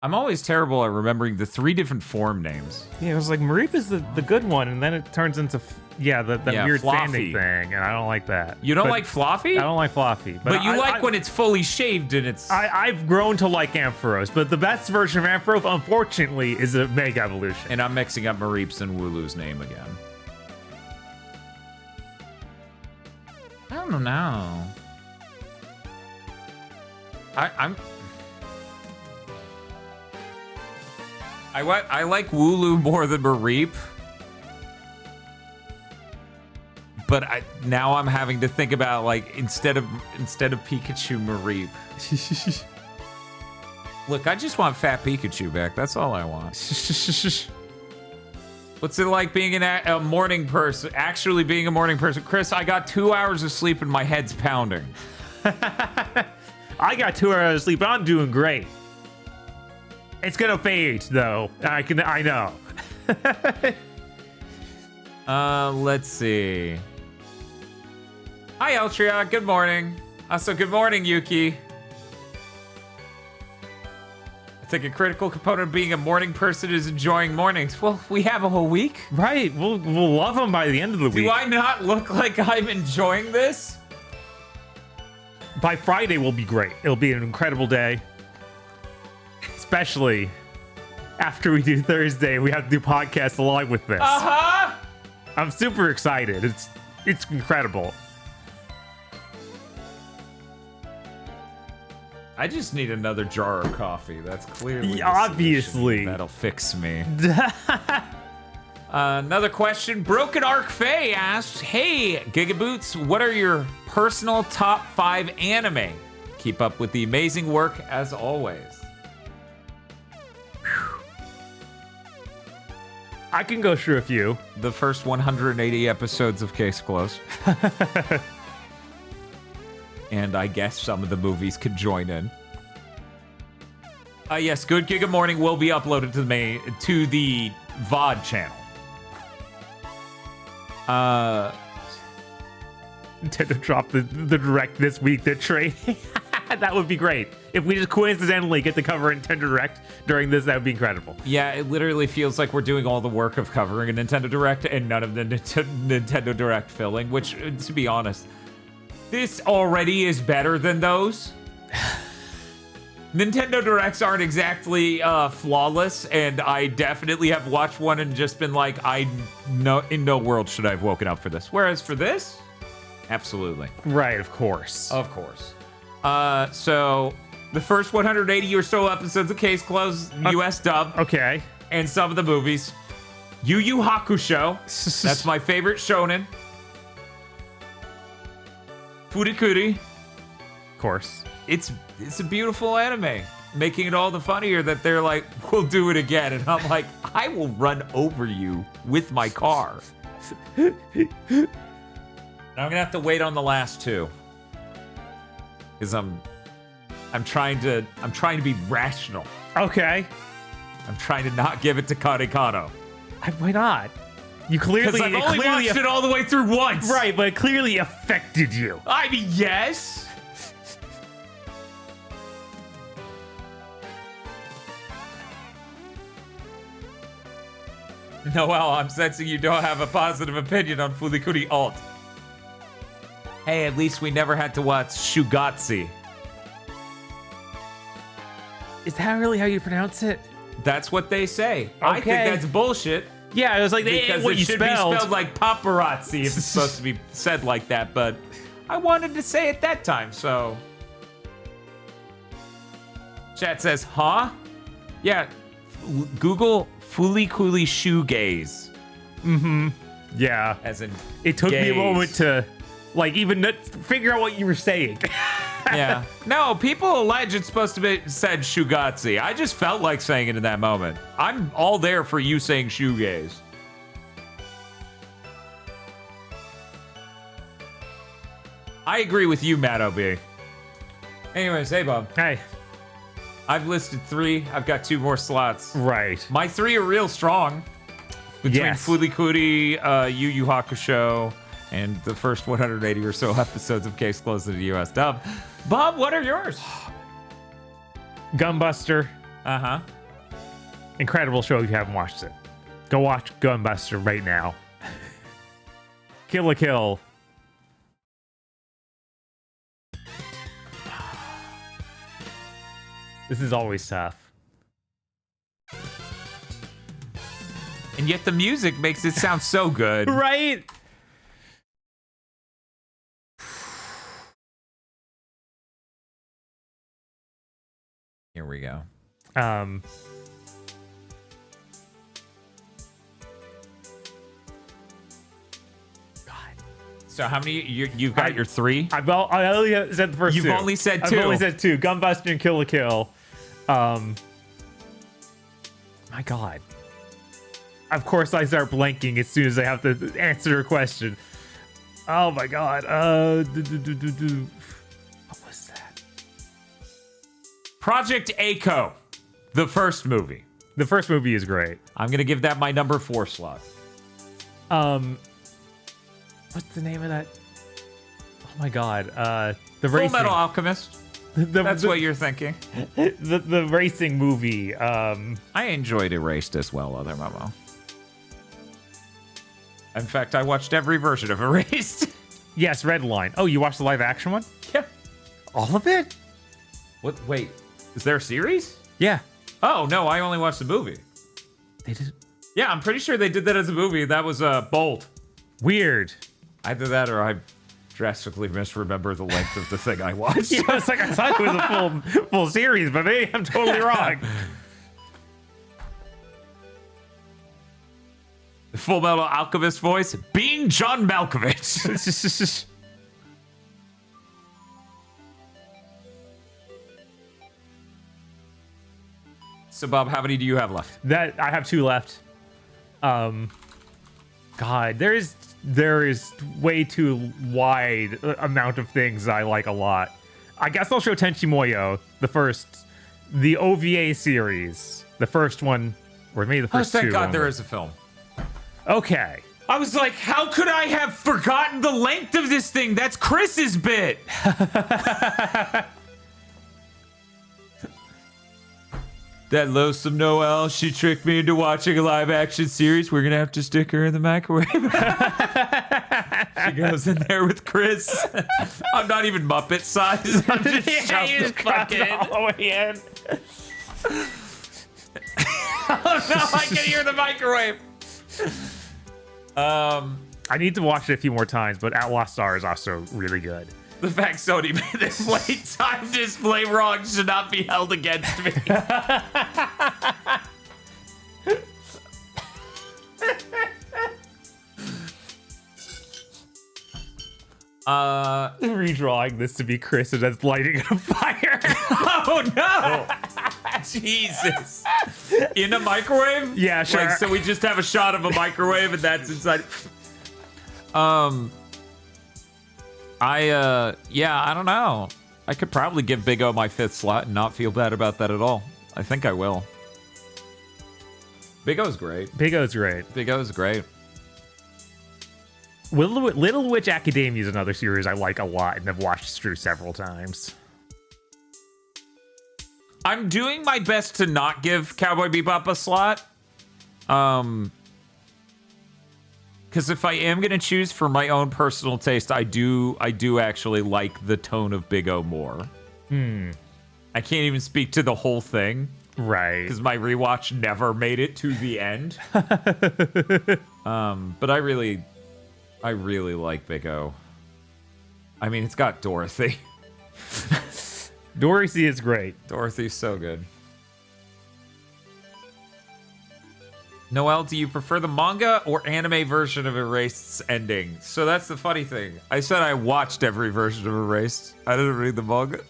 I'm always terrible at remembering the 3 different form names. Yeah, it was like Mareep is the good one, and then it turns into the weird Fluffy. standing thing, and I don't like that. You don't like Fluffy? I don't like Fluffy. But you like when it's fully shaved and it's... I've grown to like Ampharos, but the best version of Ampharos, unfortunately, is a Mega Evolution. And I'm mixing up Mareep's and Wooloo's name again. I don't know. I like Wooloo more than Mareep. But now I'm having to think about, like, instead of Pikachu, Mareep. Look, I just want Fat Pikachu back. That's all I want. What's it like being a morning person? Actually being a morning person. Chris, I got 2 hours of sleep and my head's pounding. I got 2 hours of sleep. I'm doing great. It's gonna fade, though. I know. Let's see. Hi, Eltria. Good morning. Also, good morning, Yuki. I think a critical component of being a morning person is enjoying mornings. Well, we have a whole week. Right. We'll love them by the end of the week. Do I not look like I'm enjoying this? By Friday, we'll be great. It'll be an incredible day. Especially after we do Thursday, we have to do podcasts along with this. Uh-huh. I'm super excited. It's incredible. I just need another jar of coffee. That's clearly the obviously solution. That'll fix me. Another question. Broken Arc Faye asks, hey, GigaBoots, what are your personal top 5 anime? Keep up with the amazing work as always. I can go through a few. The first 180 episodes of Case Closed. And I guess some of the movies could join in. Yes, Good Giga Morning will be uploaded to the VOD channel. Nintendo dropped the Direct this week. They're trading. That would be great. If we just coincidentally get to cover Nintendo Direct during this, that would be incredible. Yeah, it literally feels like we're doing all the work of covering a Nintendo Direct and none of the Nintendo Direct filling, which, to be honest, this already is better than those. Nintendo Directs aren't exactly flawless, and I definitely have watched one and just been like, in no world should I have woken up for this. Whereas for this, absolutely. Right, of course. Of course. So the first 180 or so episodes of Case Closed, US dub. Okay. And some of the movies. Yu Yu Hakusho. That's my favorite shonen. Furikuri. Of course. It's a beautiful anime. Making it all the funnier that they're like, we'll do it again. And I'm like, I will run over you with my car. Now I'm gonna have to wait on the last 2. Because I'm trying to be rational. Okay. I'm trying to not give it to Karekano. Why not? You clearly... Because I've only watched it all the way through once. Right, but it clearly affected you. I mean, yes. Noel, I'm sensing you don't have a positive opinion on Furikuri Alt. Hey, at least we never had to watch Shugatsu. Is that really how you pronounce it? That's what they say. Okay. I think that's bullshit. Yeah, it was like Because what it you should spelled. be spelled like paparazzi if it's supposed to be said like that, but I wanted to say it that time, so. Chat says, huh? Yeah, Google Furikuri shoegaze. Mm-hmm. Yeah. As in It took me a gaze. moment to, like, even figure out what you were saying. Yeah. No, people allege it's supposed to be said Shugatsu. I just felt like saying it in that moment. I'm all there for you saying shoegaze. I agree with you, Matt O.B. Anyways, hey, Bob. Hey. I've listed 3. I've got 2 more slots. Right. My 3 are real strong. Between Yes. Furikuri, Yu Yu Hakusho, and the first 180 or so episodes of Case Closed in the US dub. Bob, what are yours? Gunbuster. Uh-huh. Incredible show if you haven't watched it. Go watch Gunbuster right now. Kill la Kill. This is always tough. And yet the music makes it sound so good. Right? Here we go. So how many you've got? Your 3? I only said the first You've two. only said 2. I've only said 2. Gunbuster and Kill la Kill. My God. Of course, I start blanking as soon as I have to answer a question. Oh my God. What was that? Project A-ko, the first movie. The first movie is great. I'm gonna give that my number 4 slot. What's the name of that? Oh my God. The Full racing. Metal Alchemist. That's what you're thinking. The racing movie. I enjoyed Erased as well, other Momo. In fact, I watched every version of Erased. Yes, Redline. Oh, you watched the live action one? Yeah. All of it? What? Wait, is there a series? Yeah. Oh no, I only watched the movie. They did. Yeah, I'm pretty sure they did that as a movie. That was Bolt. Weird. Either that or I drastically misremember the length of the thing I watched. Yeah, it's like I thought it was a full series, but maybe I'm totally wrong. The Full Metal Alchemist voice being John Malkovich. So Bob, how many do you have left? That I have 2 left. God, there is way too wide amount of things I like a lot. I guess I'll show Tenchi Muyo, the OVA series, the first one, or maybe the first 2. Thank God there only. is a film. Okay. I was like, how could I have forgotten the length of this thing? That's Chris's bit. That loathsome Noelle, she tricked me into watching a live action series. We're going to have to stick her in the microwave. She goes in there with Chris. I'm not even Muppet size. I'm just shoved the fuck in. All the way in. Oh no, I can hear the microwave. I need to watch it a few more times, but At Lost Star is also really good. The fact Sony made this wait time display wrong should not be held against me. Redrawing this to be Chris and that's lighting a fire. Oh no! Jesus. In a microwave? Yeah, sure. Like, so we just have a shot of a microwave and that's inside. Yeah, I don't know. I could probably give Big O my 5th slot and not feel bad about that at all. I think I will. Big O's great. Big O's great. Big O's great. Little Witch Academia is another series I like a lot and have watched through several times. I'm doing my best to not give Cowboy Bebop a slot. Because if I am going to choose for my own personal taste, I do actually like the tone of Big O more. I can't even speak to the whole thing. Right. Because my rewatch never made it to the end. But I really like Big O. I mean, it's got Dorothy. Dorothy is great. Dorothy's so good. Noelle, do you prefer the manga or anime version of Erased's ending? So that's the funny thing. I said I watched every version of Erased. I didn't read the manga.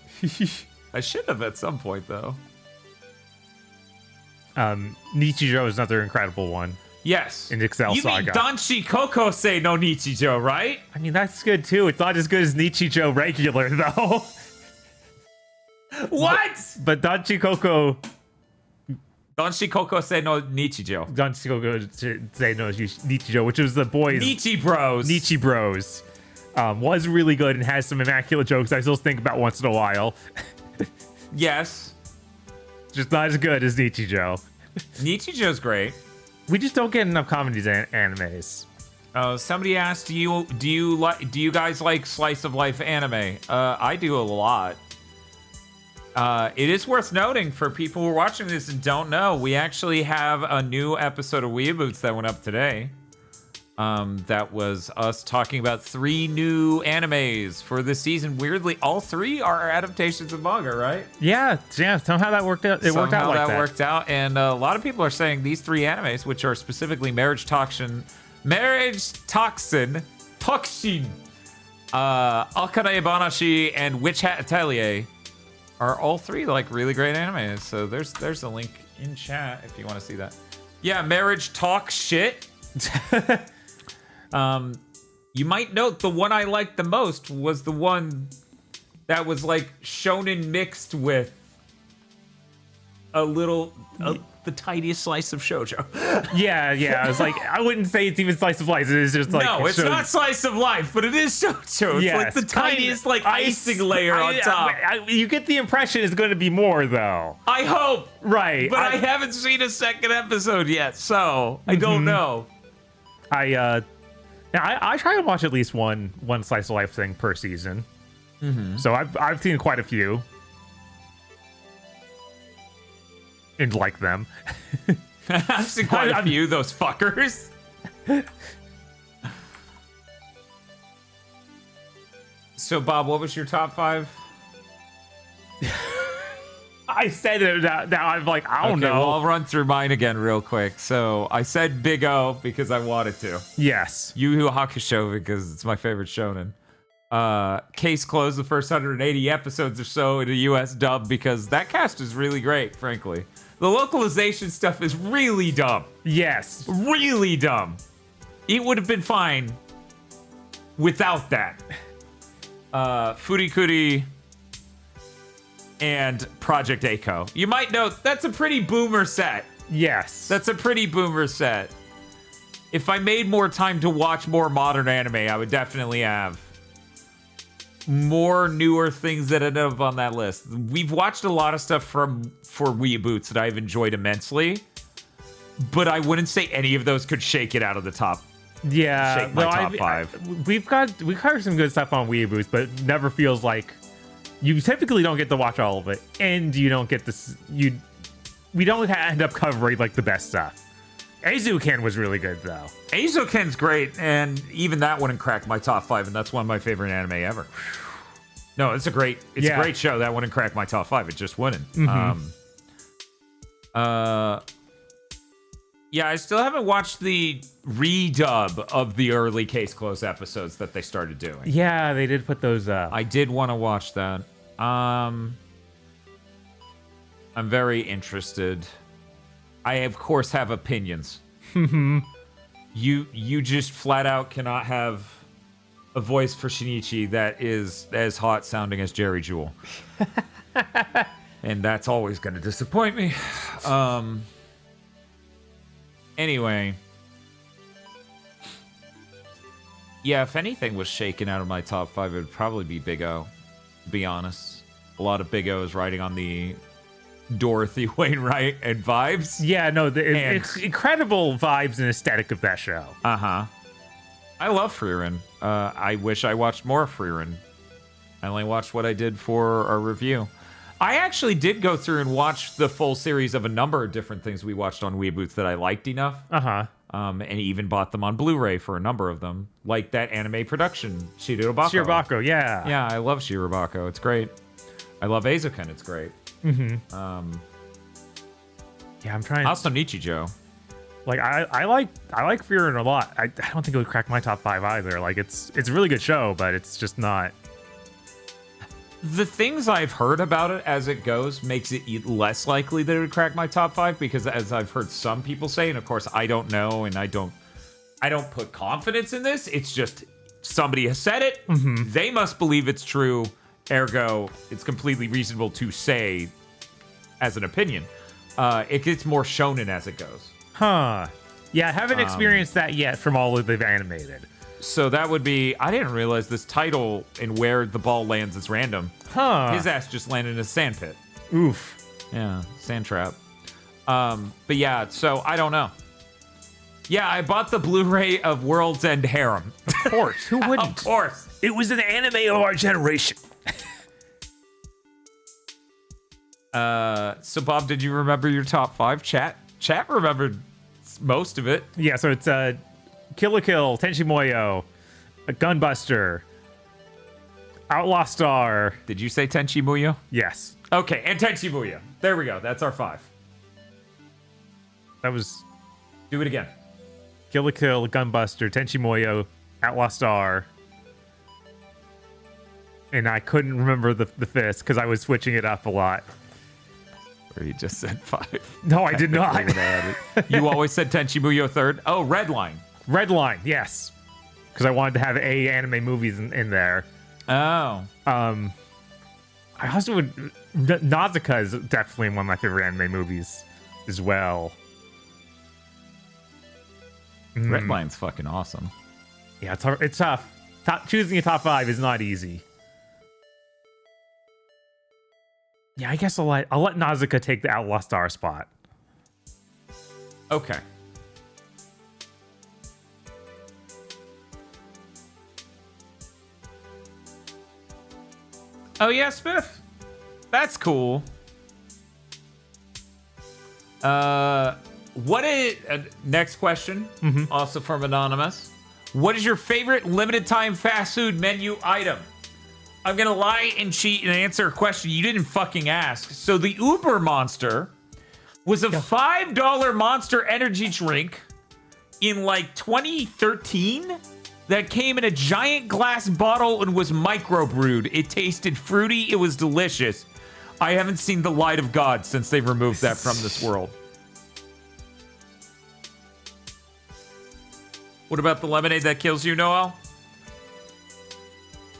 I should have at some point, though. Nichijou is another incredible one. Yes. In Excel you Saga. You mean Danshi Kokosei no Nichijou, right? I mean, that's good, too. It's not as good as Nichijou regular, though. What? But Danshi Koko... Danshi Kokosei no Nichijou. Danshi Kokosei no Nichijou, which was the boys... Nichi Bros. Nichi Bros. Was really good and has some immaculate jokes I still think about once in a while. Yes. Just not as good as Nichijou. Nichijou's great. We just don't get enough comedies and animes. Somebody asked, do you guys like slice of life anime? I do a lot. It is worth noting for people who are watching this and don't know, we actually have a new episode of GigaBoots that went up today. That was us talking about 3 new animes for this season. Weirdly, all 3 are adaptations of manga, right? Yeah. Somehow that worked out. It worked out like that. Worked out, and a lot of people are saying these 3 animes, which are specifically Marriage Toxin, Toxin, Akane Banashi, and Witch Hat Atelier, are all 3 like really great animes. So there's a link in chat if you want to see that. Yeah, Marriage Talk Shit. You might note the one I liked the most was the one that was like shonen mixed with the tiniest slice of shoujo. Yeah. I was like, I wouldn't say it's even slice of life. It is just like no, it's not slice of life, but it is shoujo. It's like the tiniest icing layer on top. You get the impression it's going to be more though. I hope. Right. But I haven't seen a second episode yet, so I don't know. I try to watch at least one slice of life thing per season. So I've seen quite a few. And like them. I've seen quite a few, those fuckers. So, Bob, what was your top 5? I said it now. I'm like, I don't know. Well, I'll run through mine again real quick. So, I said Big O because I wanted to. Yes. Yu Yu Hakusho because it's my favorite shonen. Case closed the first 180 episodes or so in a US dub because that cast is really great, frankly. The localization stuff is really dumb. Yes. Really dumb. It would have been fine without that. Furikuri and Project Eiko. You might note that's a pretty boomer set. Yes. That's a pretty boomer set. If I made more time to watch more modern anime, I would definitely have more newer things that end up on that list. We've watched a lot of stuff for GigaBoots that I've enjoyed immensely, but I wouldn't say any of those could shake it out of the top. Yeah, shake my top 5. We covered some good stuff on GigaBoots, but it never feels like you typically don't get to watch all of it, and you don't get this. We don't end up covering like the best stuff. Eizouken was really good though. Eizouken's great, and even that wouldn't crack my top 5, and that's one of my favorite anime ever. No, it's a great show. That wouldn't crack my top 5. It just wouldn't. Yeah, I still haven't watched the redub of the early Case Close episodes that they started doing. Yeah, they did put those up. I did want to watch that. I'm very interested. I, of course, have opinions. You just flat out cannot have a voice for Shinichi that is as hot sounding as Jerry Jewell. And that's always going to disappoint me. Anyway. Yeah, if anything was shaken out of my top 5, it would probably be Big O, to be honest. A lot of Big O's riding on the Dorothy Wainwright and vibes. Yeah, no, it's incredible vibes and aesthetic of that show. I love Frieren. I wish I watched more Frieren. I only watched what I did for our review. I actually did go through and watch the full series of a number of different things we watched on GigaBoots that I liked enough. And even bought them on Blu-ray for a number of them, like that anime production, Shirobako. Shirobako, yeah. Yeah, I love Shirobako. It's great. I love Eizouken. It's great. Yeah, I'm trying. Also Nichijou. Like I like Frieren a lot. I don't think it would crack my top 5 either. Like it's a really good show, but it's just not. The things I've heard about it as it goes makes it less likely that it would crack my top 5 because, as I've heard some people say, and of course I don't know, and I don't put confidence in this. It's just somebody has said it. They must believe it's true. Ergo, it's completely reasonable to say as an opinion. It gets more shonen as it goes. Huh. Yeah, I haven't experienced that yet from all that they've animated. So that would be... I didn't realize this title and where the ball lands is random. Huh. His ass just landed in a sand pit. Oof. Yeah, sand trap. But yeah, so I don't know. Yeah, I bought the Blu-ray of World's End Harem. Of course. Who wouldn't? Of course. It was an anime of our generation. So Bob, did you remember your top 5? Chat remembered most of it. Yeah, so it's Kill la Kill, Tenchi Muyo, Gunbuster, Outlaw Star. Did you say Tenchi Muyo? Yes. Okay, and Tenchi Muyo. There we go. That's our 5. That was... Do it again. Kill la Kill, Gunbuster, Tenchi Muyo, Outlaw Star. And I couldn't remember the fifth because I was switching it up a lot. Or you just said 5. No, I did not. You always said Tenchi Muyo 3rd. Oh, Redline. Redline, yes. Because I wanted to have anime movies in there. Oh. I also would... Nausicaa is definitely one of my favorite anime movies as well. Redline's fucking awesome. Yeah, it's tough. Choosing a top 5 is not easy. Yeah, I guess I'll let Nausicaa take the Outlaw Star spot. Okay. Oh yeah, Spiff. That's cool. What is next question? Also from Anonymous. What is your favorite limited time fast food menu item? I'm gonna lie and cheat and answer a question you didn't fucking ask. So the Uber Monster was a $5 Monster energy drink in like 2013 that came in a giant glass bottle and was microbrewed. It tasted fruity. It was delicious. I haven't seen the light of God since they removed that from this world. What about the lemonade that kills you, Noel?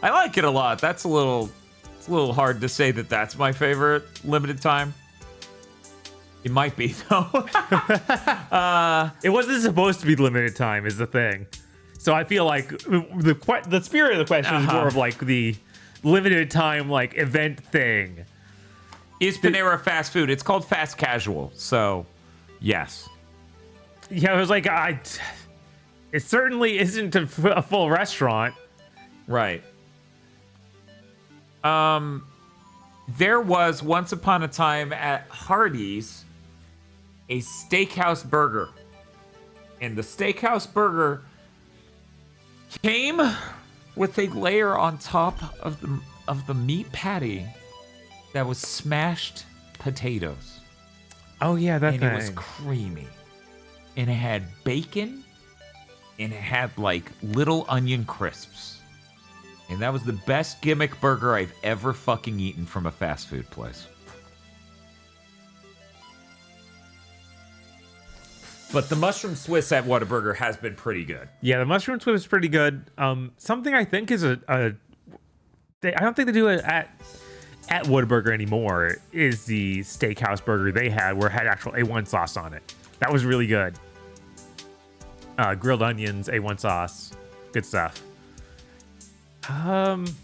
I like it a lot. It's a little hard to say that that's my favorite limited time. It might be though. It wasn't supposed to be limited time is the thing. So I feel like the spirit of the question is more of like the limited time like event thing. Is Panera fast food? It's called fast casual. So, yes. Yeah, it was like it certainly isn't a full restaurant. Right. There was once upon a time at Hardee's a steakhouse burger. And the steakhouse burger came with a layer on top of the meat patty that was smashed potatoes. Oh yeah, that and thing. It was creamy. And it had bacon and it had like little onion crisps. And that was the best gimmick burger I've ever fucking eaten from a fast food place. But the mushroom Swiss at Whataburger has been pretty good. Yeah, the mushroom Swiss is pretty good. Something I think is I don't think they do it at Whataburger anymore is the steakhouse burger they had where it had actual A1 sauce on it. That was really good. Grilled onions, A1 sauce, good stuff. I've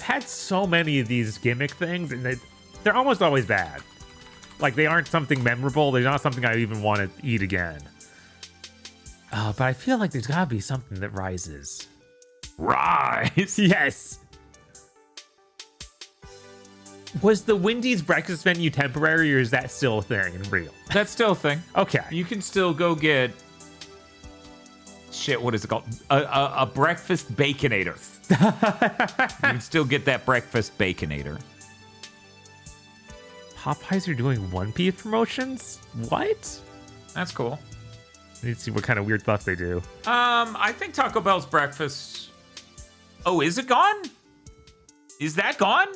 had so many of these gimmick things, and they're almost always bad. Like they aren't something memorable. They're not something I even want to eat again. But I feel like there's gotta be something that rises. Rise. Yes. Was the Wendy's breakfast menu temporary, or is that still a thing and real? That's still a thing. Okay. You can still go get shit. What is it called? A breakfast baconator. You can still get that breakfast baconator. Popeyes are doing One Piece promotions? What? That's cool. I need to see what kind of weird stuff they do. I think Taco Bell's breakfast. Oh, is it gone? Is that gone?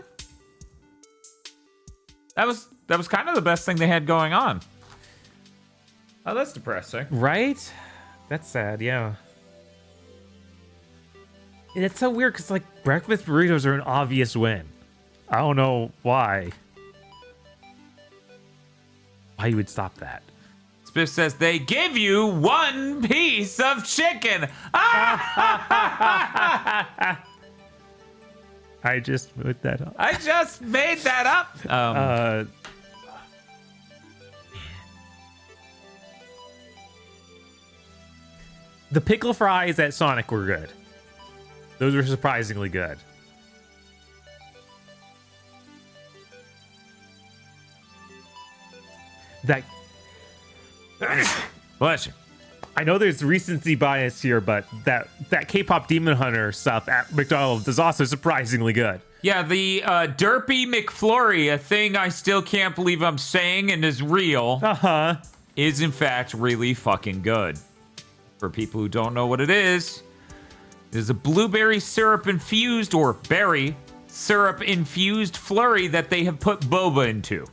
That was kind of the best thing they had going on. Oh, that's depressing. Right? That's sad, yeah. And it's so weird because, like, breakfast burritos are an obvious win. I don't know why. Why you would stop that. Spiff says they give you one piece of chicken. I just made that up. I just made that up. The pickle fries at Sonic were good. Those were surprisingly good. Bless you. I know there's recency bias here, but that K-pop Demon Hunter stuff at McDonald's is also surprisingly good. Yeah, the Derpy McFlurry, a thing I still can't believe I'm saying and is real, is in fact really fucking good. For people who don't know what it is a blueberry syrup infused or berry syrup infused flurry that they have put boba into.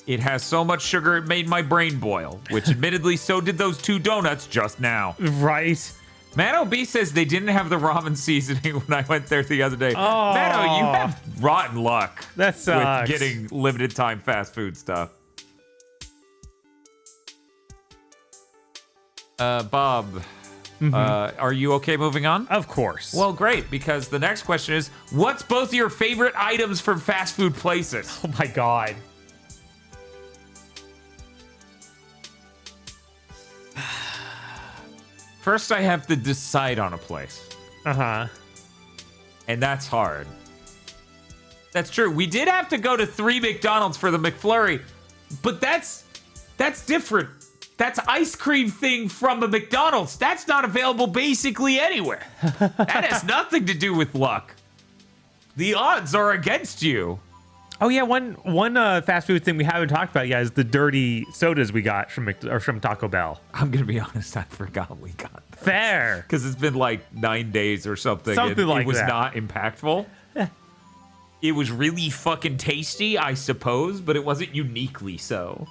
It has so much sugar it made my brain boil, which admittedly so did those 2 donuts just now. Right. Mano B says they didn't have the ramen seasoning when I went there the other day. Oh. Mano, you have rotten luck That sucks. with getting limited time fast food stuff. Bob, are you okay moving on? Of course. Well, great, because the next question is, what's both of your favorite items from fast food places? Oh my god. First, I have to decide on a place. And that's hard. That's true. We did have to go to 3 McDonald's for the McFlurry, but that's different. That's ice cream thing from a McDonald's. That's not available basically anywhere. That has nothing to do with luck. The odds are against you. Oh yeah, one fast food thing we haven't talked about yet is the dirty sodas we got from Taco Bell. I'm gonna be honest, I forgot we got them. Fair. Because it's been like 9 days or something. Something like it was that. not impactful. It was really fucking tasty, I suppose, but it wasn't uniquely so.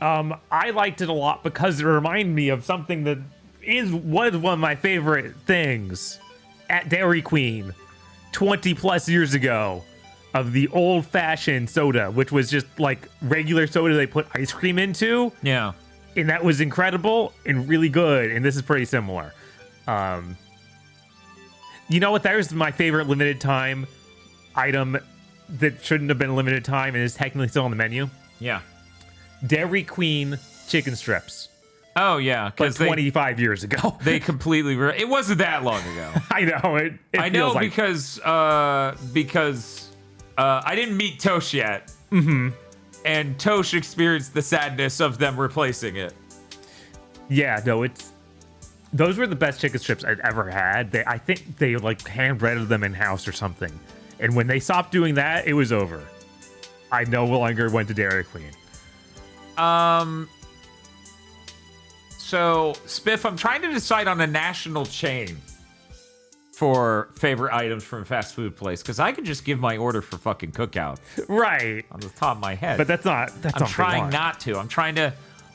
I liked it a lot because it reminded me of something that was one of my favorite things at Dairy Queen 20 plus years ago, of the old-fashioned soda, which was just like regular soda they put ice cream into. Yeah. And that was incredible and really good, and this is pretty similar. You know what? There's my favorite limited time item that shouldn't have been limited time and is technically still on the menu. Yeah. Dairy Queen chicken strips. Oh, yeah. Like Because 25 years ago. They completely... It wasn't that long ago. I know. It I know feels like... because I didn't meet Tosh yet. Mm-hmm. And Tosh experienced the sadness of them replacing it. Yeah, no, those were the best chicken strips I'd ever had. I think they like hand breaded them in house or something. And when they stopped doing that, it was over. I no longer went to Dairy Queen. So, Spiff, I'm trying to decide on a national chain for favorite items from a fast food place, because I could just give my order for fucking Cookout. Right. On the top of my head. But that's not I'm trying not to. I'm trying to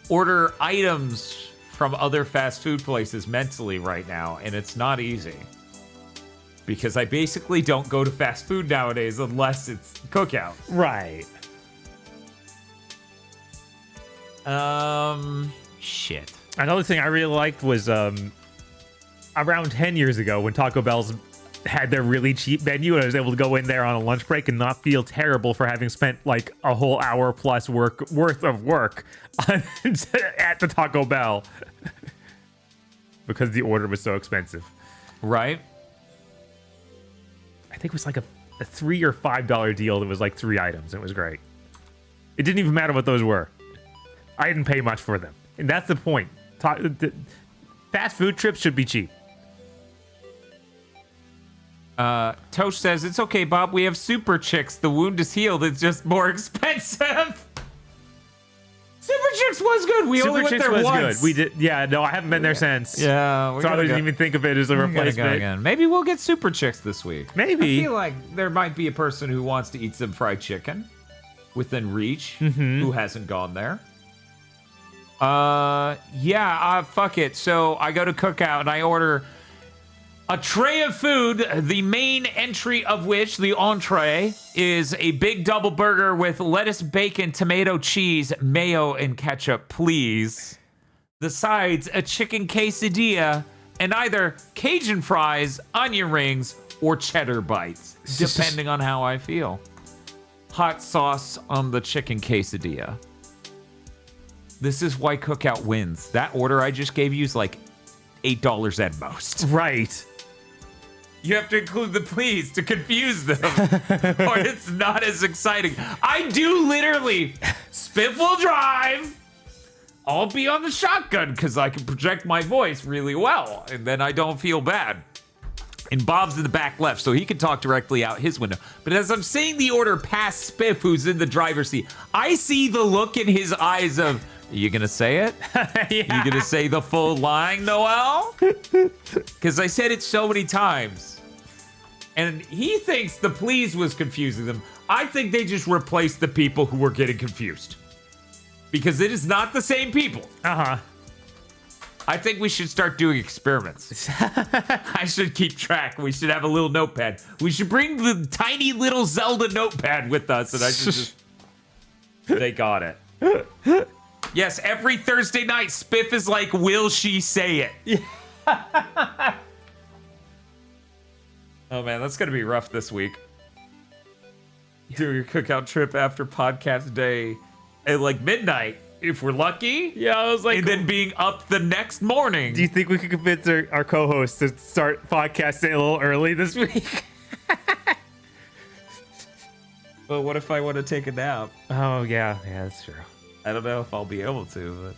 order items from other fast food places mentally right now, and it's not easy. Because I basically don't go to fast food nowadays unless it's Cookout. Right. Shit. Another thing I really liked was around 10 years ago when Taco Bell's had their really cheap menu, and I was able to go in there on a lunch break and not feel terrible for having spent like a whole hour plus worth of work at the Taco Bell because the order was so expensive. Right? I think it was like a $3 or $5 deal that was like 3 items. It was great. It didn't even matter what those were. I didn't pay much for them. And that's the point. Fast food trips should be cheap. Tosh says, it's okay, Bob. We have Super Chicks. The wound is healed. It's just more expensive. Super Chicks was good. We only went there once. Good. We did. Yeah, no, I haven't been there since. Yeah. So I didn't even think of it as a replacement. Again. Maybe we'll get Super Chicks this week. Maybe. I feel like there might be a person who wants to eat some fried chicken within reach who hasn't gone there. Fuck it. So I go to Cookout and I order a tray of food, the main entry of which, the entree, is a big double burger with lettuce, bacon, tomato, cheese, mayo, and ketchup, please. The sides, a chicken quesadilla, and either Cajun fries, onion rings, or cheddar bites, depending on how I feel. Hot sauce on the chicken quesadilla. This is why Cookout wins. That order I just gave you is like $8 at most. Right. You have to include the please to confuse them, or it's not as exciting. I do literally, Spiff will drive, I'll be on the shotgun because I can project my voice really well, and then I don't feel bad. And Bob's in the back left, so he can talk directly out his window. But as I'm saying the order past Spiff, who's in the driver's seat, I see the look in his eyes of, are you gonna say it? Yeah. You gonna say the full line, Noel? Because I said it so many times. And he thinks the please was confusing them. I think they just replaced the people who were getting confused. Because it is not the same people. Uh-huh. I think we should start doing experiments. I should keep track. We should have a little notepad. We should bring the tiny little Zelda notepad with us, and I should just... They got it. Yes, every Thursday night, Spiff is like, will she say it? Yeah. Oh, man, that's going to be rough this week. Do your cookout trip after podcast day at, like, midnight. If we're lucky. Yeah, I was like... And then being up the next morning. Do you think we could convince our co-host to start podcasting a little early this week? Well, what if I want to take a nap? Oh, yeah. Yeah, that's true. I don't know if I'll be able to,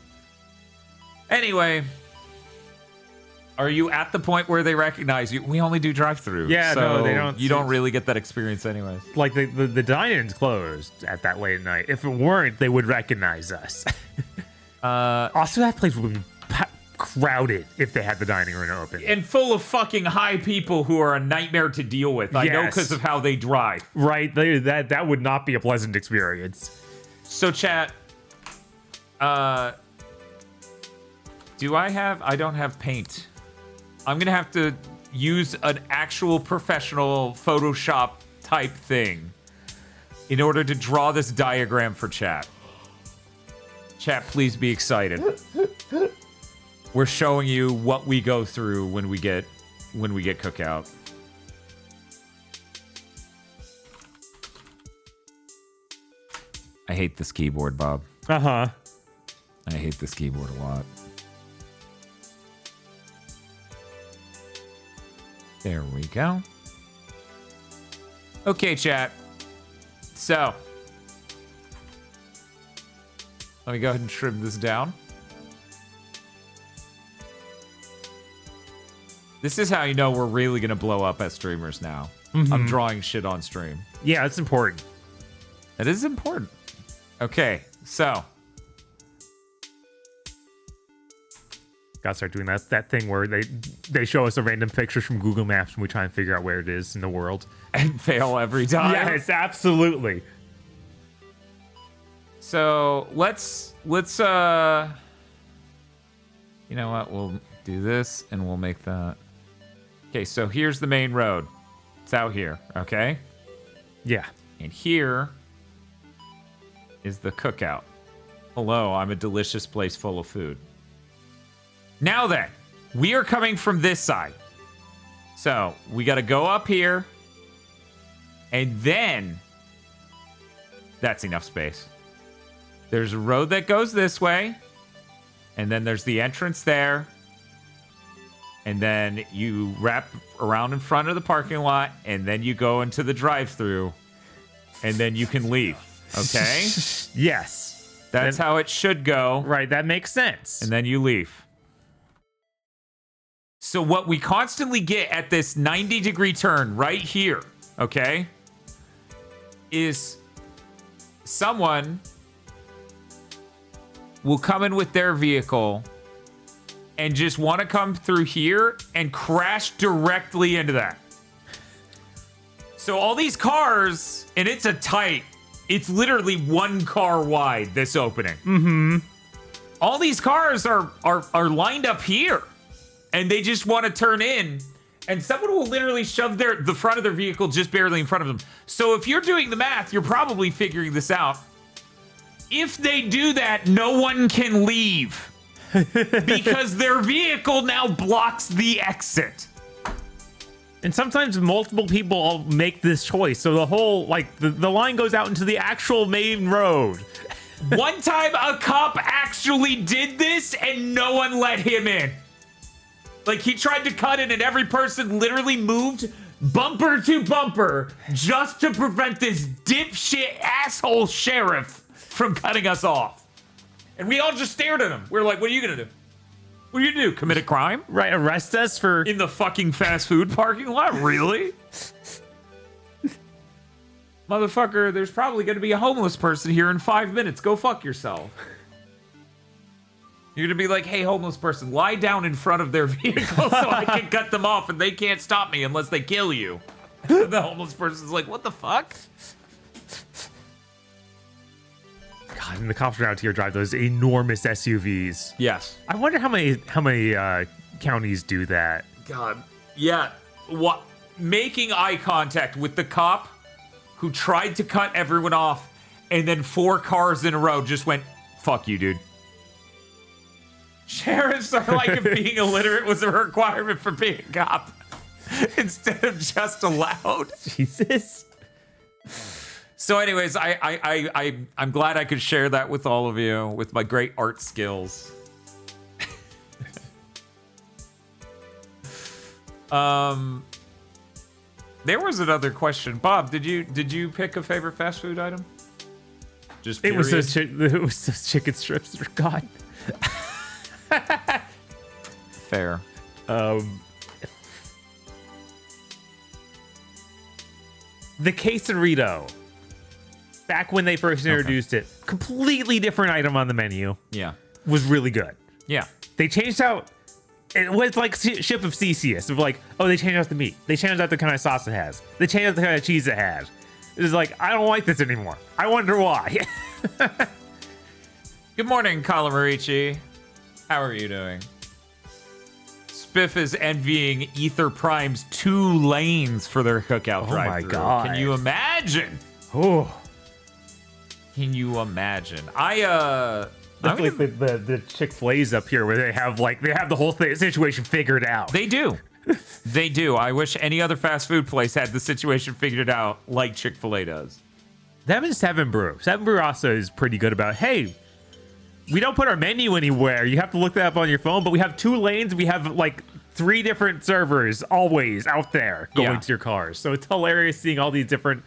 but... Anyway. Are you at the point where they recognize you? We only do drive-thru. Yeah, so no, they don't. You don't really get that experience anyways. Like, the dine-in's closed at that late at night. If it weren't, they would recognize us. Also, that place would be crowded if they had the dining room open. And full of fucking high people who are a nightmare to deal with. I know because of how they drive. Right. That would not be a pleasant experience. So, chat. Do I don't have paint. I'm gonna have to use an actual professional Photoshop type thing in order to draw this diagram for chat. Chat, please be excited. We're showing you what we go through when we get cookout. I hate this keyboard, Bob. Uh-huh. I hate this keyboard a lot. There we go. Okay, chat. So, let me go ahead and trim this down. This is how you know we're really going to blow up as streamers now. Mm-hmm. I'm drawing shit on stream. Yeah, it's important. It is important. Okay, so. Gotta start doing that thing where they show us a random picture from Google Maps and we try and figure out where it is in the world. And fail every time. Yes, absolutely. So let's you know what, we'll do this and we'll make that. Okay, so here's the main road. It's out here, okay? Yeah. And here is the cookout. Hello, I'm a delicious place full of food. Now then, we are coming from this side. So we got to go up here. And then that's enough space. There's a road that goes this way. And then there's the entrance there. And then you wrap around in front of the parking lot. And then you go into the drive-thru. And then you can leave. Okay? Yes. That's how it should go. Right, that makes sense. And then you leave. So what we constantly get at this 90-degree turn right here, okay, is someone will come in with their vehicle and just want to come through here and crash directly into that. So all these cars, and it's literally one car wide, this opening. Mm-hmm. All these cars are lined up here. And they just want to turn in, and someone will literally shove the front of their vehicle just barely in front of them. So if you're doing the math, you're probably figuring this out. If they do that, no one can leave because their vehicle now blocks the exit. And sometimes multiple people make this choice, so the whole the line goes out into the actual main road. One time, a cop actually did this, and no one let him in. Like, he tried to cut in and every person literally moved bumper to bumper just to prevent this dipshit asshole sheriff from cutting us off. And we all just stared at him. We were like, what are you going to do? What are you going to do? Commit a crime? Right, arrest us for... In the fucking fast food parking lot? Really? Motherfucker, there's probably going to be a homeless person here in 5 minutes. Go fuck yourself. You're going to be like, hey, homeless person, lie down in front of their vehicle so I can cut them off and they can't stop me unless they kill you. The homeless person's like, what the fuck? God, and the cops around here drive those enormous SUVs. Yes. I wonder how many counties do that. God. Yeah. What? Making eye contact with the cop who tried to cut everyone off and then 4 cars in a row just went, fuck you, dude. Sheriffs are like if being illiterate was a requirement for being a cop instead of just allowed. Jesus. So anyways, I'm glad I could share that with all of you with my great art skills. There was another question. Bob, did you pick a favorite fast food item? Just it was those chicken strips that are gone. Fair. The quesarito. Back when they first introduced it, completely different item on the menu. Yeah. Was really good. Yeah. They changed out. It was like Ship of Theseus. Of like, oh, they changed out the meat. They changed out the kind of sauce it has. They changed out the kind of cheese it has. It's like, I don't like this anymore. I wonder why. Good morning, Calamarici. How are you doing? Spiff is envying Ether Prime's 2 lanes for their cookout drive-thru. My God. Can you imagine? Oh. Can you imagine? That's like the Chick-fil-A's up here where they have the whole situation figured out. They do. They do. I wish any other fast food place had the situation figured out like Chick-fil-A does. Them and Seven Brew. Seven Brew also is pretty good about, hey, we don't put our menu anywhere. You have to look that up on your phone, but we have 2 lanes. We have like 3 different servers always out there going to your cars. So it's hilarious seeing all these different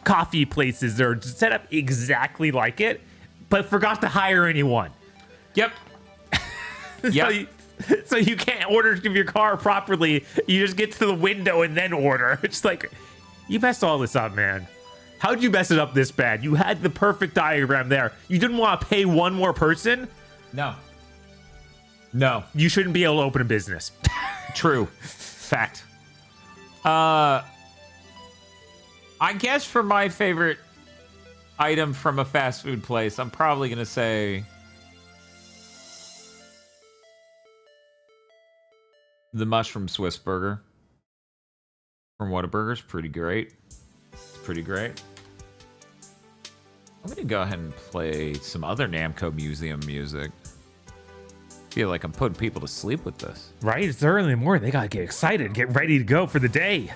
coffee places that are set up exactly like it, but forgot to hire anyone. Yep. Yep. So you can't order your car properly. You just get to the window and then order. It's like, you messed all this up, man. How'd you mess it up this bad? You had the perfect diagram there. You didn't want to pay one more person? No. No. You shouldn't be able to open a business. True. Fact. I guess for my favorite item from a fast food place, I'm probably going to say the mushroom Swiss burger from Whataburger's pretty great. It's pretty great. I'm going to go ahead and play some other Namco Museum music. Feel like I'm putting people to sleep with this. Right? It's early in the morning. They got to get excited, get ready to go for the day.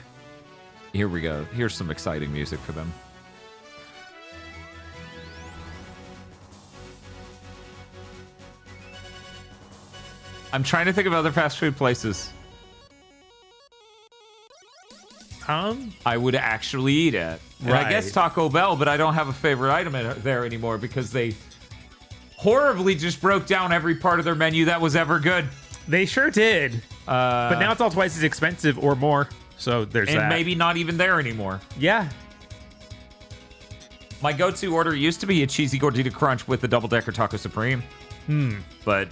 Here we go. Here's some exciting music for them. I'm trying to think of other fast food places I would actually eat at. And I guess Taco Bell, but I don't have a favorite item there anymore because they horribly just broke down every part of their menu that was ever good. They sure did. But now it's all twice as expensive or more. So there's that. And maybe not even there anymore. Yeah. My go-to order used to be a cheesy gordita crunch with the double-decker taco supreme. But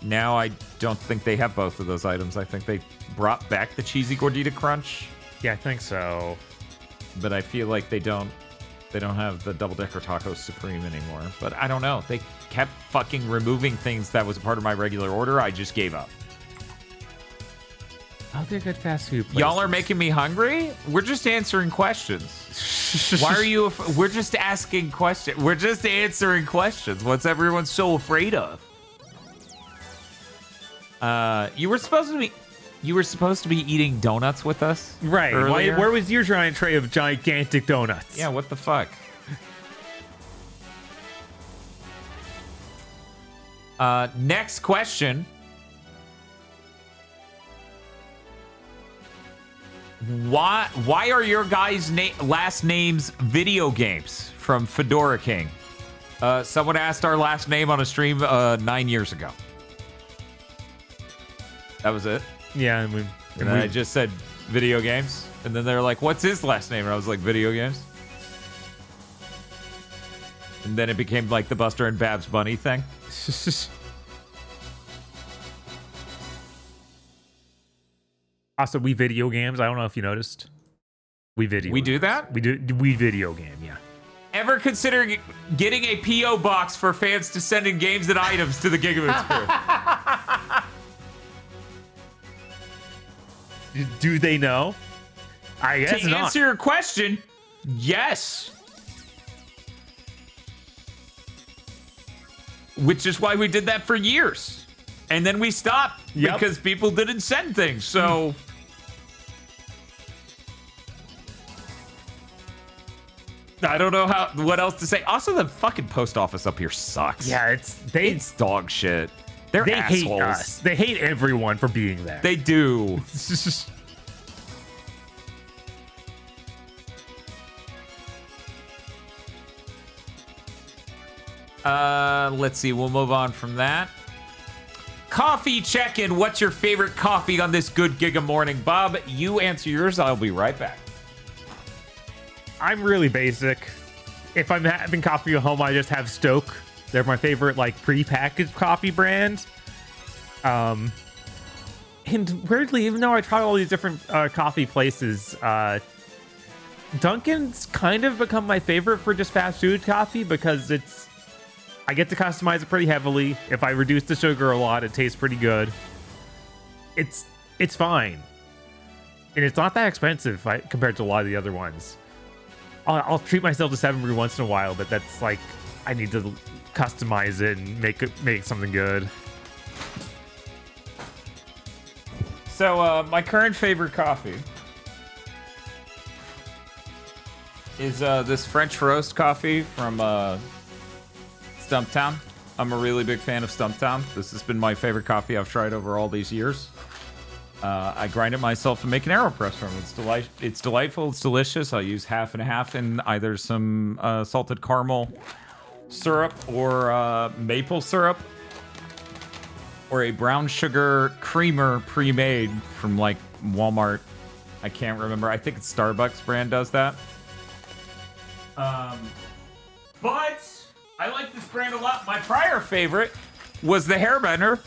now I don't think they have both of those items. I think they brought back the cheesy gordita crunch. Yeah, I think so. But I feel like they don't have the double-decker taco supreme anymore. But I don't know. They kept fucking removing things that was a part of my regular order. I just gave up. Oh, they're good fast food places. Y'all are making me hungry? We're just answering questions. Why are you... We're just asking questions. We're just answering questions. What's everyone so afraid of? You were supposed to be eating donuts with us, right? Where was your giant tray of gigantic donuts? Yeah, what the fuck? Next question. Why are your guys' last names video games? From Fedora King. Someone asked our last name on a stream 9 years ago. That was it. Yeah, and then I just said video games, and then they're like, "What's his last name?" And I was like, "Video games." And then it became like the Buster and Babs Bunny thing. Also, we video games. I don't know if you noticed. We video. We do that? We do. We video game. Yeah. Ever consider getting a P.O. box for fans to send in games and items to the GigaBoots crew? Do they know? I guess to not. answer your question, yes. Which is why we did that for years. And then we stopped because people didn't send things. So I don't know what else to say. Also, the fucking post office up here sucks. Yeah, it's dog shit. They assholes. Hate us. They hate everyone for being there. They do. Let's see. We'll move on from that. Coffee check-in. What's your favorite coffee on this good Giga morning? Bob, you answer yours. I'll be right back. I'm really basic. If I'm having coffee at home, I just have Stoke. They're my favorite, like, pre-packaged coffee brand. And weirdly, even though I try all these different coffee places, Dunkin's kind of become my favorite for just fast food coffee because I get to customize it pretty heavily. If I reduce the sugar a lot, it tastes pretty good. It's fine. And it's not that expensive compared to a lot of the other ones. I'll treat myself to 7 every once in a while, but that's like, I need to customize it and make something good. So my current favorite coffee is this French roast coffee from Stumptown. I'm a really big fan of Stumptown. This has been my favorite coffee I've tried over all these years. I grind it myself and make an AeroPress from it. It's delightful. It's delicious. I use half and half in either some salted caramel syrup or maple syrup, or a brown sugar creamer pre-made from like Walmart. I can't remember. I think it's Starbucks brand does that. But I like this brand a lot. My prior favorite was the Hairbender.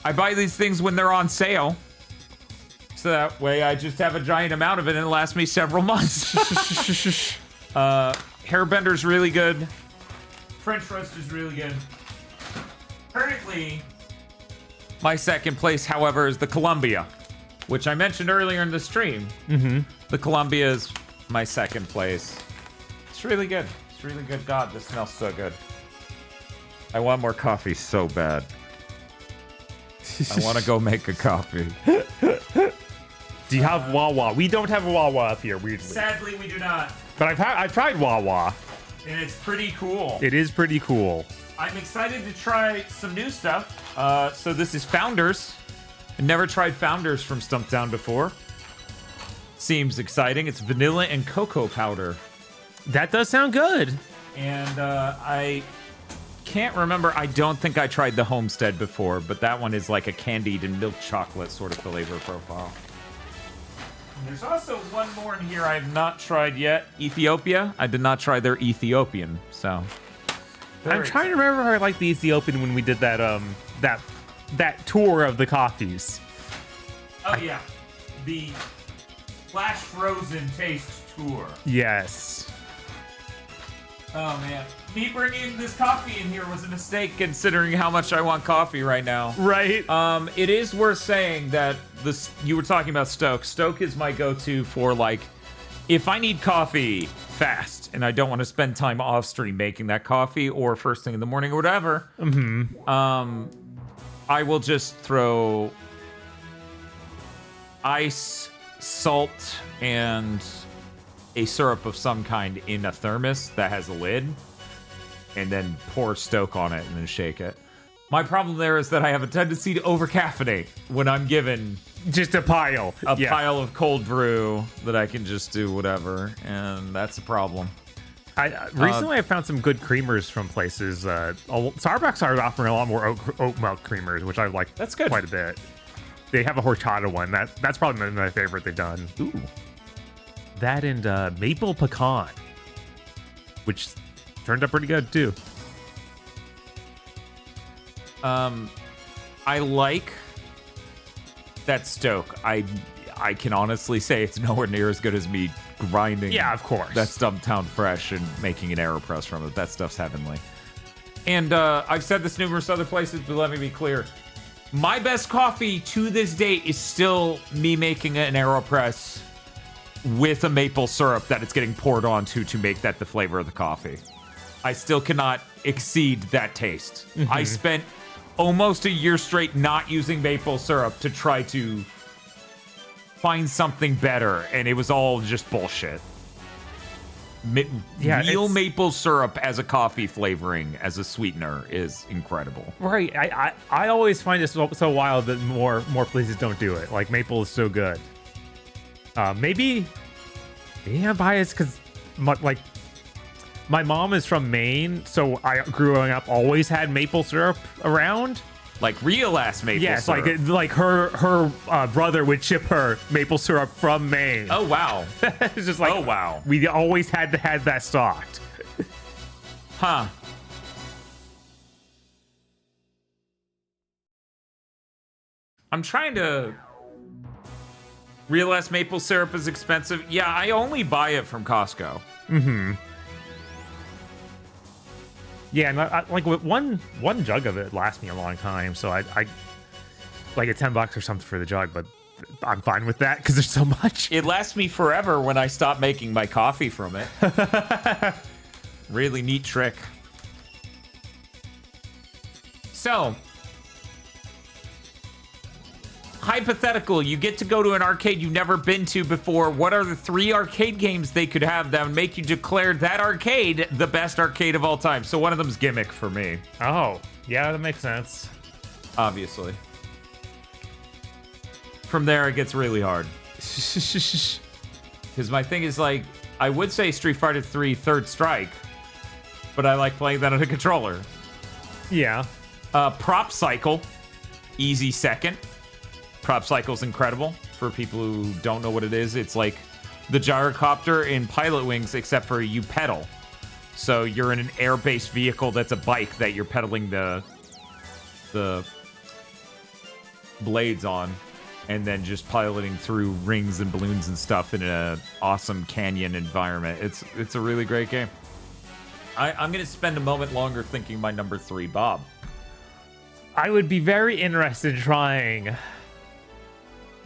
I buy these things when they're on sale. So that way I just have a giant amount of it and it lasts me several months. Hairbender's really good. French roast is really good. Currently, my second place, however, is the Columbia, which I mentioned earlier in the stream. Mm-hmm. The Columbia is my second place. It's really good. It's really good. God, this smells so good. I want more coffee so bad. I want to go make a coffee. Do you have Wawa? We don't have a Wawa up here, weirdly. Sadly, we do not. But I've tried Wawa. And it's pretty cool. It is pretty cool. I'm excited to try some new stuff. So this is Founders. I've never tried Founders from Stumptown before. Seems exciting. It's vanilla and cocoa powder. That does sound good. And I can't remember. I don't think I tried the Homestead before, but that one is like a candied and milk chocolate sort of flavor profile. And there's also one more in here I have not tried yet. Ethiopia. I did not try their Ethiopian, so. I'm trying to remember how I liked the Ethiopian when we did that that tour of the coffees. Oh yeah, the Flash Frozen Taste Tour. Yes. Oh man, me bringing this coffee in here was a mistake considering how much I want coffee right now. Right. It is worth saying that this, you were talking about Stoke. Stoke is my go-to for like, if I need coffee fast and I don't want to spend time off stream making that coffee or first thing in the morning or whatever. Mm-hmm. I will just throw ice, salt, and a syrup of some kind in a thermos that has a lid, and then pour Stoke on it and then shake it. My problem there is that I have a tendency to over-caffeinate when I'm given just a pile of cold brew that I can just do whatever, and that's a problem. Recently I found some good creamers from places. Starbucks are offering a lot more oat milk creamers, which I like. That's good. Quite a bit. They have a horchata one. That's probably my favorite they've done. Ooh. That and maple pecan, which turned out pretty good too. I like that Stoke. I can honestly say it's nowhere near as good as me grinding. Yeah, of course. That Stumptown fresh and making an AeroPress from it. That stuff's heavenly. And I've said this numerous other places, but let me be clear. My best coffee to this day is still me making an AeroPress with a maple syrup that it's getting poured onto to make that the flavor of the coffee. I still cannot exceed that taste. Mm-hmm. I spent almost a year straight not using maple syrup to try to find something better, and it was all just bullshit. Real maple syrup as a coffee flavoring, as a sweetener, is incredible. Right. I always find it so wild that more places don't do it. Like, maple is so good. Maybe I'm biased because my mom is from Maine, so I growing up always had maple syrup around. Like real ass maple syrup. Yes, like her brother would ship her maple syrup from Maine. Oh wow. It's just like, oh wow. We always had to have that stocked. Huh. I'm trying to realize maple syrup is expensive. Yeah, I only buy it from Costco. Mm-hmm. Yeah, and like one jug of it lasts me a long time, so I like at $10 or something for the jug, but I'm fine with that because there's so much. It lasts me forever when I stop making my coffee from it. Really neat trick. So, hypothetical, you get to go to an arcade you've never been to before. What are the 3 arcade games they could have that would make you declare that arcade the best arcade of all time? So one of them's Gimmick for me. Oh, yeah, that makes sense. Obviously. From there, it gets really hard. Because my thing is, like, I would say Street Fighter 3 Third Strike, but I like playing that on a controller. Yeah. Prop Cycle, easy second. Prop Cycle's incredible. For people who don't know what it is, it's like the gyrocopter in Pilot Wings, except for you pedal. So you're in an air-based vehicle that's a bike that you're pedaling the blades on, and then just piloting through rings and balloons and stuff in an awesome canyon environment. It's a really great game. I'm going to spend a moment longer thinking my number 3, Bob. I would be very interested in trying.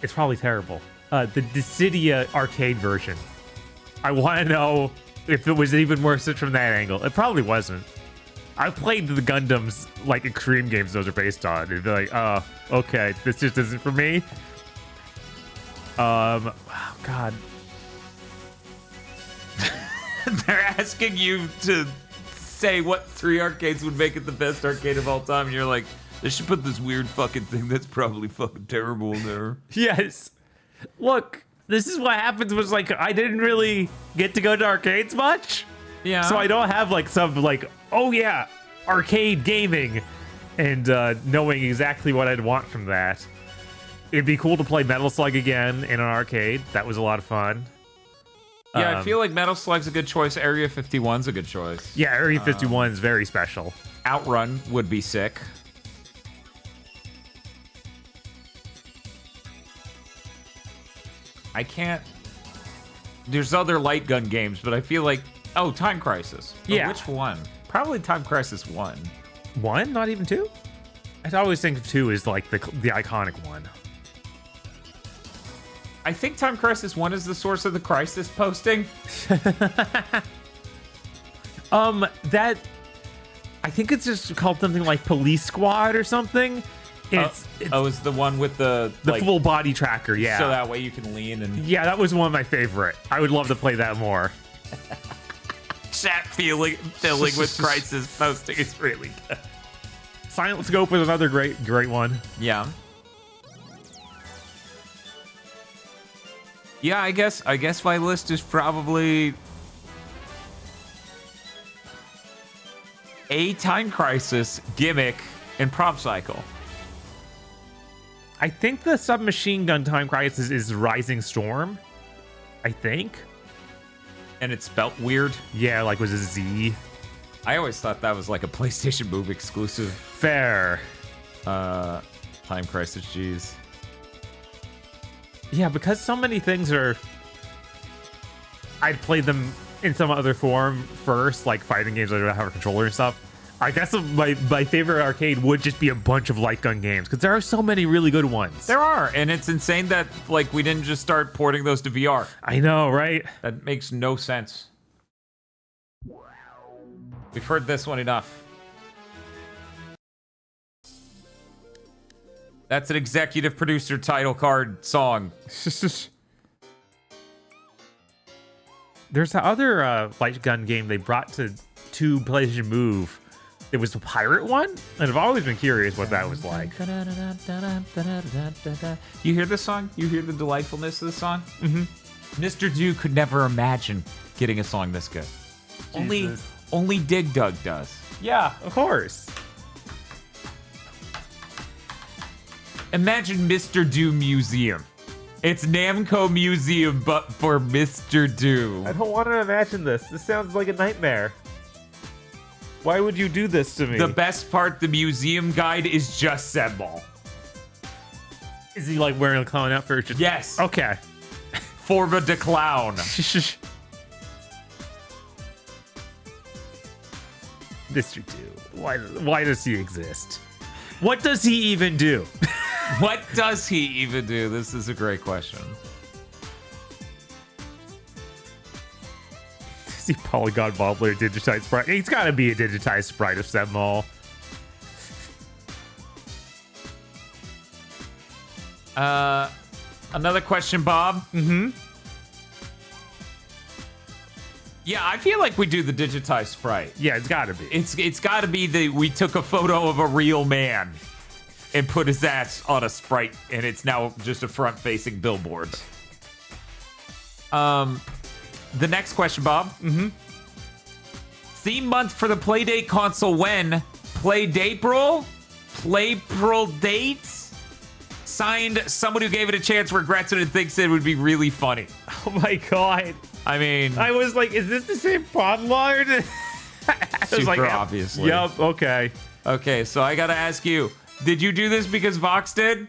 It's probably terrible. The Dissidia arcade version. I want to know if it was even worse from that angle. It probably wasn't. I played the Gundams, like, extreme games those are based on. It'd be like, oh, okay, this just isn't for me. Oh, God. They're asking you to say what 3 arcades would make it the best arcade of all time, and you're like, they should put this weird fucking thing that's probably fucking terrible in there. Yes. Look, this is what happens was, like, I didn't really get to go to arcades much. Yeah. So I don't have, like, some, like, oh, yeah, arcade gaming and knowing exactly what I'd want from that. It'd be cool to play Metal Slug again in an arcade. That was a lot of fun. Yeah, I feel like Metal Slug's a good choice. Area 51's a good choice. Yeah, Area 51 is very special. Outrun would be sick. I can't... There's other light gun games, but I feel like... Oh, Time Crisis. Yeah. Which one? Probably Time Crisis 1. 1? Not even 2? I always think of 2 as, like, the iconic one. I think Time Crisis 1 is the source of the Crisis posting. That... I think it's just called something like Police Squad or something. It's the one with the like, full body tracker, yeah. So that way you can lean and... Yeah, that was one of my favorite. I would love to play that more. Chat filling with Crisis posting is really good. Silent Scope was another great one. Yeah. Yeah, I guess my list is probably A Time Crisis, Gimmick, and Prop Cycle. I think the submachine gun Time Crisis is Rising Storm. I think. And it's spelt weird. Yeah, like was a Z. I always thought that was like a PlayStation Move exclusive. Fair. Time Crisis, jeez. Yeah, because so many things are... I'd play them in some other form first, like fighting games that don't have a controller and stuff. I guess my favorite arcade would just be a bunch of light gun games, because there are so many really good ones. There are, and it's insane that like we didn't just start porting those to VR. I know, right? That makes no sense. We've heard this one enough. That's an executive producer title card song. There's the other light gun game they brought to PlayStation Move. It was the pirate one, and I've always been curious what that was like. You hear this song? You hear the delightfulness of the song? Mm-hmm. Mr. Dew could never imagine getting a song this good. Only Dig Dug does. Yeah, of course. Imagine Mr. Dew Museum. It's Namco Museum, but for Mr. Dew. I don't want to imagine this. This sounds like a nightmare. Why would you do this to me? The best part, the museum guide is just Zedball. Is he like wearing a clown outfit? Just... Yes. Okay. Forma de Clown. Mr. Dew. Why does he exist? What does he even do? What does he even do? This is a great question. Is he Polygon Bobbler digitized sprite? He's got to be a digitized sprite of Sedmall. Another question, Bob. Mm-hmm. Yeah, I feel like we do the digitized sprite. Yeah, it's got to be. It's got to be we took a photo of a real man and put his ass on a sprite, and it's now just a front-facing billboard. The next question, Bob. Mm-hmm. Theme month for the Playdate console when? Playdapril? Playpril dates? Signed, someone who gave it a chance regrets it and thinks it would be really funny. Oh my god. I mean... I was like, is this the same pod lord? Super obviously. Yep, okay. Okay, so I gotta ask you, did you do this because Vox did?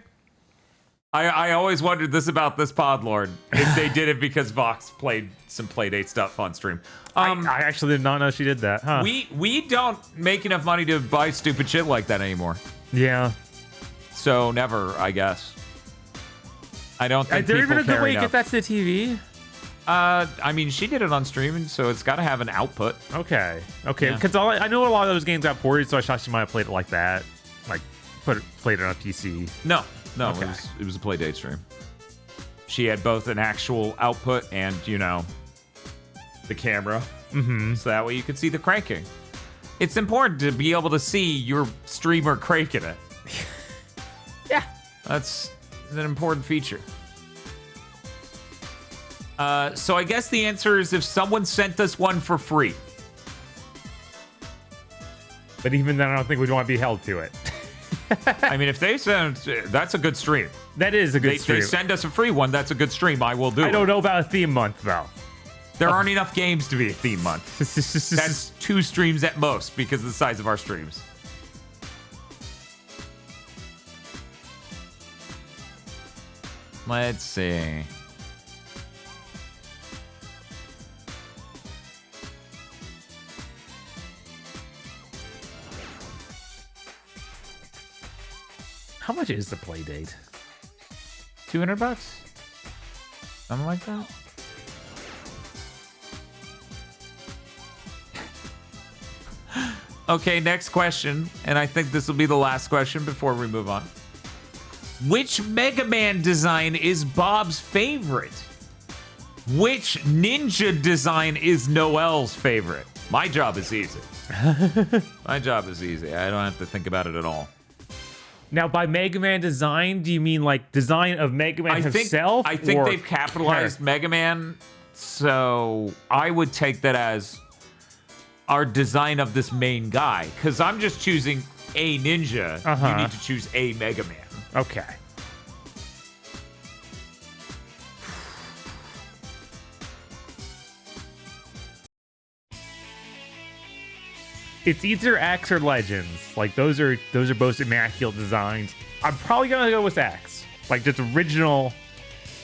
I always wondered this about this Podlord, if they did it because Vox played some Playdate stuff on stream. I actually did not know she did that, huh? We don't make enough money to buy stupid shit like that anymore. Yeah. So never, I guess. I don't think Is there people even a good care way to enough. get that to the TV? I mean, she did it on streaming, so it's got to have an output. Okay. Okay, Yeah. because I know a lot of those games got ported, so I thought she might have played it like that. Like, played it on a PC. No, Okay. it was a Playdate stream. She had both an actual output and, you know, the camera. Mm-hmm. So that way you could see the cranking. It's important to be able to see your streamer cranking it. Yeah. That's an important feature. So I guess the answer is if someone sent us one for free. But even then, I don't think we'd want to be held to it. I mean, if they send, that's a good stream. That is a good stream. They send us a free one, that's a good stream. I will do it. I don't know about a theme month, though. There aren't enough games to be a theme month. That's 2 streams at most because of the size of our streams. Let's see. How much is the play date? $200? Something like that? Okay, next question, and I think this will be the last question before we move on. Which Mega Man design is Bob's favorite? Which ninja design is Noel's favorite? My job is easy. My job is easy. I don't have to think about it at all. Now, by Mega Man design, do you mean like design of Mega Man himself? I think or they've capitalized Mega Man, so I would take that as our design of this main guy. Because I'm just choosing a ninja. You need to choose a Mega Man. Okay. It's either X or Legends. Like those are both immaculate designs. I'm probably gonna go with X. Like just original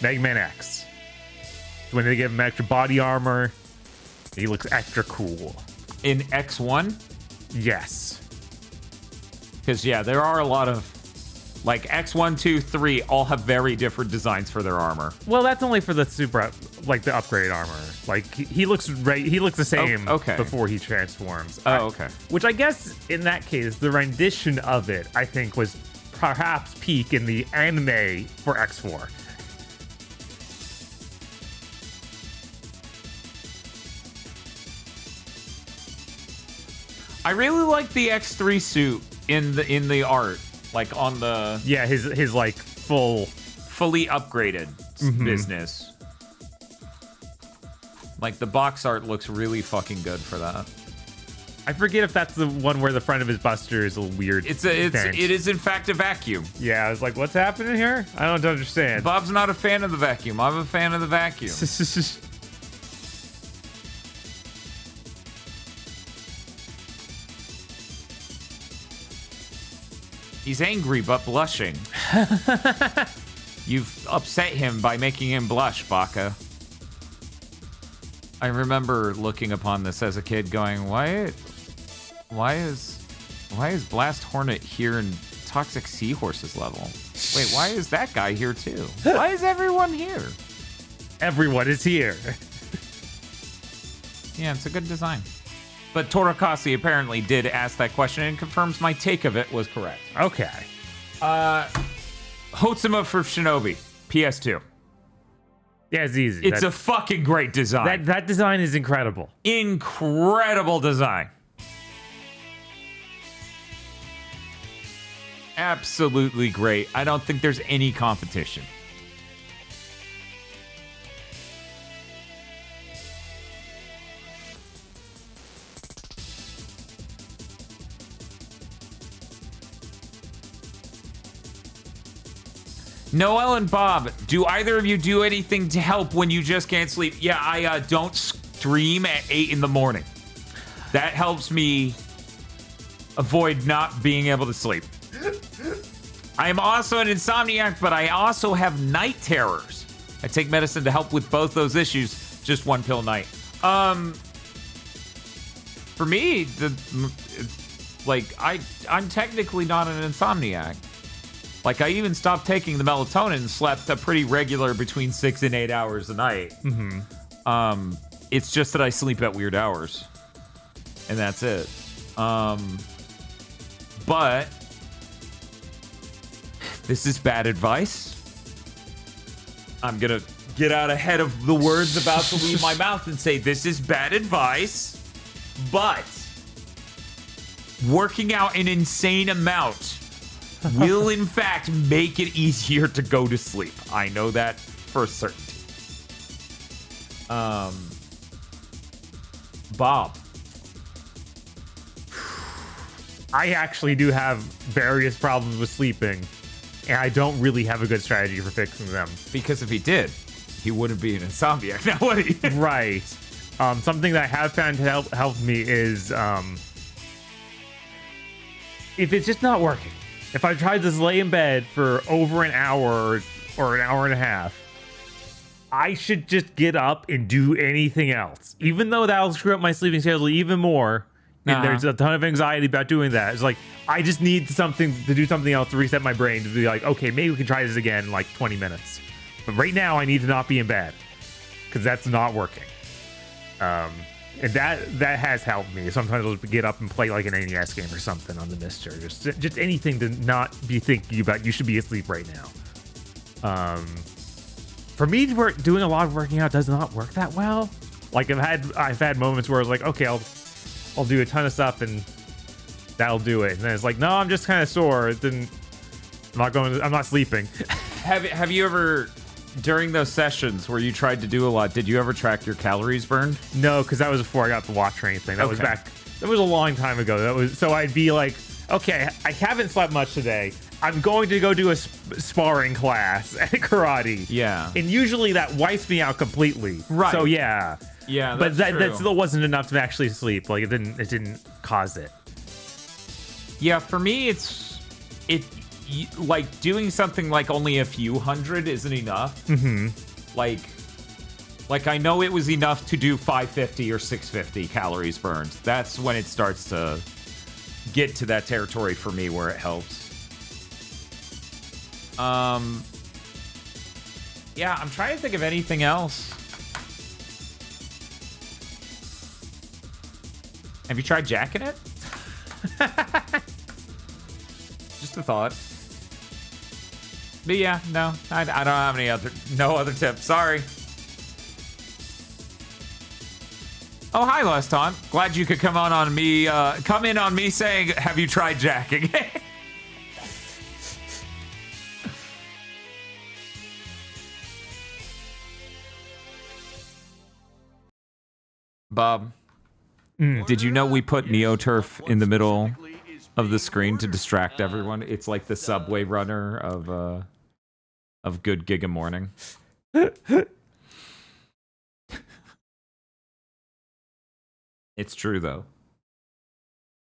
Mega Man X. When they give him extra body armor, he looks extra cool. In X1? Yes. Because yeah, there are a lot of like X1, 2, 3 all have very different designs for their armor. Well, that's only for the the upgrade armor. Like he looks the same before he transforms. Okay. Which I guess in that case, the rendition of it, I think, was perhaps peak in the anime for X4. I really like the X3 suit in the art, like on the his like fully upgraded business. Like the box art looks really fucking good for that. I forget if that's the one where the front of his buster is a weird. It is in fact a vacuum. Yeah, I was like, what's happening here? I don't understand. Bob's not a fan of the vacuum. I'm a fan of the vacuum. He's angry but blushing. You've upset him by making him blush, Baka. I remember looking upon this as a kid going, why is Blast Hornet here in Toxic Seahorse's level? Wait, why is that guy here too? Why is everyone here? Everyone is here. Yeah, it's a good design. But Torakasi apparently did ask that question and confirms my take of it was correct. Okay. Hotsuma for Shinobi, PS2. Yeah, it's easy. It's a fucking great design. That design is incredible. Incredible design. Absolutely great. I don't think there's any competition. Noel and Bob, do either of you do anything to help when you just can't sleep? Yeah, I don't stream at 8 in the morning. That helps me avoid not being able to sleep. I am also an insomniac, but I also have night terrors. I take medicine to help with both those issues, just one pill a night. For me, I'm technically not an insomniac. Like, I even stopped taking the melatonin and slept a pretty regular between 6 and 8 hours a night. It's just that I sleep at weird hours. And that's it. But this is bad advice. I'm gonna get out ahead of the words about to leave my mouth and say this is bad advice. But working out an insane amount will in fact make it easier to go to sleep. I know that for certainty. Bob. I actually do have various problems with sleeping, and I don't really have a good strategy for fixing them. Because if he did, he wouldn't be an insomniac now, would he? Right. Something that I have found to help me is if it's just not working. If I tried to lay in bed for over an hour or an hour and a half, I should just get up and do anything else. Even though that'll screw up my sleeping schedule even more, and there's a ton of anxiety about doing that. It's like, I just need something to do something else to reset my brain to be like, okay, maybe we can try this again in like 20 minutes. But right now, I need to not be in bed because that's not working. And that has helped me. Sometimes I'll get up and play like an NES game or something on the Mister. Just anything to not be thinking about. You should be asleep right now. For me, doing a lot of working out does not work that well. Like I've had moments where I was like, okay, I'll do a ton of stuff and that'll do it. And then it's like, no, I'm just kind of sore. Then I'm not sleeping. Have you ever during those sessions where you tried to do a lot, did you ever track your calories burned? No, because that was before I got the watch or anything. That was Okay. back. That was a long time ago. That was so I'd be like, okay, I haven't slept much today. I'm going to go do a sparring class at karate. Yeah. And usually that wipes me out completely. Right. So yeah. Yeah, but that's true. that still wasn't enough to actually sleep. Like it didn't cause it. Yeah, for me, like doing something like only a few hundred isn't enough. Mm-hmm. Like I know it was enough to do 550 or 650 calories burned. That's when it starts to get to that territory for me where it helps. Yeah, I'm trying to think of anything else. Have you tried jacking it? Just a thought. But yeah, no, I don't have no other tips. Sorry. Oh, hi, last time. Glad you could come on me. Come in on me saying, "Have you tried jacking?" Bob, did you know we put NeoTurf in the middle of the screen to distract everyone? It's like the subway runner of good Giga morning. It's true though.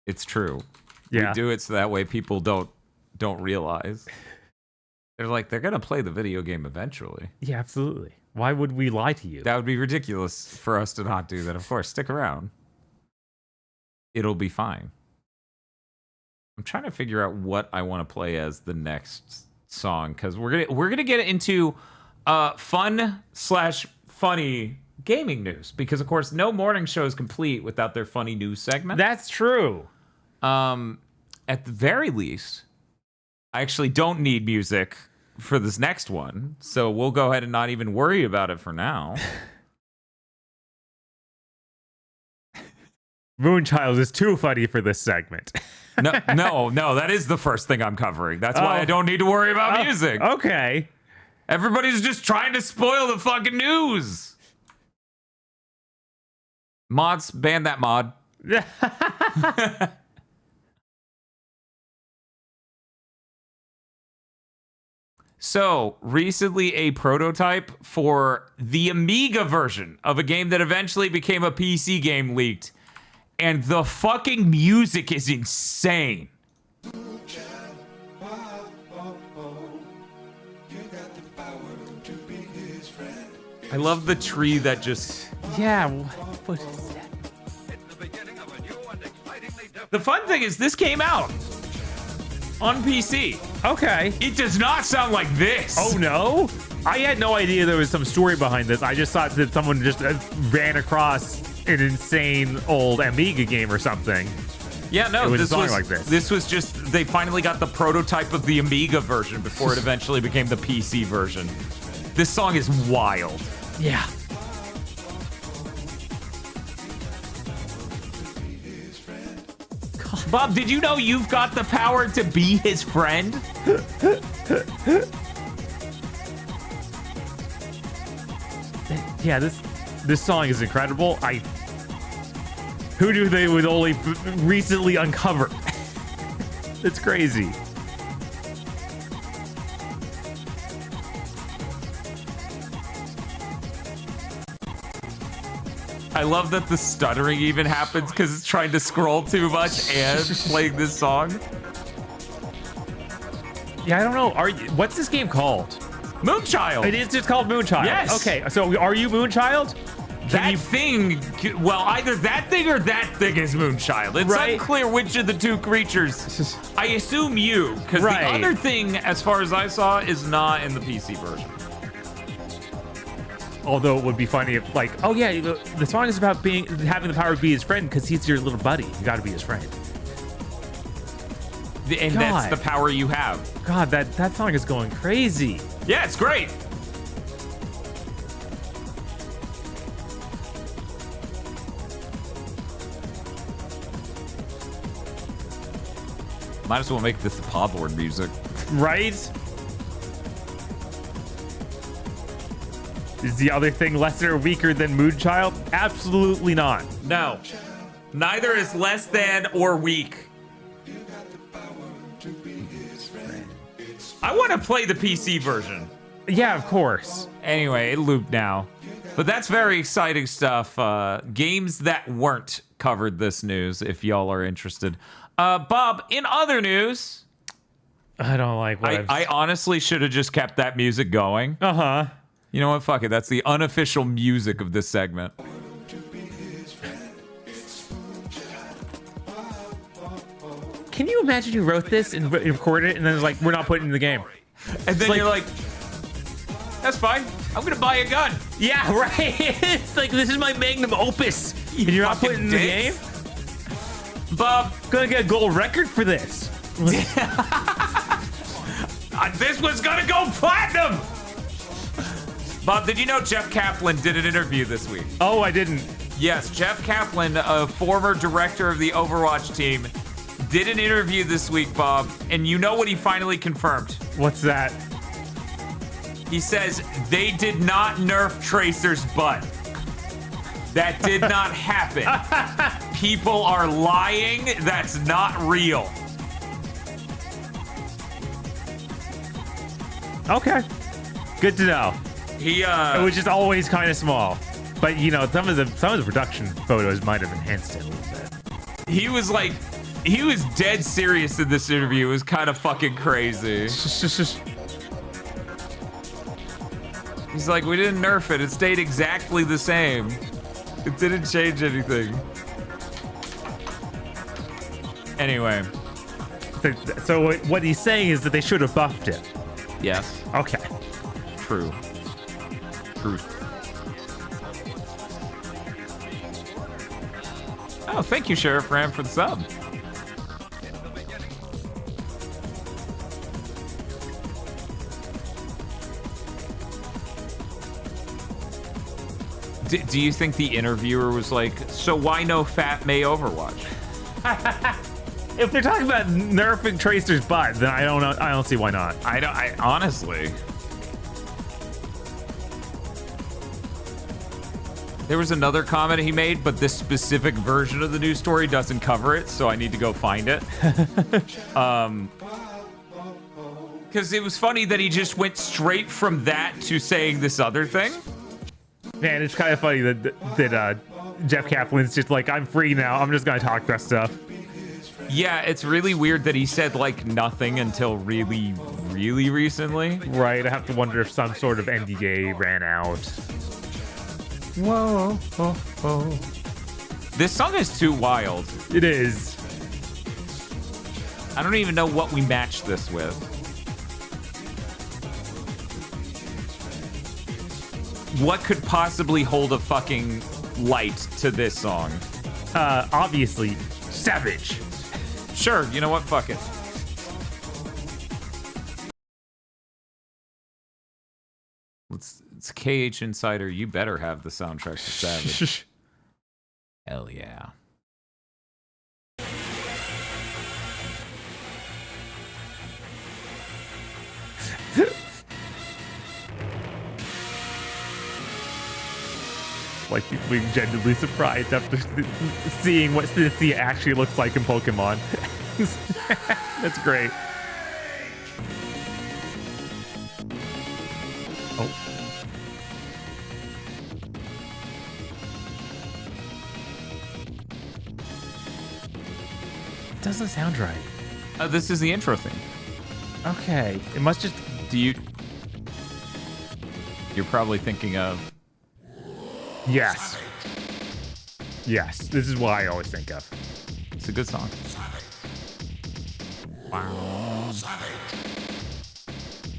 It's true. Yeah. We do it so that way people don't realize. They're gonna play the video game eventually. Yeah, absolutely. Why would we lie to you? That would be ridiculous for us to not do that. Of course, stick around. It'll be fine. I'm trying to figure out what I want to play as the next song because we're gonna get into fun/funny gaming news because of course no morning show is complete without their funny news segment. That's true. At the very least, I actually don't need music for this next one, so we'll go ahead and not even worry about it for now. Moonchild is too funny for this segment. No, that is the first thing I'm covering. That's why I don't need to worry about music. Okay. Everybody's just trying to spoil the fucking news. Mods, ban that mod. So, recently a prototype for the Amiga version of a game that eventually became a PC game leaked. And the fucking music is insane. I love the tree that just... Yeah, what is that? The fun thing is this came out on PC. Okay. It does not sound like this. Oh, no? I had no idea there was some story behind this. I just thought that someone just ran across an insane old Amiga game or something. Yeah, no, It was a this song was like this. This was just, they finally got the prototype of the Amiga version before it eventually became the PC version. This song is wild. Yeah. Bob, did you know you've got the power to be his friend? Yeah, this song is incredible. Who knew they would only recently uncover? It's crazy. I love that the stuttering even happens because it's trying to scroll too much and playing this song. Yeah, I don't know. What's this game called? Moonchild. It is just called Moonchild. Yes. Okay, so are you Moonchild? Thing, well, either that thing or that thing is Moonchild. It's Right. unclear which of the two creatures. I assume you, because Right. the other thing, as far as I saw, is not in the PC version. Although it would be funny if, like, oh yeah, the song is about having the power to be his friend because he's your little buddy. You got to be his friend. And that's the power you have. God, that song is going crazy. Yeah, it's great. Might as well make this the Podlord music. Right? Is the other thing lesser or weaker than Moonchild? Absolutely not. No. Neither is less than or weak. I want to play the PC version. Yeah, of course. Anyway, it looped now. But that's very exciting stuff. Games that weren't covered this news, if y'all are interested. Bob, in other news... I don't like what I honestly should have just kept that music going. Uh-huh. You know what? Fuck it. That's the unofficial music of this segment. Can you imagine you wrote this and recorded it and then it's like, we're not putting it in the game? And then you're like, that's fine. I'm going to buy a gun. Yeah, right. It's like, this is my magnum opus. And you're not putting it in the game? Bob. Gonna get a gold record for this. This was going to go platinum. Bob, did you know Jeff Kaplan did an interview this week? Oh, I didn't. Yes, Jeff Kaplan, a former director of the Overwatch team, did an interview this week, Bob, and you know what he finally confirmed? What's that? He says they did not nerf Tracer's butt. That did not happen. People are lying. That's not real. Okay. Good to know. It was just always kind of small. But, you know, some of the production photos might have enhanced it a little bit. He was dead serious in this interview. It was kind of fucking crazy. He's like, we didn't nerf it. It stayed exactly the same. It didn't change anything. Anyway. So what he's saying is that they should have buffed it. Yes. Okay. True. Oh, thank you, Sheriff Ram, for the sub. Do you think the interviewer was like, so why no Fat May Overwatch? If they're talking about nerfing Tracer's butt, then I don't know. I don't see why not. I honestly. There was another comment he made, but this specific version of the news story doesn't cover it, so I need to go find it. Because it was funny that he just went straight from that to saying this other thing. Man, it's kind of funny that Jeff Kaplan's just like, I'm free now. I'm just gonna talk about stuff. Yeah, it's really weird that he said like nothing until really, really recently. Right. I have to wonder if some sort of NDA ran out. Whoa. Oh. This song is too wild. It is. I don't even know what we matched this with. What could possibly hold a fucking light to this song? Obviously, Savage. Sure, you know what? Fuck it. It's KH Insider. You better have the soundtrack to Savage. Hell yeah. Like being genuinely surprised after seeing what Cynthia actually looks like in Pokemon. That's great. Oh. It doesn't sound right. This is the intro thing. Okay. It must just... You're probably thinking of... Yes. Yes. This is what I always think of. It's a good song. Wow.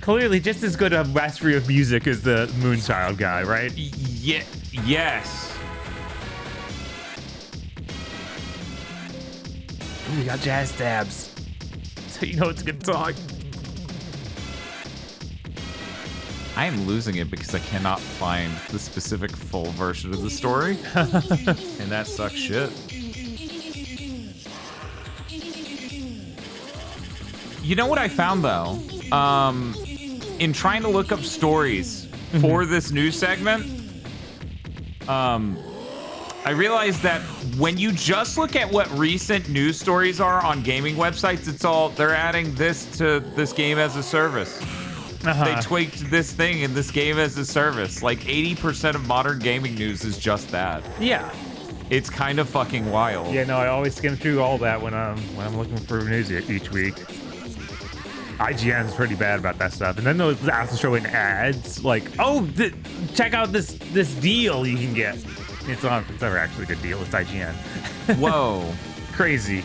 Clearly just as good a mastery of music as the Moonchild guy, right? Yes. Ooh, you got jazz stabs. So you know it's a good song. I am losing it because I cannot find the specific full version of the story. And that sucks shit. You know what I found though? In trying to look up stories for this news segment, I realized that when you just look at what recent news stories are on gaming websites, it's all they're adding this to this game as a service. They tweaked this thing in this game as a service. Like 80% of modern gaming news is just that. Yeah. It's kind of fucking wild. Yeah, no, I always skim through all that when I'm looking for news each week. IGN's pretty bad about that stuff, and then they'll also show in ads like, "Oh, check out this deal you can get." It's never actually a good deal. It's IGN. Whoa, crazy.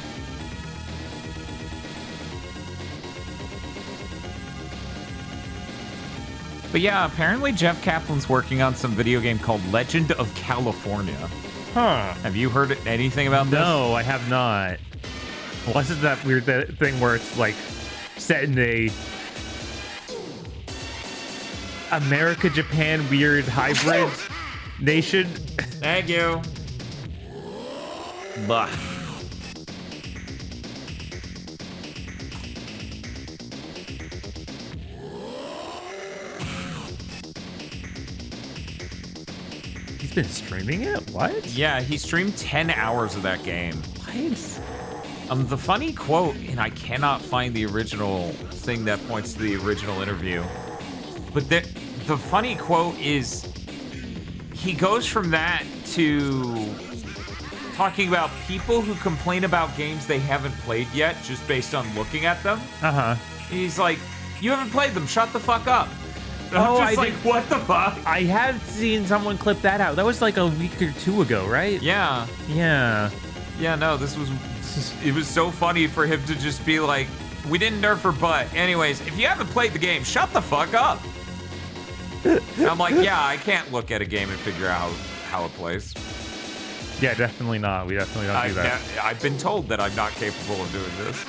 But yeah, apparently Jeff Kaplan's working on some video game called Legend of California. Huh. Have you heard anything about this? No, I have not. Well, this is that weird thing where it's like set in a America-Japan weird hybrid nation. Thank you. Bah. He's been streaming it? What? Yeah, he streamed 10 hours of that game. What? The funny quote, and I cannot find the original thing that points to the original interview, but the funny quote is he goes from that to talking about people who complain about games they haven't played yet just based on looking at them. He's like, you haven't played them, shut the fuck up. And I'm just like, what the fuck? I have seen someone clip that out. That was like a week or two ago, right? Yeah. Yeah. Yeah, no, it was so funny for him to just be like, we didn't nerf her butt. Anyways, if you haven't played the game, shut the fuck up. I'm like, yeah, I can't look at a game and figure out how it plays. Yeah, definitely not. We definitely don't do that. I've been told that I'm not capable of doing this.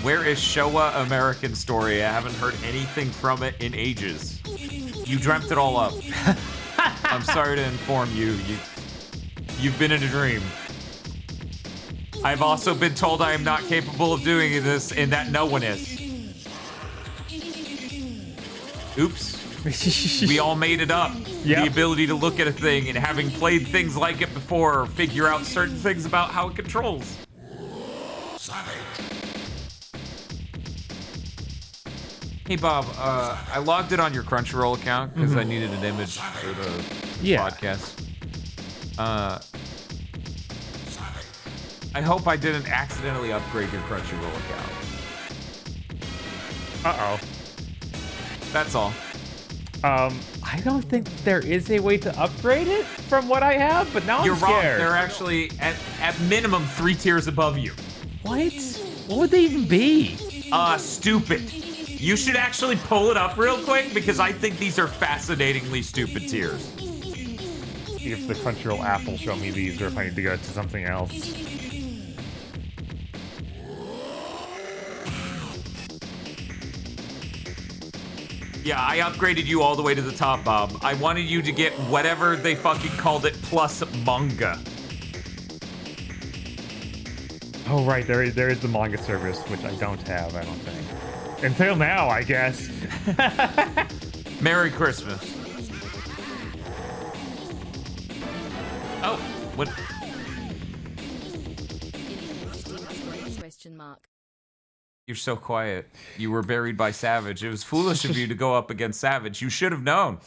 Where is Showa American Story? I haven't heard anything from it in ages. You dreamt it all up. I'm sorry to inform you. You've been in a dream. I've also been told I am not capable of doing this and that no one is. Oops. We all made it up. Yep. The ability to look at a thing and having played things like it before, figure out certain things about how it controls. Hey Bob, I logged it on your Crunchyroll account because I needed an image for the podcast. I hope I didn't accidentally upgrade your Crunchyroll account. Uh-oh. That's all. I don't think there is a way to upgrade it from what I have, but now You're I'm scared. wrong. They're actually at minimum 3 tiers above you. What? What would they even be? Stupid. You should actually pull it up real quick because I think these are fascinatingly stupid tiers. See if the Crunchyroll app will show me these or if I need to go to something else. Yeah, I upgraded you all the way to the top, Bob. I wanted you to get whatever they fucking called it plus manga. Oh, right. There is the manga service, which I don't have, I don't think. Until now, I guess. Merry Christmas. Oh, what? Question mark. You're so quiet. You were buried by Savage. It was foolish of you to go up against Savage. You should have known.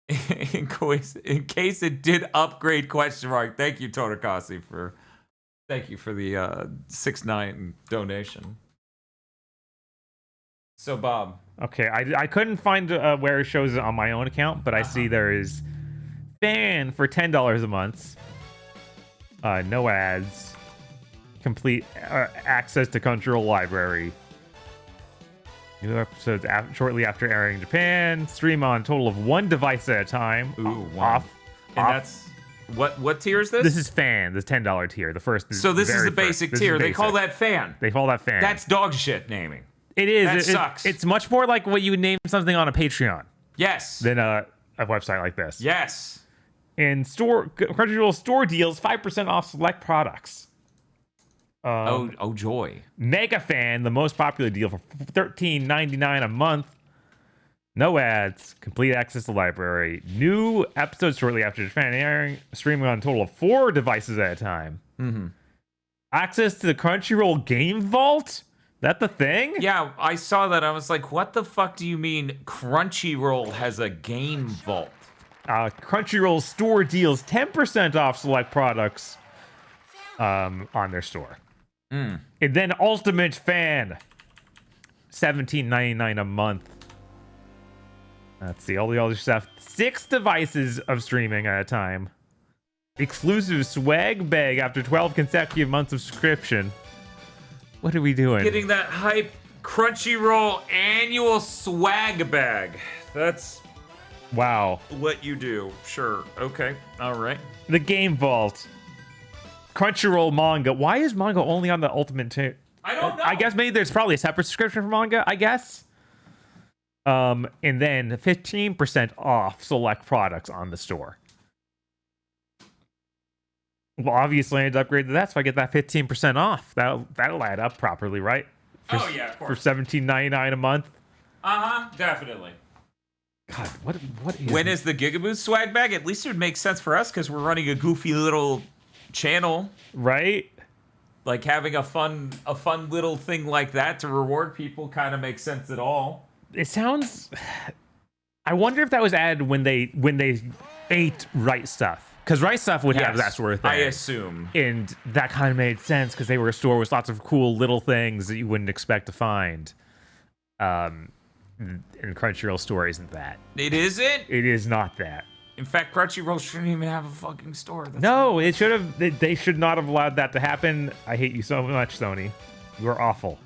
in case it did upgrade question mark. Thank you, Todakasi, for the 6-9 donation. So, Bob. Okay, I couldn't find where it shows it on my own account, but I see there is Fan for $10 a month. No ads. Complete access to Crunchyroll library. New episodes shortly after airing in Japan. Stream on a total of 1 device at a time. Ooh, wow. That's what tier is this? This is Fan, the $10 tier. The first. So this is the basic tier. They call that Fan. They call that Fan. That's dog shit naming. It is. That sucks. It's much more like what you would name something on a Patreon. Yes. Than a website like this. Yes. And Crunchyroll store deals 5% off select products. Oh joy. Mega Fan, the most popular deal for $13.99 a month. No ads, complete access to library. New episodes shortly after Japan airing, streaming on a total of 4 devices at a time. Mm-hmm. Access to the Crunchyroll Game Vault? That the thing? Yeah, I saw that. I was like, what the fuck do you mean Crunchyroll has a game vault? Crunchyroll store deals 10% off select products on their store. And then Ultimate Fan, $17.99 a month. Let's see, all the other stuff. 6 devices of streaming at a time. Exclusive swag bag after 12 consecutive months of subscription. What are we doing? Getting that hype Crunchyroll annual swag bag. That's wow. what you do. Sure. Okay. All right. The Game Vault. Crunchyroll manga. Why is manga only on the Ultimate I don't know. I guess maybe there's probably a separate subscription for manga, I guess. And then 15% off select products on the store. Well, obviously I need to upgrade to that, so I get that 15% off. That'll add up properly, right? Oh yeah, of course. For $17.99 a month. Definitely. God, what is? When is the GigaBoots swag bag? At least it would make sense for us because we're running a goofy little channel, right? Like having a fun little thing like that to reward people kind of makes sense at all. It sounds. I wonder if that was added when they ate Right Stuff, because Right Stuff would have that sort of thing. I assume, and that kind of made sense because they were a store with lots of cool little things that you wouldn't expect to find. And Crunchyroll store isn't that. It isn't. It is not that. In fact, Crunchyroll shouldn't even have a fucking store. No, it should have. They should not have allowed that to happen. I hate you so much, Sony. You are awful.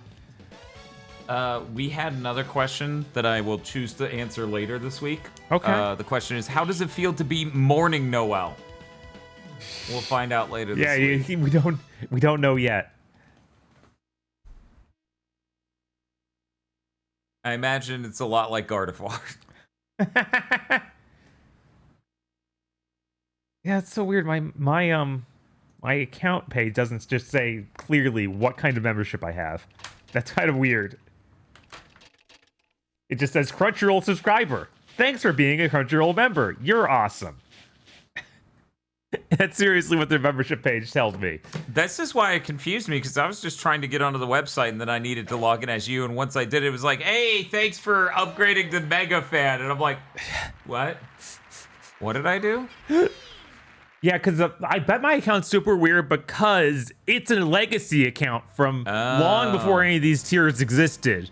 We had another question that I will choose to answer later this week. Okay. The question is, how does it feel to be mourning Noel? We'll find out later this week. Yeah, we don't know yet. I imagine it's a lot like Gardevoir. Yeah, it's so weird. My account page doesn't just say clearly what kind of membership I have. That's kind of weird. It just says Crunchyroll subscriber. Thanks for being a Crunchyroll member. You're awesome. That's seriously what their membership page tells me. This is why it confused me, because I was just trying to get onto the website and then I needed to log in as you. And once I did, it was like, hey, thanks for upgrading to Mega Fan. And I'm like, what? What did I do? Yeah, because I bet my account's super weird because it's a legacy account from long before any of these tiers existed.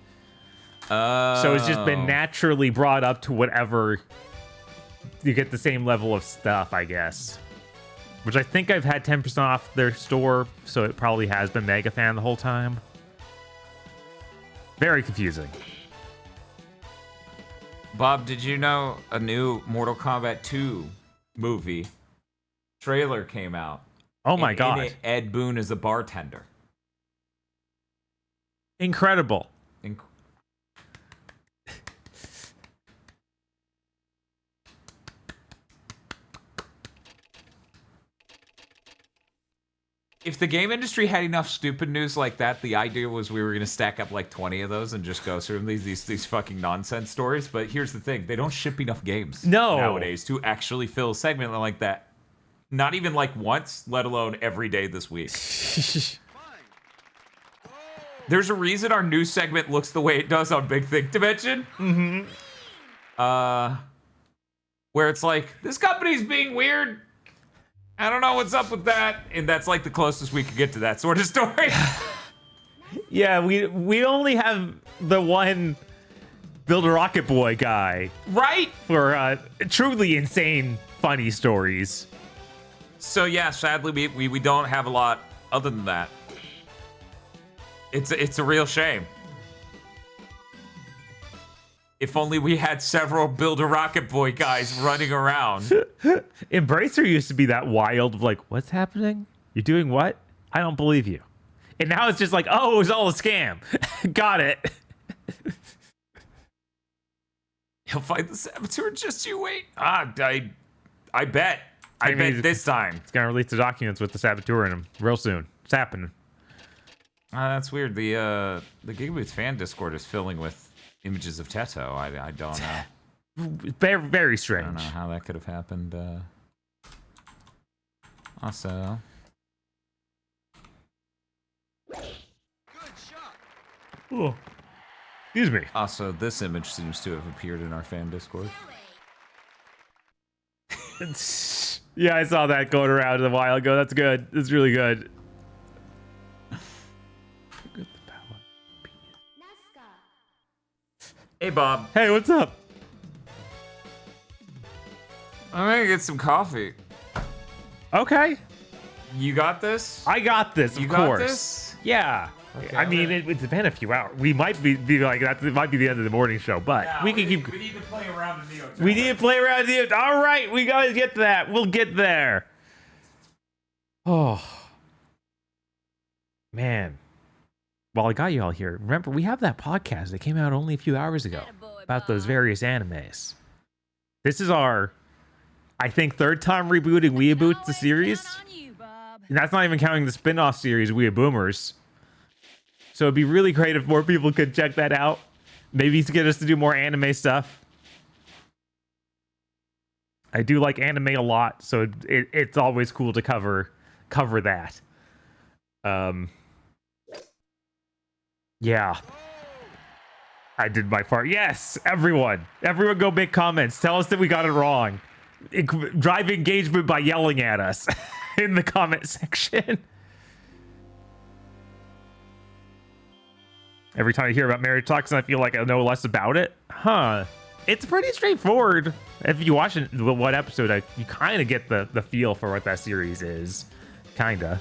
So it's just been naturally brought up to whatever you get the same level of stuff, I guess. Which I think I've had 10% off their store, so it probably has been Mega Fan the whole time. Very confusing. Bob, did you know a new Mortal Kombat 2 movie trailer came out? Oh my god. In it, Ed Boon is a bartender. Incredible. If the game industry had enough stupid news like that, the idea was we were going to stack up like 20 of those and just go through these fucking nonsense stories. But here's the thing. They don't ship enough games nowadays to actually fill a segment like that. Not even like once, let alone every day this week. There's a reason our news segment looks the way it does on Big Think Dimension. Mm-hmm. Where it's like, this company's being weird. I don't know what's up with that. And that's like the closest we could get to that sort of story. Yeah, we only have the one Build a Rocket Boy guy. Right? For truly insane, funny stories. So yeah, sadly, we don't have a lot other than that. It's a real shame. If only we had several Build a Rocket Boy guys running around. Embracer used to be that wild of like, what's happening? You're doing what? I don't believe you. And now it's just like, oh, it was all a scam. Got it. He'll find the saboteur, just you wait. I bet. I bet this time. It's gonna release the documents with the saboteur in them real soon. It's happening. That's weird. The GigaBoots fan Discord is filling with images of Teto. I don't know. Very, very strange. I don't know how that could have happened. Also. Oh. Excuse me. Also, this image seems to have appeared in our fan Discord. Yeah, I saw that going around a while ago. That's good. That's really good. Hey, Bob. Hey, what's up? I'm gonna get some coffee. Okay. You got this? I got this, of you course. Got this? Yeah. Okay, I mean, it's been a few hours. We might be like that. It might be the end of the morning show, but Yeah, we can keep. We need to play around in Neo. We need to play around the. All right, we gotta get to that. We'll get there. Oh, man. While I got you all here, remember we have that podcast that came out only a few hours ago about those various animes. This is our, I think, third time rebooting GigaBoots the series. And that's not even counting the spin-off series, We Are Boomers. So it'd be really great if more people could check that out. Maybe to get us to do more anime stuff. I do like anime a lot, so it's always cool to cover that. Yeah. I did my part. Yes, everyone go make comments. Tell us that we got it wrong. Drive engagement by yelling at us in the comment section. Every time I hear about Marriage Talks, I feel like I know less about it. Huh. It's pretty straightforward. If you watch what episode, you kind of get the feel for what that series is. Kinda.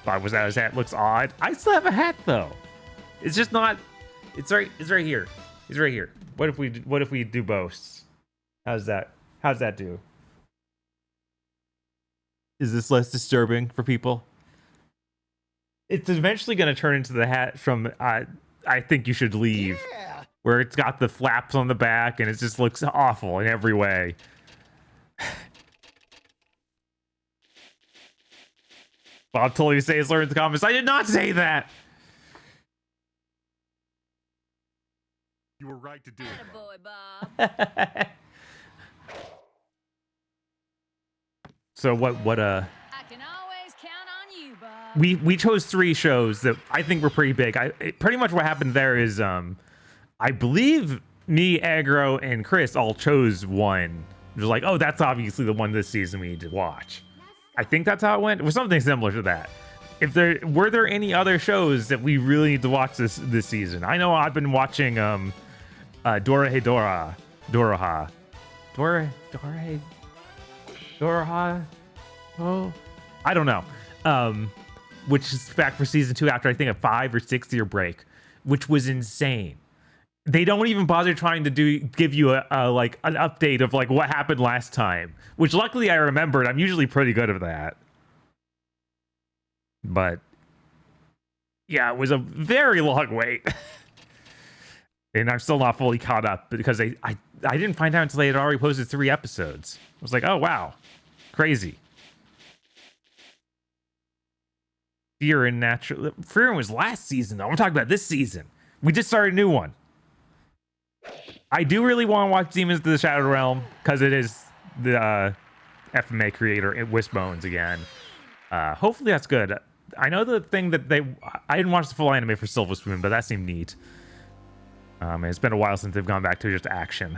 Bob was out his hat. Looks odd. I still have a hat though. It's just not. It's right here. It's right here. What if we do both? How's that do? Is this less disturbing for people? It's eventually going to turn into the hat from I Think You Should Leave, where it's got the flaps on the back and it just looks awful in every way. Bob told you to say his slur in the comments. I did not say that. You were right to do it. Attaboy, Bob. So what I can always count on you, Bob. we chose 3 shows that I think were pretty big. Pretty much what happened there is I believe me, Agro, and Chris all chose one. It was like, oh, that's obviously the one this season we need to watch. I think that's how it went. It was something similar to that. Were there any other shows that we really need to watch this season? I know I've been watching Doroha. Oh, I don't know. Which is back for season 2 after I think a 5 or 6 year break, which was insane. They don't even bother trying to give you a like an update of like what happened last time, which luckily I remembered. I'm usually pretty good at that. But yeah, it was a very long wait. And I'm still not fully caught up because I didn't find out until they had already posted 3 episodes. I was like, oh wow, crazy. Fear was last season though. I'm talking about this season. We just started a new one. I do really want to watch Demons of the Shadow Realm because it is the FMA creator Wishbones again. Hopefully that's good. I know the thing that I didn't watch the full anime for Silver Spoon, but that seemed neat. And it's been a while since they've gone back to just action.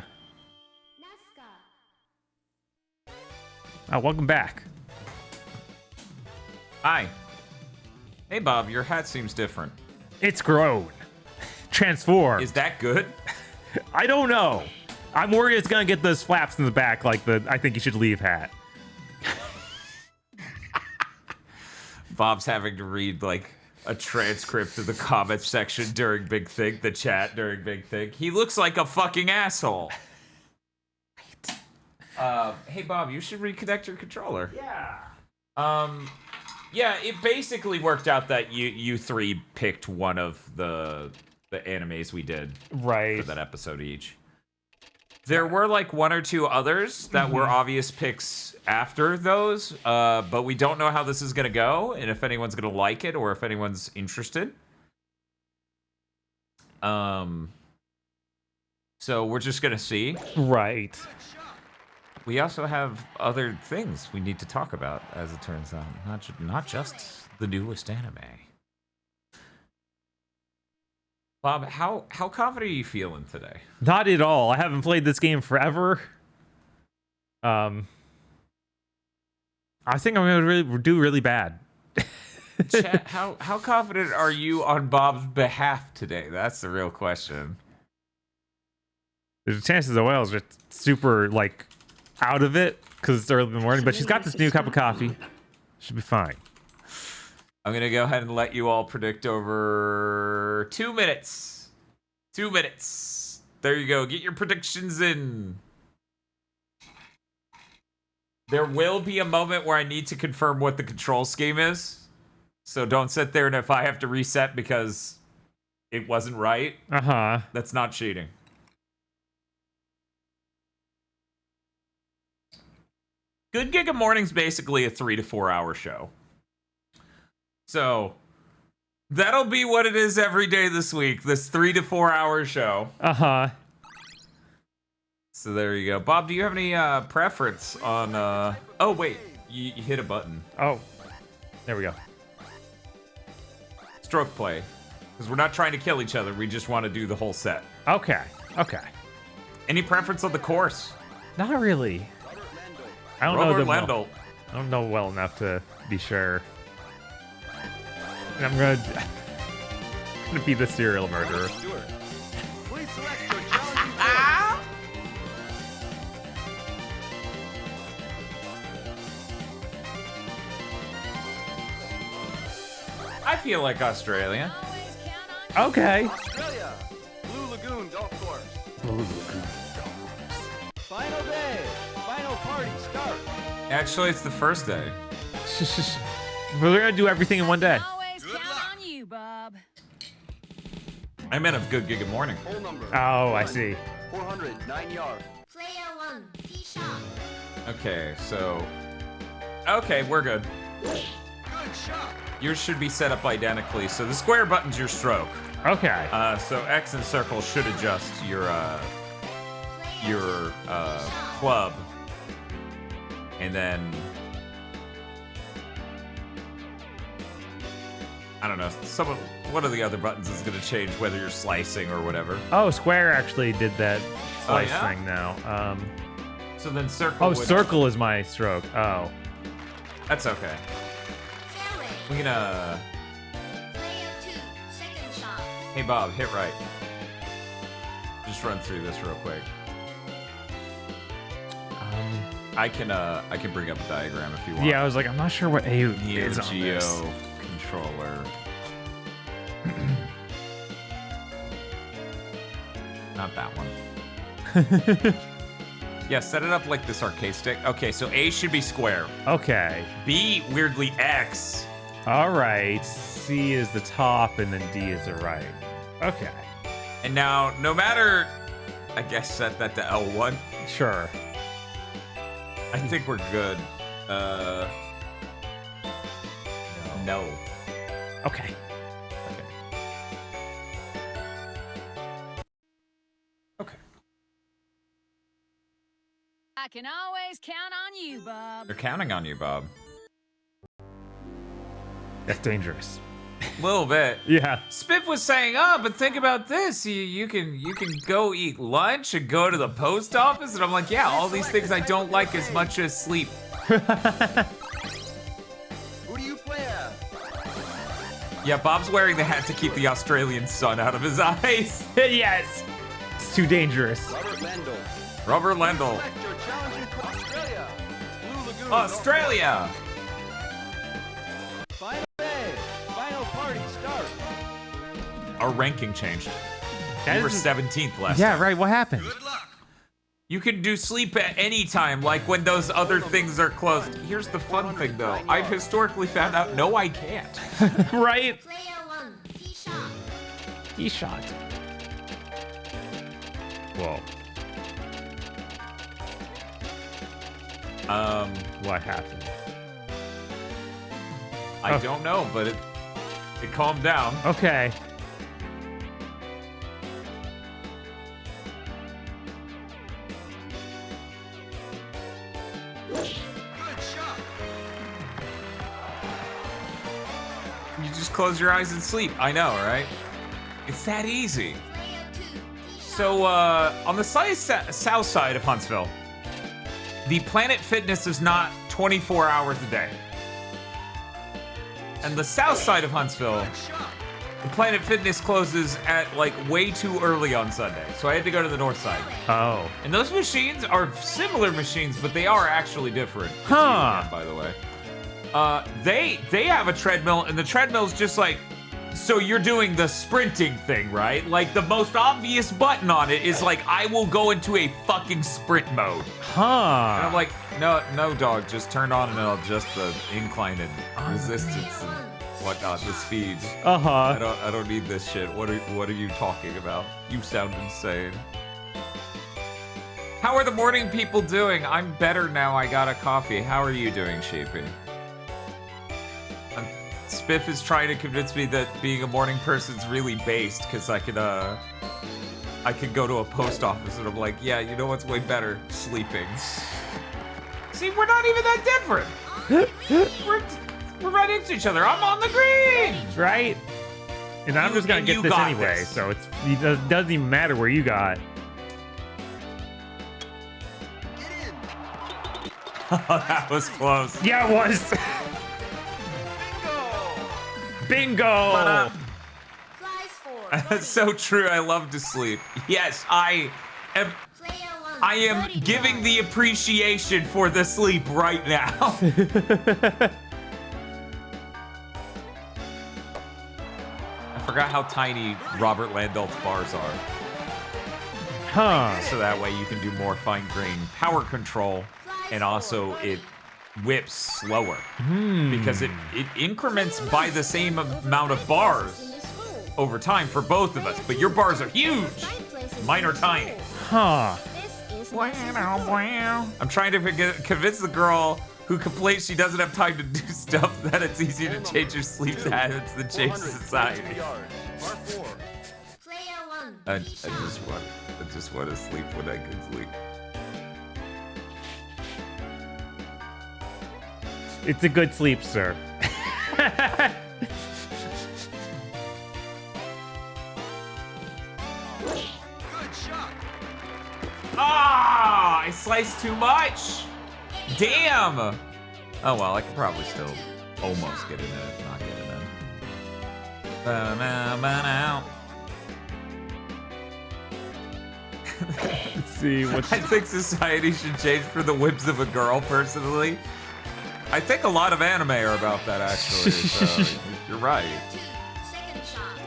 Oh, welcome back. Hi. Hey, Bob, your hat seems different. It's grown. Transformed. Is that good? I don't know. I'm worried it's gonna get those flaps in the back like the I Think You Should Leave hat. Bob's having to read like a transcript of the comments section during Big Thing, the chat during Big Thing. He looks like a fucking asshole. Hey Bob, you should reconnect your controller. Yeah. Yeah, it basically worked out that you 3 picked one of the animes we did Right. for that episode each. There were like one or two others that were obvious picks after those, but we don't know how this is going to go and if anyone's going to like it or if anyone's interested. So we're just going to see. Right. We also have other things we need to talk about, as it turns out. Not just the newest anime. Bob, how confident are you feeling today? Not at all. I haven't played this game forever. I think I'm gonna do really bad. Chat, how confident are you on Bob's behalf today? That's the real question. There's a chance the whale's just super like out of it because it's early in the morning, but she's got this new cup of coffee. Should be fine. I'm gonna go ahead and let you all predict over 2 minutes. 2 minutes. There you go. Get your predictions in. There will be a moment where I need to confirm what the control scheme is. So don't sit there and if I have to reset because it wasn't right, that's not cheating. Good Giga Morning's basically a 3 to 4 hour show. So that'll be what it is every day this week, this 3 to 4 hour show. So there you go. Bob, do you have any preference on oh wait, you hit a button. Oh, there we go. Stroke play. Because we're not trying to kill each other, we just want to do the whole set. Okay. Any preference on the course? Not really. I don't know them well. I don't know well enough to be sure. And I'm gonna be the serial murderer. I feel like Australia. Okay. Australia, Blue Lagoon Golf Course. Final day, final party start. Actually, it's the first day. We're gonna do everything in one day. Always count on you, Bob. I meant a good Giga Morning. Hole number. Oh, I see. 409 yards. Player 1, tee shot. Okay, so... Okay, we're good. Good shot. Yours should be set up identically. So the square button's your stroke. Okay. So X and circle should adjust your club. And then... I don't know. One of the other buttons is going to change whether you're slicing or whatever. Oh, square actually did that slice yeah? thing now. So then circle. Oh, circle is my stroke. Oh. That's okay. We're gonna. Player 2, second shot. Hey Bob, hit right. Just run through this real quick. I can bring up a diagram if you want. Yeah, I was like, I'm not sure what A Neo is on Geo this. controller. Not that one. Yeah, set it up like this arcade stick. Okay, so A should be square. Okay. B, weirdly, X. All right. C is the top, and then D is the right. Okay. And now, no matter... I guess set that to L1. Sure. I think we're good. No. Okay. Okay. I can always count on you, Bob. They're counting on you, Bob. That's dangerous. A little bit. Yeah. Spiff was saying, oh, but think about this. You can go eat lunch and go to the post office. And I'm like, yeah, all these things I don't like as much as sleep. Who do you play as? Yeah, Bob's wearing the hat to keep the Australian sun out of his eyes. Yes. It's too dangerous. Robert Lendl. Robert Lendl. Select your challenging Australia. Blue Lagoon. Australia. Final day. Final party start. Our ranking changed. That We were is- 17th last Yeah, time. right. What happened? You can do sleep at any time, like when those other things are closed. Here's the fun thing, though. I've historically found out, no, I can't. Right. Player 1, tee shot. He shot. Whoa. What happened? I don't know, but it calmed down. Okay. You just close your eyes and sleep. I know, right? It's that easy. So, on the south side of Huntsville, the Planet Fitness is not 24 hours a day. And the south side of Huntsville, the Planet Fitness closes at like way too early on Sunday. So I had to go to the north side. Oh. And those machines are similar machines, but they are actually different. Huh. By the way. They have a treadmill, and the treadmill's just like, so you're doing the sprinting thing, right? Like the most obvious button on it is like, I will go into a fucking sprint mode. Huh. And I'm like, no, dog, just turn on and I'll adjust the incline and resistance and whatnot, the speeds. I don't need this shit. What are you talking about? You sound insane. How are the morning people doing? I'm better now. I got a coffee. How are you doing, Sheepy? Spiff is trying to convince me that being a morning person's really based, because I could go to a post office and I'm like, yeah, you know what's way better? Sleeping. See, we're not even that different. we're right next to each other. I'm on the green, right? And I'm just gonna get this anyway, so it doesn't even matter where you got. Oh, that was close. Yeah, it was. Bingo! That's so true. I love to sleep. Yes, I am giving the appreciation for the sleep right now. I forgot how tiny Robert Landolph's bars are. Huh. So that way you can do more fine-grained power control, and also it whips slower because it increments by the same amount of bars over time for both of us, but your bars are huge. Mine are tiny. Huh. I'm trying to convince the girl who complains she doesn't have time to do stuff that it's easier to change her sleep habits than change society. I just want to sleep when I can sleep. It's a good sleep, sir. Ah! I sliced too much! Damn! Oh well, I could probably still almost get it in if not get it in. Ba-na-ba-na. Let's see what's... I think society should change for the whims of a girl, personally. I think a lot of anime are about that, actually, so you're right.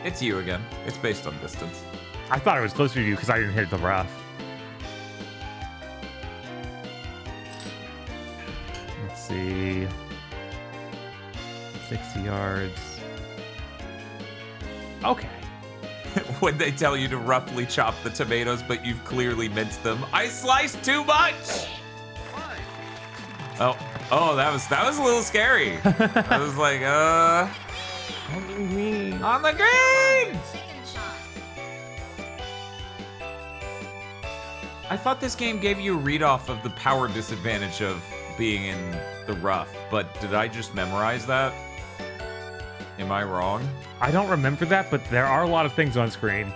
It's you again. It's based on distance. I thought it was closer to you because I didn't hit the rough. Let's see. 60 yards. Okay. When they tell you to roughly chop the tomatoes, but you've clearly minced them. I sliced too much! Oh, that was a little scary. I was like, on the green! I thought this game gave you a read-off of the power disadvantage of being in the rough, but did I just memorize that? Am I wrong? I don't remember that, but there are a lot of things on screen.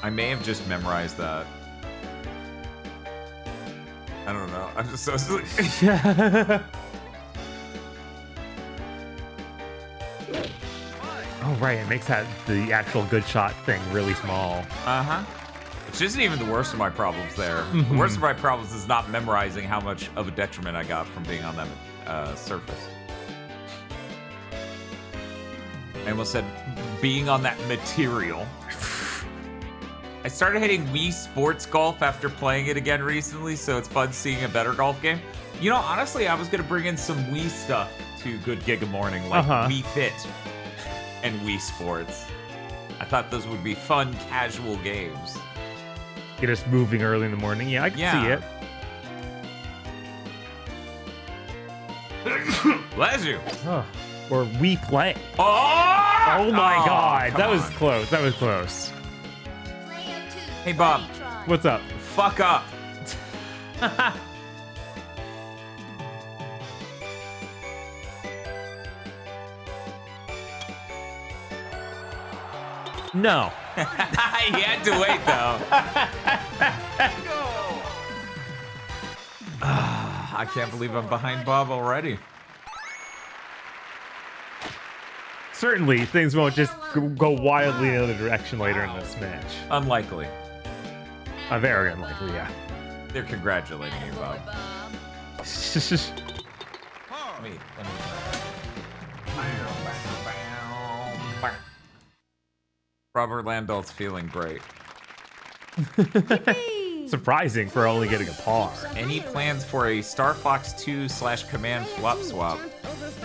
I may have just memorized that. I don't know. I'm just so sleepy. Oh, right. It makes the actual good shot thing really small. Uh-huh. Which isn't even the worst of my problems there. The worst of my problems is not memorizing how much of a detriment I got from being on that surface. I almost said being on that material. I started hitting Wii Sports Golf after playing it again recently, so it's fun seeing a better golf game. You know, honestly, I was going to bring in some Wii stuff to Good Giga Morning, like Wii Fit and Wii Sports. I thought those would be fun, casual games. Get us moving early in the morning. Yeah, I can see it. Bless you. Or we play. Oh my God. That was on. close. That was close. Hey, Bob. What's up? Fuck up. No. He had to wait, though. I can't believe I'm behind Bob already. Certainly, things won't just go wildly in another direction later in this match. Unlikely. Very unlikely, yeah. They're congratulating you, Bob. Wait, let me... Robert Landol's feeling great. Surprising for only getting a par. Any plans for a Star Fox 2/Command flop swap?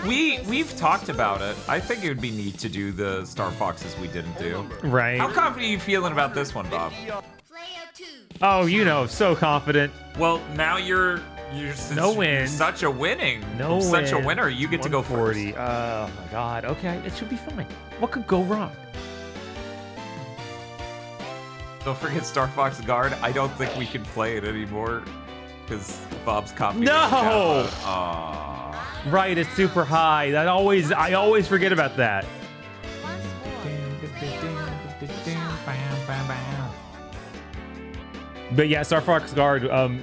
We've talked about it. I think it would be neat to do the Star Foxes we didn't do. Right. How confident are you feeling about this one, Bob? Oh, you know, so confident. Well, now you're No wins. such a winning. No such a win. winner. You get to go first. 140. Oh my God. Okay, it should be fine. What could go wrong? Don't forget Star Fox Guard. I don't think we can play it anymore because Bob's copy. No! Right, it's super high. I always forget about that. But yeah, Star Fox Guard.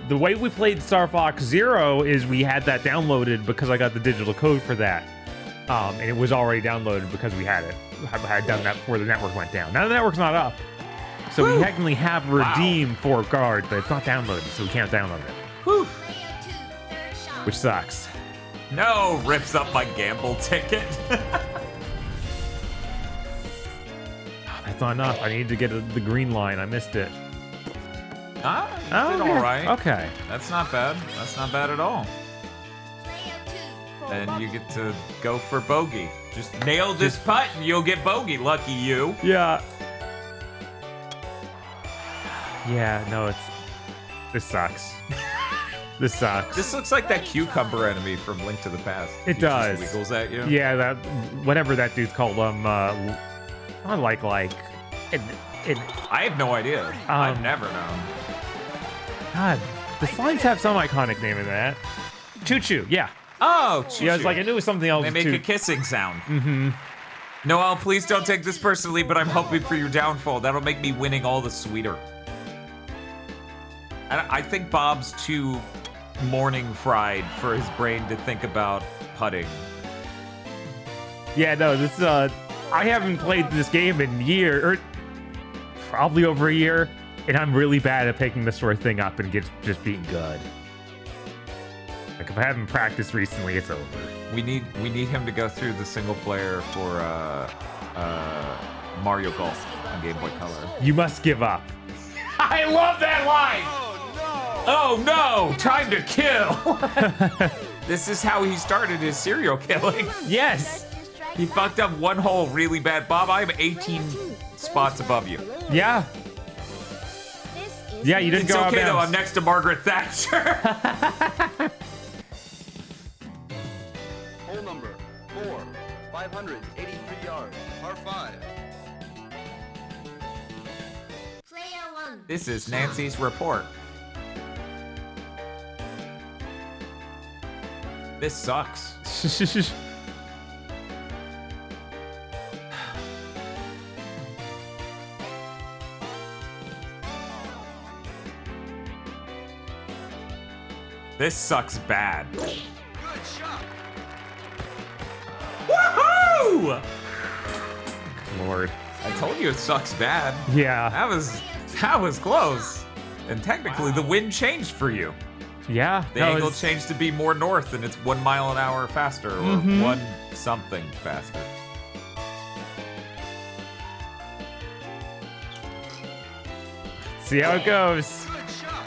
The way we played Star Fox Zero is we had that downloaded because I got the digital code for that, and it was already downloaded because we had it. I had done that before the network went down. Now the network's not up, so we technically have redeemed for Guard, but it's not downloaded, so we can't download it. Whew. Which sucks. No, rips up my gamble ticket. That's not enough. I need to get the green line. I missed it. You did all right. Okay. That's not bad. That's not bad at all. Then you get to go for bogey. Just nail this putt and you'll get bogey. Lucky you. Yeah. Yeah, no, this sucks. This sucks. This looks like that cucumber enemy from Link to the Past. It He does. Just wiggles at you. Yeah, that whatever that dude's called. I have no idea. I've never known. God, the slimes have some iconic name in that. Choo Choo, yeah. Oh, Choo-Choo. Yeah, it's like I knew it was something else. They make too. a kissing sound. Mm-hmm. Noel, please don't take this personally, but I'm hoping for your downfall. That'll make me winning all the sweeter. I think Bob's too morning fried for his brain to think about putting. Yeah, no, this I haven't played this game in probably over a year, and I'm really bad at picking this sort of thing up and just being good. Like if I haven't practiced recently, it's over. We need him to go through the single player for Mario Golf on Game Boy Color. You must give up. I love that line. Oh no! Time to kill! This is how he started his serial killing. Yes! He fucked up one hole really bad. Bob, I'm 18 spots above you. Yeah. Yeah, you didn't It's go out of okay though, bounds. I'm next to Margaret Thatcher. Hole number 4, 583 yards, par 5. This is Nancy's report. This sucks. This sucks bad. Good shot. Woohoo! Lord. I told you it sucks bad. Yeah. That was close. And technically the wind changed for you. Yeah. The angle changed to be more north and it's 1 mile an hour faster or one something faster. See how it goes. Good shot.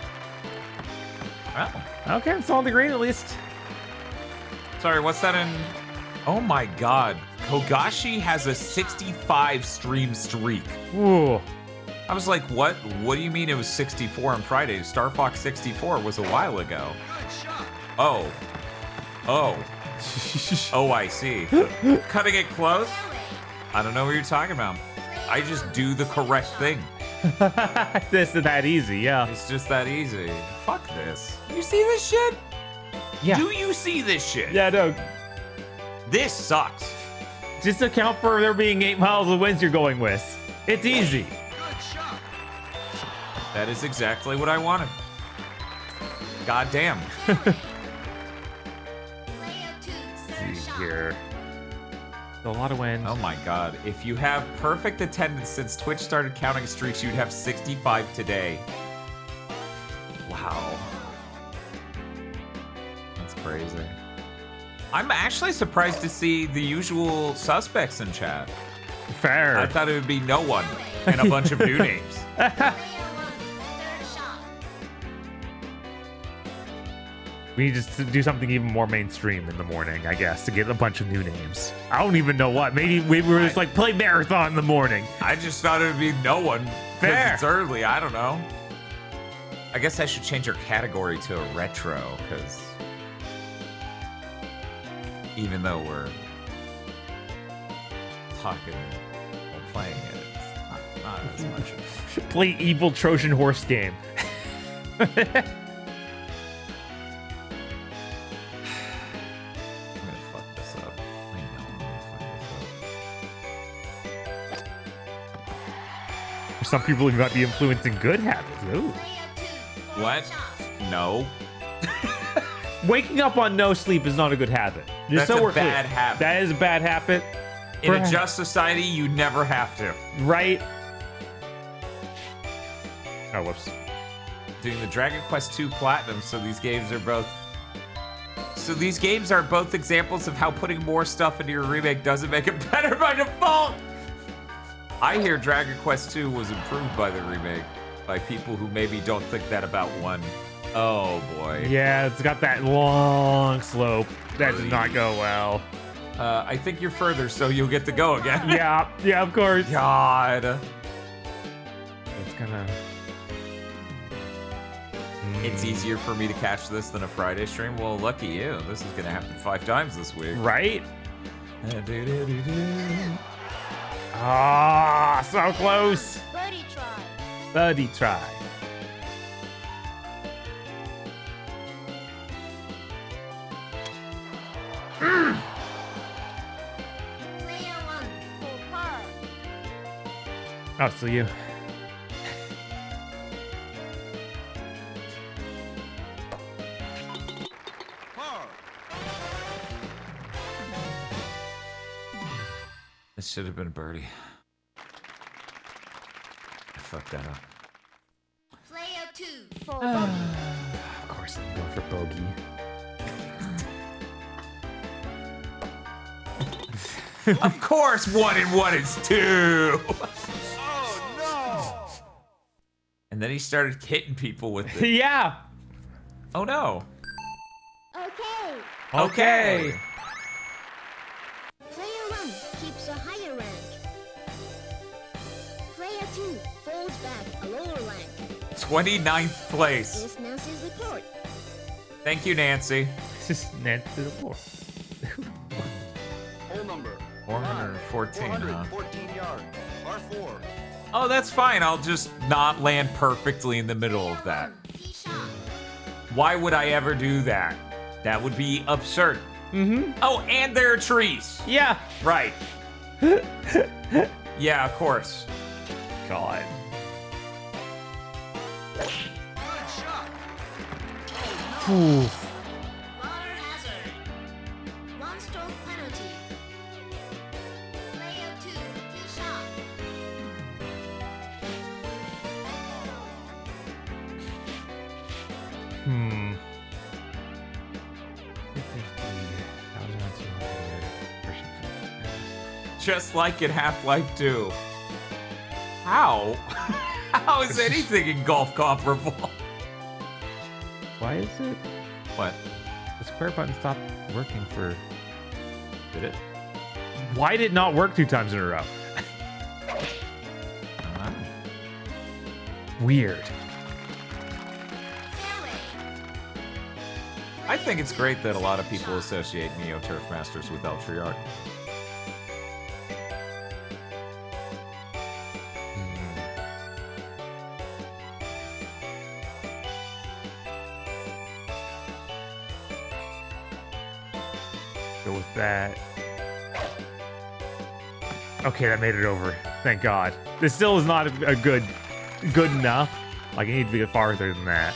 Well, Okay, it's on the green at least. sorry, what's that in? Oh my god. Kogashi has a 65 stream streak. Ooh. I was like, what? What do you mean it was 64 on Friday? Star Fox 64 was a while ago. Good shot. Oh. Oh. Oh, I see. Cutting it close? I don't know what you're talking about. I just do the correct thing. This is that easy, yeah. It's just that easy. Fuck this. You see this shit? Yeah. Do you see this shit? Yeah, no. This sucks. Just account for there being 8 miles of winds you're going with. It's easy. That is exactly what I wanted. God damn. See here. A lot of wins. Oh my god. If you have perfect attendance since Twitch started counting streaks, you'd have 65 today. Wow. That's crazy. I'm actually surprised to see the usual suspects in chat. Fair. I thought it would be no one and a bunch of new names. We need to do something even more mainstream in the morning, I guess, to get a bunch of new names. I don't even know what. Maybe we were just like, play marathon in the morning. I just thought it would be no one. Fair. Because it's early. I don't know. I guess I should change our category to a retro, because even though we're talking or playing it, it's not as much. Play evil Trojan horse game. Some people you might be influencing good habits. Ooh. What? No. Waking up on no sleep is not a good habit. Just That's so a we're clear. bad habit. That is a bad habit. In a just society, you never have to. Right? Oh, whoops. Doing the Dragon Quest II Platinum, so these games are both... So these games are both examples of how putting more stuff into your remake doesn't make it better by default. I hear Dragon Quest II was improved by the remake by people who maybe don't think that about 1. Oh boy. Yeah, it's got that long slope. That did not go well. I think you're further, so you'll get to go again. Yeah, of course. God. It's gonna... It's easier for me to catch this than a Friday stream. Well, lucky you. This is gonna happen 5 times this week. Right? Ah, so close. Birdie try. Birdie try. Player 1 for par. Oh, so you. This should have been a birdie. I fucked that up. Player 2 for bogey. Of course, I'm going for bogey. Of course, 1 and 1 is 2. Oh no! And then he started hitting people with it. Yeah. Oh no. Okay. Okay. Player 1 keeps a higher rank. Player 2 falls back a lower rank. 29th place. Is Nancy's report. Thank you, Nancy. It's just Ned to the floor. Hole number 414, huh? 414 yards. Par 4. Oh, that's fine. I'll just not land perfectly in the middle of that. Tee shot. Why would I ever do that? That would be absurd. Mm-hmm. Oh, and there are trees. Yeah. Right. Yeah, of course. God. Good shot. Ooh. Water hazard. 1 stroke penalty. Player 2 tee shot. Hmm. Just like in Half-Life 2. How? How is anything in golf comparable? Why is it? What? The square button stopped working for... Did it? Why did it not work 2 times in a row? Weird. Fairway. I think it's great that a lot of people associate Neo Turf Masters with Eltriarch. Go with that. Okay, that made it over. Thank God. This still is not a good enough. Like, I need to get farther than that.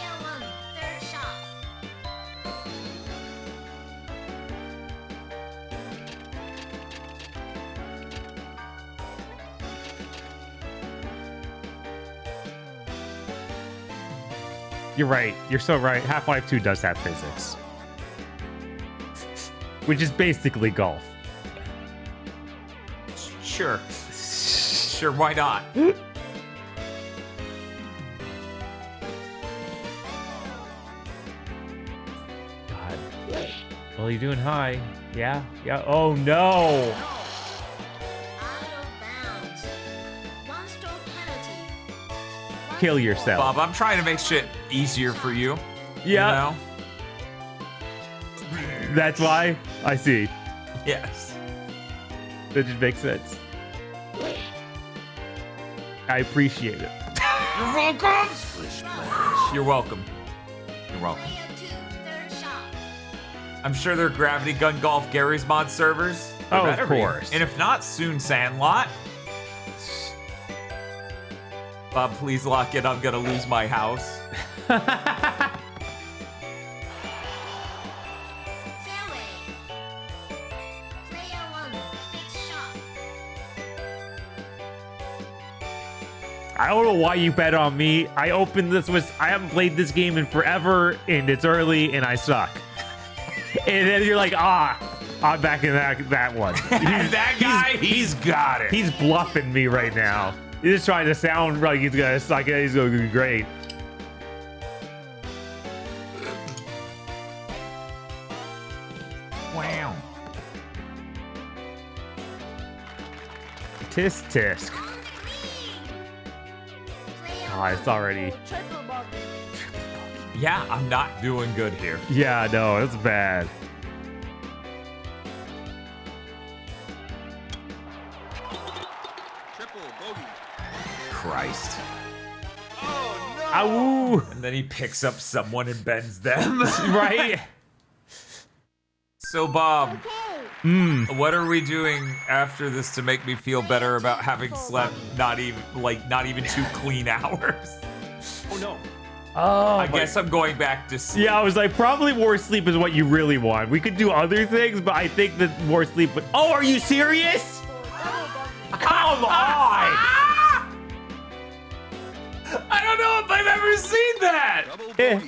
You're right. You're so right. Half-Life 2 does have physics. Which is basically golf. Sure. Sure, why not? God. Well, you're doing high. Yeah? Yeah. Oh, no! Kill yourself. Bob, I'm trying to make shit easier for you. Yeah. You know? That's why? I see. Yes. That just makes sense. I appreciate it. You're welcome! You're welcome. You're welcome. I'm sure they're Gravity Gun Golf Gary's Mod servers. They Oh, of better be. course. And if not, soon Sandlot. Bob, please lock in. I'm gonna lose my house. I don't know why you bet on me. I opened this with I haven't played this game in forever, and it's early, and I suck. And then you're like, I'm back in that one. That guy, he's got it. He's bluffing me right now. He's just trying to sound like he's gonna suck it. He's gonna be great. Wow. Tisk tisk. God, it's already. Yeah, I'm not doing good here. Yeah, no, it's bad. Christ. Oh no! Ow! And then he picks up someone and bends them. Right? So, Bob, what are we doing after this to make me feel better about having slept not even 2 clean hours? Oh no. Oh, I guess I'm going back to sleep. yeah, I was like, probably more sleep is what you really want. We could do other things, but I think that more sleep would. Oh, are you serious? Come on! I don't know if I've ever seen that. Eh,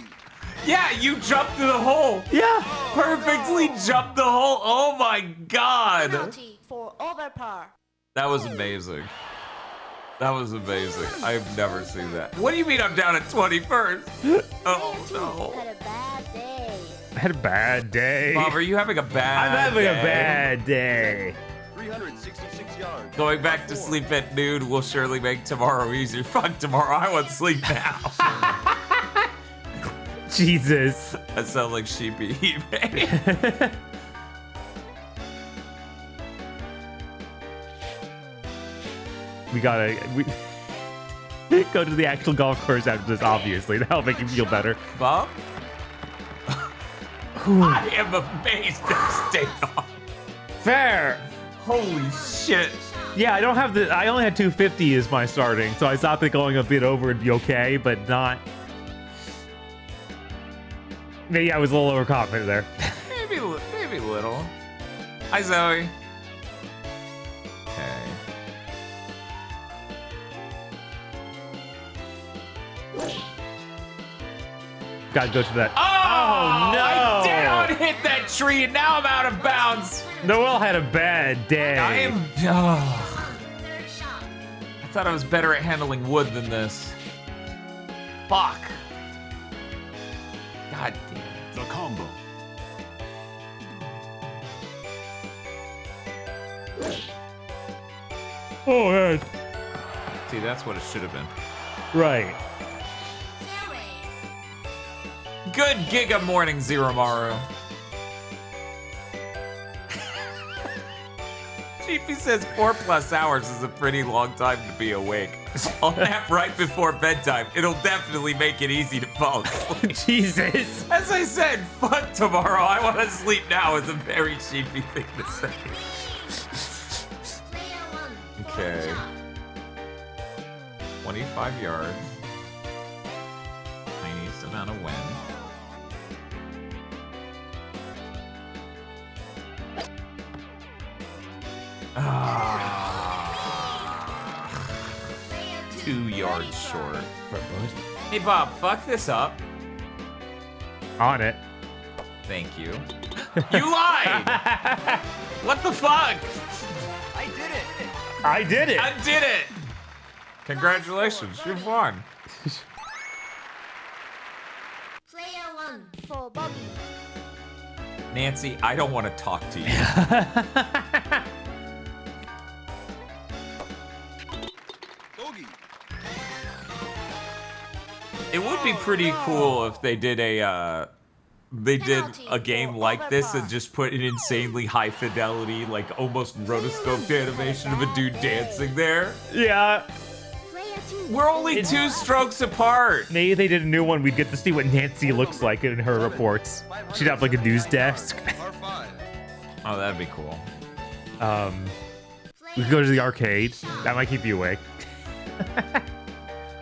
Yeah, you jumped through the hole. yeah. Perfectly jumped the hole. Oh my god. Penalty for overpower. That was amazing. That was amazing. I've never seen that. What do you mean I'm down at 21st? Oh no. Had a bad day. I had a bad day. Bob, are you having a bad I'm having day? a bad day. 366 yards. Going back to sleep at noon will surely make tomorrow easier. Fuck tomorrow. I want sleep now. Jesus. That sounds like sheepy eBay. We gotta go to the actual golf course after this, obviously. That'll make you feel better. Bob? I am amazed I stayed on. Fair. Holy shit. Yeah, I don't have the. I only had 250 as my starting, so I thought that going a bit over would be okay, but not. Maybe I was a little overconfident there. Maybe a little. Hi, Zoe. Okay. Gotta go to that. Oh, no! I did hit that tree, and now I'm out of bounds. Noel had a bad day. I am. Oh. I thought I was better at handling wood than this. Fuck. God damn it. The combo. Oh, man. See, that's what it should have been. Right. good Giga morning, Zeromaru. GP says 4+ hours is a pretty long time to be awake. I'll nap right before bedtime. It'll definitely make it easy to fall asleep. Jesus. As I said, fuck tomorrow. I want to sleep now is a very cheapy thing to say. Okay. 25 yards. Tiniest amount of wind. Ah. 2 yards short. Hey Bob, fuck this up. On it. Thank you. You lied! What the fuck? I did it. I did it. I did it! Congratulations, you won. Player 1 for Bobby. Nancy, I don't want to talk to you. It would be pretty cool if they did a game like this and just put an insanely high fidelity, like almost rotoscoped animation of a dude dancing there. Yeah. We're only 2 strokes apart. Maybe they did a new one. We'd get to see what Nancy looks like in her reports. She'd have like a news desk. Oh, that'd be cool. We could go to the arcade. That might keep you awake.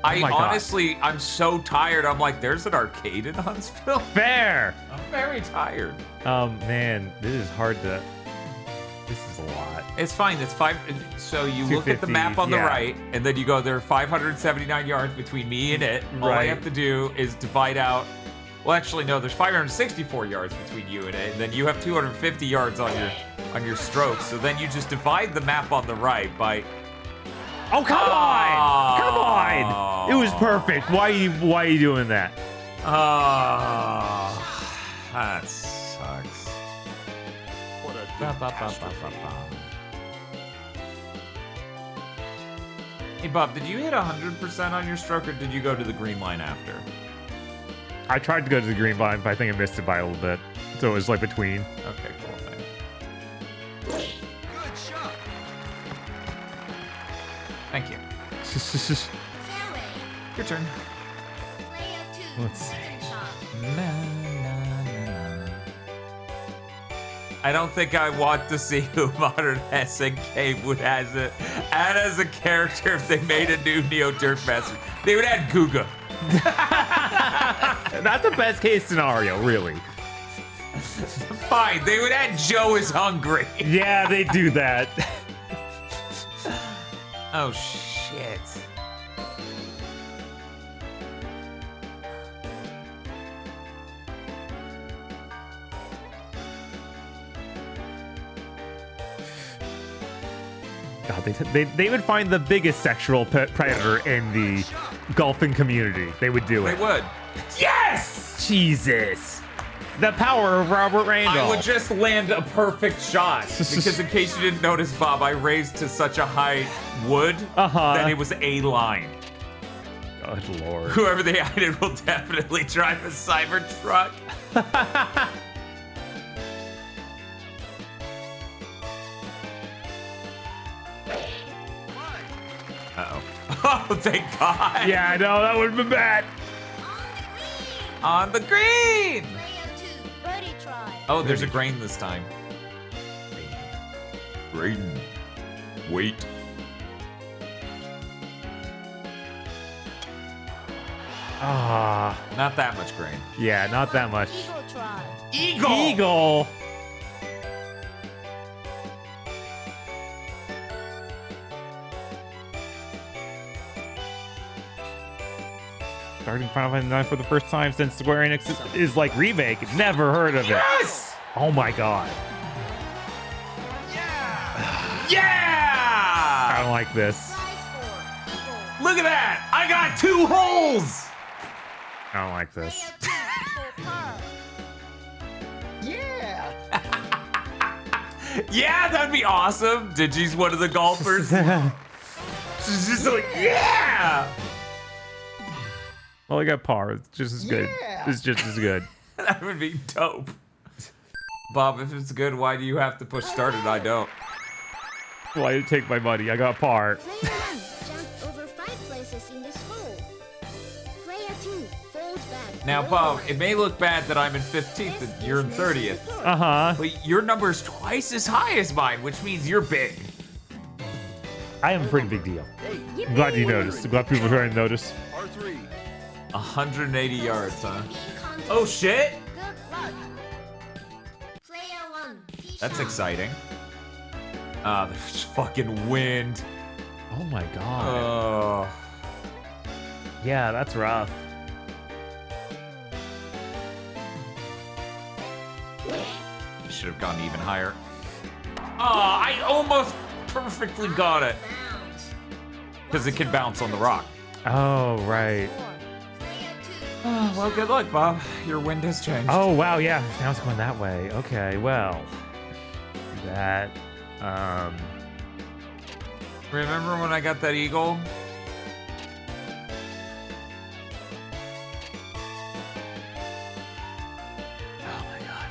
Honestly, I'm so tired. I'm like, there's an arcade in Huntsville? Fair. I'm very tired. Man, this is hard to... This is a lot. It's fine. It's 5. So you look at the map on the right, and then you go, there are 579 yards between me and it. All I have to do is divide out. Well, actually, no. There's 564 yards between you and it, and then you have 250 yards on your strokes. So then you just divide the map on the right by. Oh, come on! Come on! It was perfect. Why are you doing that? That sucks. Hey Bob, did you hit 100% on your stroke, or did you go to the green line after? I tried to go to the green line, but I think I missed it by a little bit. So it was like between. Okay, cool thing. Good shot. Thank you. Your turn. Player 2 Let's see. second shot. I don't think I want to see who modern SNK would has it add as a character if they made a new Neo Dirt Master. They would add Giga. Not the best case scenario, really. Fine, they would add Joe is hungry. Yeah, they do that. Oh shit. God, they would find the biggest sexual predator in the golfing community. They would do it. They would. Yes! Jesus. The power of Robert Randolph. I would just land a perfect shot. Because in case you didn't notice, Bob, I raised to such a high wood that it was a line. Good lord. Whoever they added will definitely drive a cyber truck. Uh-oh. Oh, thank God. Yeah, I know. That would have been bad. On the green. Player 2 birdie try. Oh, there's a grain this time. Grain. Wait. Ah. Not that much grain. Yeah, not that much. Eagle try. Eagle! Eagle. Starting Final Fantasy IX for the first time since Square Enix is like remake. Never heard of it. Yes! Oh my god. Yeah! I don't like this. Prize for Eagle. Look at that! I got 2 holes! I don't like this. Player 2 for par. Yeah, that'd be awesome. Digi's one of the golfers. She's just like, yeah! Well, I got par. It's just as good. is just as good. That would be dope. Bob, if it's good, why do you have to push start and I don't? Why did you take my money? I got par. Player 1 jumped over 5 places in this hole. Player 2 folds back. Now, Bob, it may look bad that I'm in 15th and you're in 30th. Uh-huh. But your number's twice as high as mine, which means you're big. I am a pretty big deal. I'm glad you noticed. I'm glad people are trying to notice. R3. 180 yards, huh? Oh, shit! Good luck. Player 1. That's exciting. Ah, there's fucking wind. Oh my god. Oh. Yeah, that's rough. Should have gone even higher. Oh, I almost perfectly got it. Because it can bounce on the rock. Oh, right. Oh, well, good luck, Bob. Your wind has changed. Oh, wow, yeah. Now it's going that way. Okay, well. That, Remember when I got that eagle? Oh my god,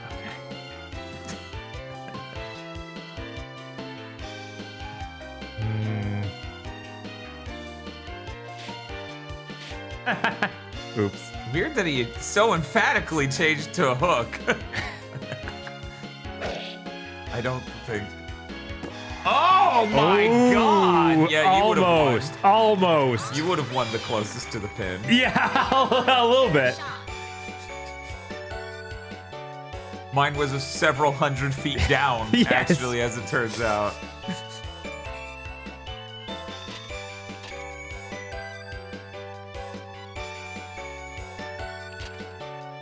okay. Oops. Weird that he so emphatically changed to a hook. I don't think. Oh my god! Yeah, you would have won. Almost. You would have won the closest to the pin. Yeah, a little bit. Mine was several hundred feet down, Yes. actually, as it turns out.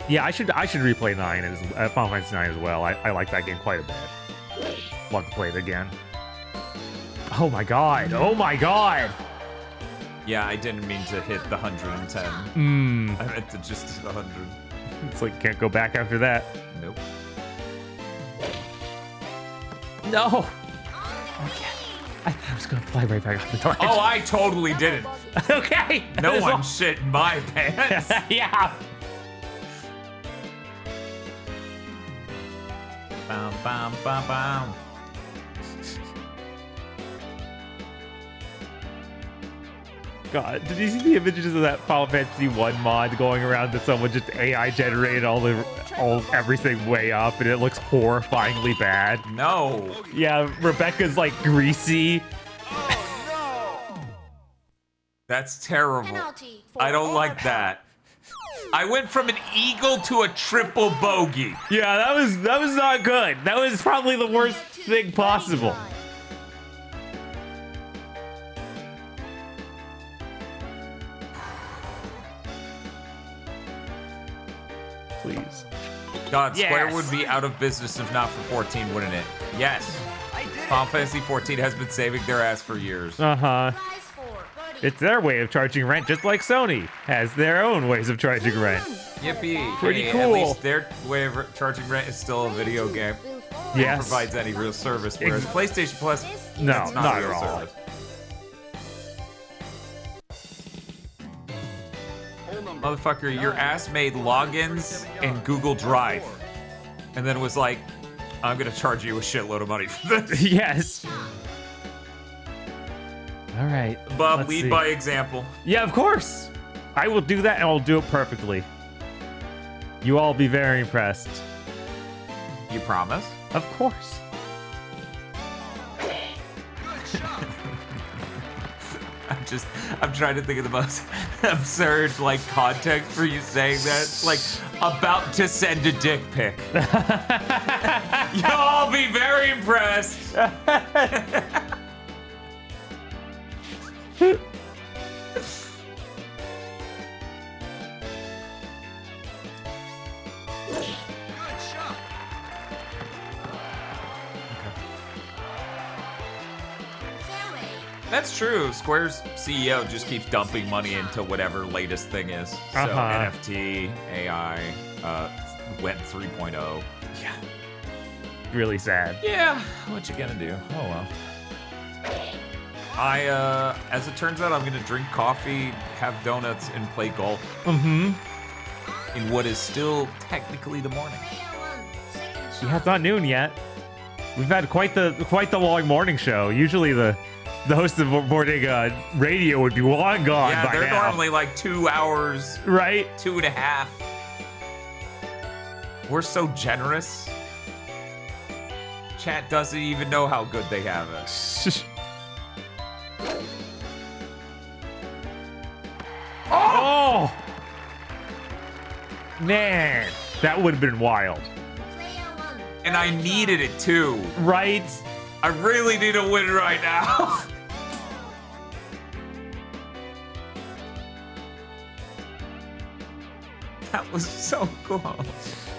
Yeah, I should replay 9 as Final Fantasy 9 as well. I like that game quite a bit. Love to play it again. Oh my god! Oh my god! Yeah, I didn't mean to hit the 110. I meant to just hit 100. It's like can't go back after that. Nope. No. Okay. I thought I was gonna fly right back off the ledge. Oh, I totally didn't. Okay. No one shit in my pants. Yeah. Bam, bam, bam, bam. God, did you see the images of that Final Fantasy 1 mod going around that someone just AI generated everything way up and it looks horrifyingly bad? No. Yeah, Rebecca's like greasy. That's terrible. Penalty for I don't like that. I went from an eagle to a triple bogey. Yeah, that was not good. That was probably the worst thing possible. Please. God, Square Yes. would be out of business if not for 14, wouldn't it? Yes. Final Fantasy 14 has been saving their ass for years. Uh-huh. Prize for Buddy. It's their way of charging rent, just like Sony has their own ways of charging rent. Yippee. Pretty Hey, cool. At least their way of charging rent is still a video game. Yes. Provides any real service, whereas PlayStation Plus, No, that's not, not real at all. service. Motherfucker, your ass made logins in Google Drive. And then was like, I'm gonna charge you a shitload of money for this. Yes. All right. Bob, let's lead see. by example. Yeah, of course. I will do that and I'll do it perfectly. You all be very impressed. You promise? Of course. I'm trying to think of the most absurd, like, context for you saying that. It's like, about to send a dick pic. You'll all be very impressed. That's true. Square's CEO just keeps dumping money into whatever latest thing is. So NFT, AI, Web 3.0. Yeah. Really sad. Yeah, what you gonna do? Oh well. As it turns out, I'm gonna drink coffee, have donuts, and play golf. Mm-hmm. in what is still technically the morning. Yeah, it's not noon yet. We've had quite the long morning show. Usually the host of morning radio would be long gone Yeah, by they're now. normally like 2 hours, right? 2.5. We're so generous. Chat doesn't even know how good they have it. Oh! Man, that would have been wild. And I needed it too. Right? I really need a win right now. That was so close.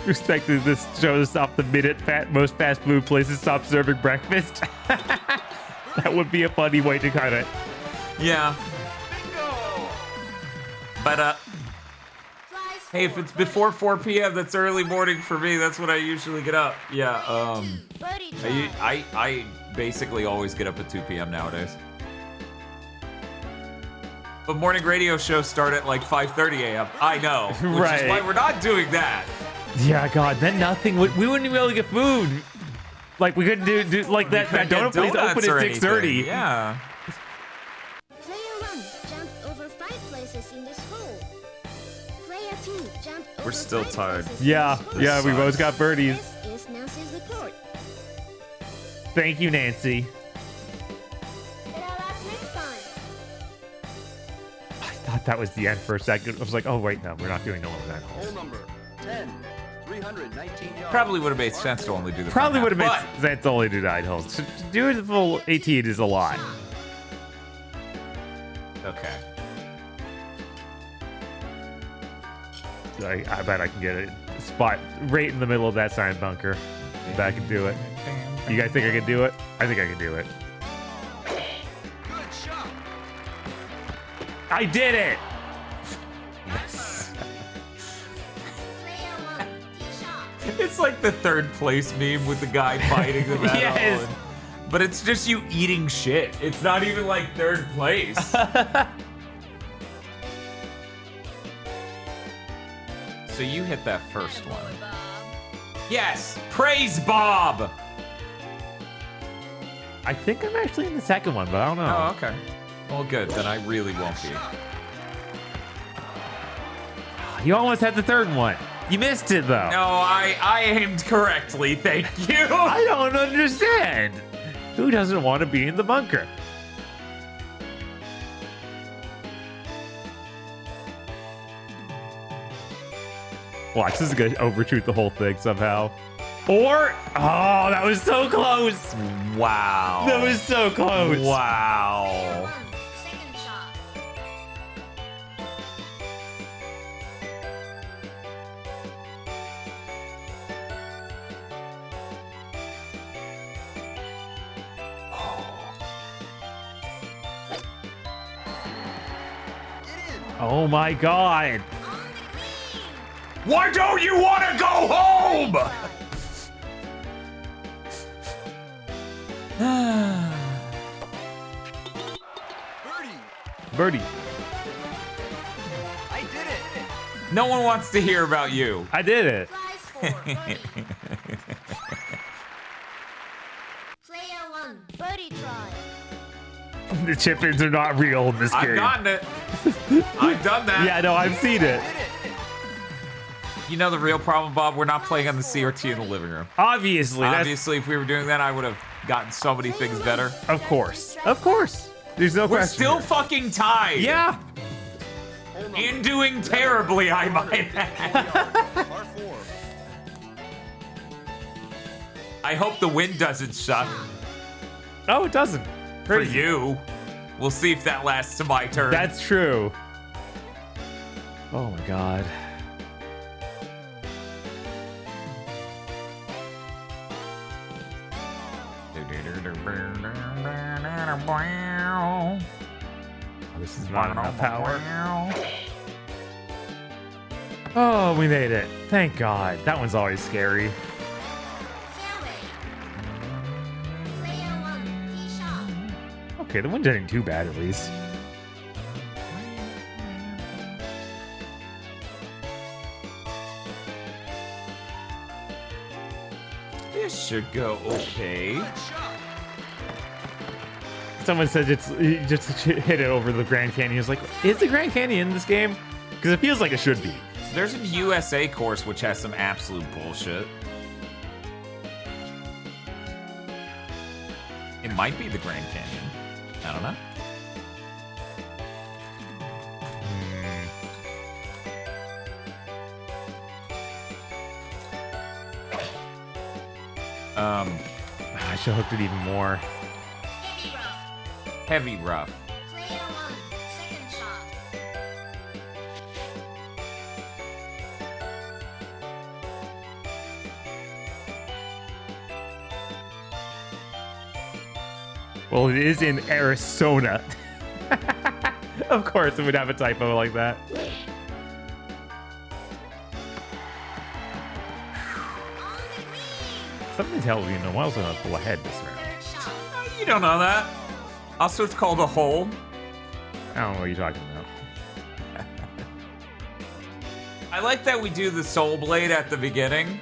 Respected this show to stop the minute most fast food places stop serving breakfast. That would be a funny way to cut it. Yeah. But hey, if it's before 4 p.m., that's early morning for me. That's when I usually get up. Yeah. I basically always get up at 2 p.m. nowadays. But morning radio shows start at like 5:30 a.m. I know, which is why we're not doing that. Yeah, God, then nothing. We wouldn't even be able to get food. Like we couldn't do like that donut place open at 6:30. Yeah. Player 1 jumped over 5 places in this hole. Player 2 jumped over We're still 5 tired. places in Yeah, this hole. yeah, we both got birdies. This is Nancy's report. Thank you, Nancy. Better luck next time. I thought that was the end for a second. I was like, oh wait, no, we're not doing no more of that. Hole number 10, 319 yards. Probably would have made sense to only do the Probably would front have half, made sense to only do 9 holes. To do it the full 18 is a lot. but- Okay. I bet I can get a spot right in the middle of that sign bunker. If I can do it. You guys think I can do it? I think I can do it. Good shot. I did it! Player 1 tee shot. It's like the third place meme with the guy fighting the battle. Yes. But it's just you eating shit. It's not even like third place. So you hit that first one. Yes! Praise Bob! I think I'm actually in the second one, but I don't know. Oh, okay. Well, good. Then I really won't be. You almost had the third one. You missed it, though. No, I aimed correctly, thank you. I don't understand. Who doesn't want to be in the bunker? Watch, this is gonna overshoot the whole thing somehow. Or, oh, that was so close. Wow. That was so close. Wow. Second shot. Oh my God. Why don't you want to go home? Birdie. I did it. No one wants to hear about you. I did it. Prize for birdie. Player 1 birdie try. The chip-ins are not real in this I've game. gotten it. I've done that. Yeah, no, I've seen it. You know the real problem, Bob? We're not playing on the CRT in the living room. Obviously. That's, Obviously, if we were doing that, I would have gotten so many things better. of course. Of course. There's no We're question. still here. fucking tied. Yeah. And doing terribly, I might add. Par 4. I hope the wind doesn't suck Oh, it doesn't. for Crazy. you. We'll see if that lasts to my turn. That's true. Oh my God. Oh, this is not enough power. Oh, we made it. Thank God. That one's always scary. Fairway. Player 1 tee shot. Okay, the wind isn't too bad at least. This should go okay. Someone said just hit it over the Grand Canyon. It's like, is the Grand Canyon in this game? Because it feels like it should be. There's an USA course which has some absolute bullshit. It might be the Grand Canyon. I don't know. I should have hooked it even more. Heavy rough. Player 1, second shot. Well, it is in Arizona. Of course, it would have a typo like that. Something tells me no one else gonna pull ahead this round. You don't know that. Also, it's called a hole. I don't know what you're talking about. I like that we do the Soul Blade at the beginning,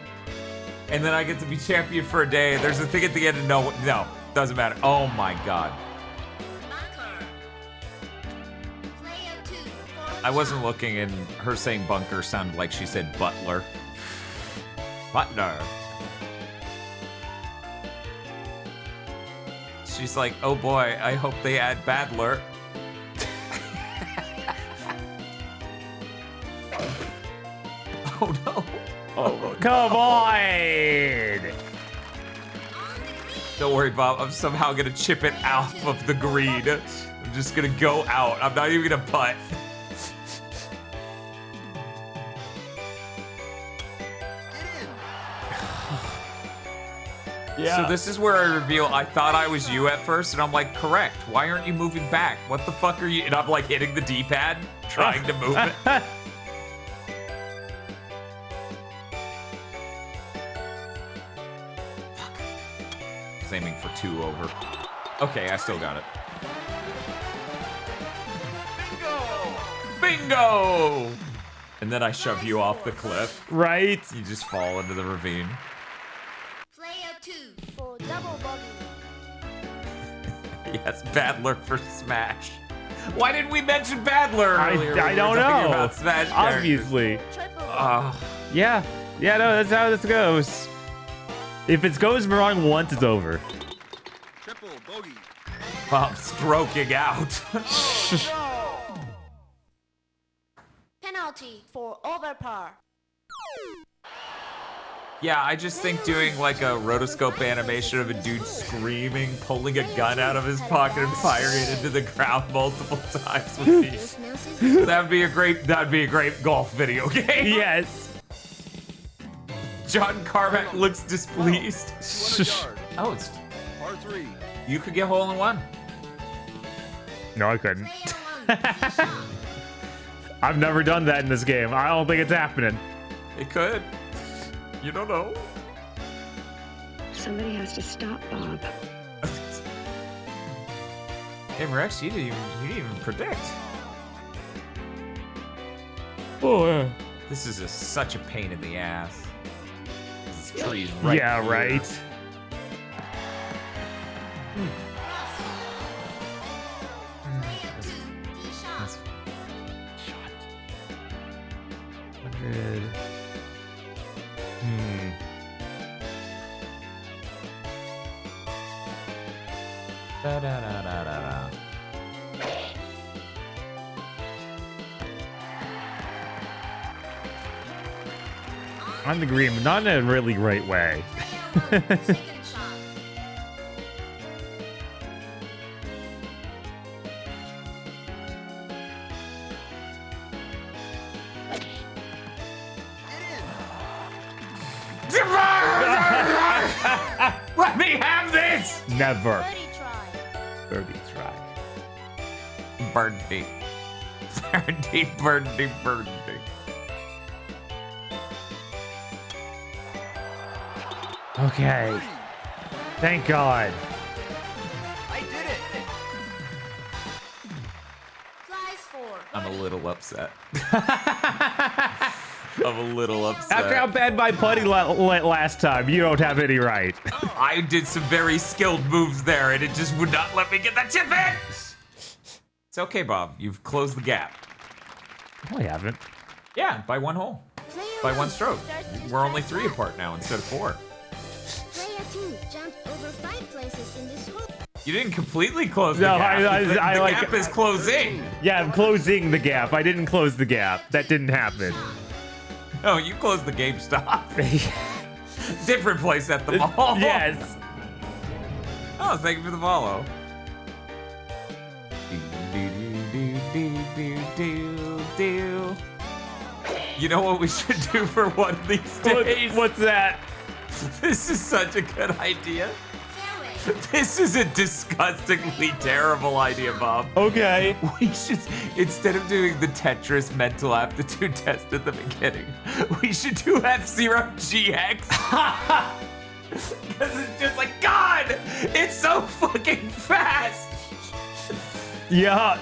and then I get to be champion for a day. There's a thing at the end, and no, doesn't matter. Oh my god. I wasn't looking, and her saying bunker sounded like she said butler. Butler. She's like, oh boy, I hope they add Badler. Oh no. Oh, come on! Don't worry, Bob. I'm somehow gonna chip it out of the green. I'm just gonna go out. I'm not even gonna putt. Yeah. So this is where I reveal I thought I was you at first, and I'm like, correct. Why aren't you moving back? What the fuck are you? And I'm like hitting the D-pad, trying to move it. Fuck. I was aiming for 2 over. Okay, I still got it. Bingo! And then I shove you off the cliff. Right? You just fall into the ravine. Player 2 for double bogey. Yes, Badler for Smash. Why didn't we mention Badler earlier? I don't know. About Smash obviously. Triple Yeah. Yeah, no, that's how this goes. If it goes wrong once, it's over. Triple bogey. I'm stroking out. Penalty for overpar. Yeah, I just think doing like a rotoscope animation of a dude screaming, pulling a gun out of his pocket and firing it into the ground multiple times would be that'd be a great golf video game. Yes. John Carmack looks displeased. Oh, it's Par 3. you could get hole in one. No, I couldn't. Player 1, shot. I've never done that in this game. I don't think it's happening. It could. You don't know. Somebody has to stop Bob. Hey Rex, you didn't even predict. Oh, yeah. This is such a pain in the ass. This tree's right Yeah, here. right. Player 2, tee shot. 100. Da, da, da, da, da, da. On the green, but not in a really great way. Player 1, second shot. Let me have this! Never. Birdie try. Birdie try. Birdie. Birdie, birdie, birdie. Okay. Thank God. I did it. Flies 4. I'm a little upset. I'm a little upset. After how bad my putting last time, you don't have any right. I did some very skilled moves there, and it just would not let me get that chip in. It's okay, Bob. You've closed the gap. No, I haven't. Yeah, by 1 hole. By 1 stroke. We're only 3 apart now instead of 4. Player 2 jumped over 5 places in this hole. You didn't completely close the No, gap. The like, gap is closing. Yeah, I'm closing the gap. I didn't close the gap. That didn't happen. No, you closed the GameStop. Different place at the mall. Yes. Oh, thank you for the follow. You know what we should do for one of these days? What's that? This is such a good idea. This is a disgustingly terrible idea, Bob. Okay. We should, instead of doing the Tetris mental aptitude test at the beginning, we should do F-Zero GX. Because it's just like, God, it's so fucking fast. Yeah.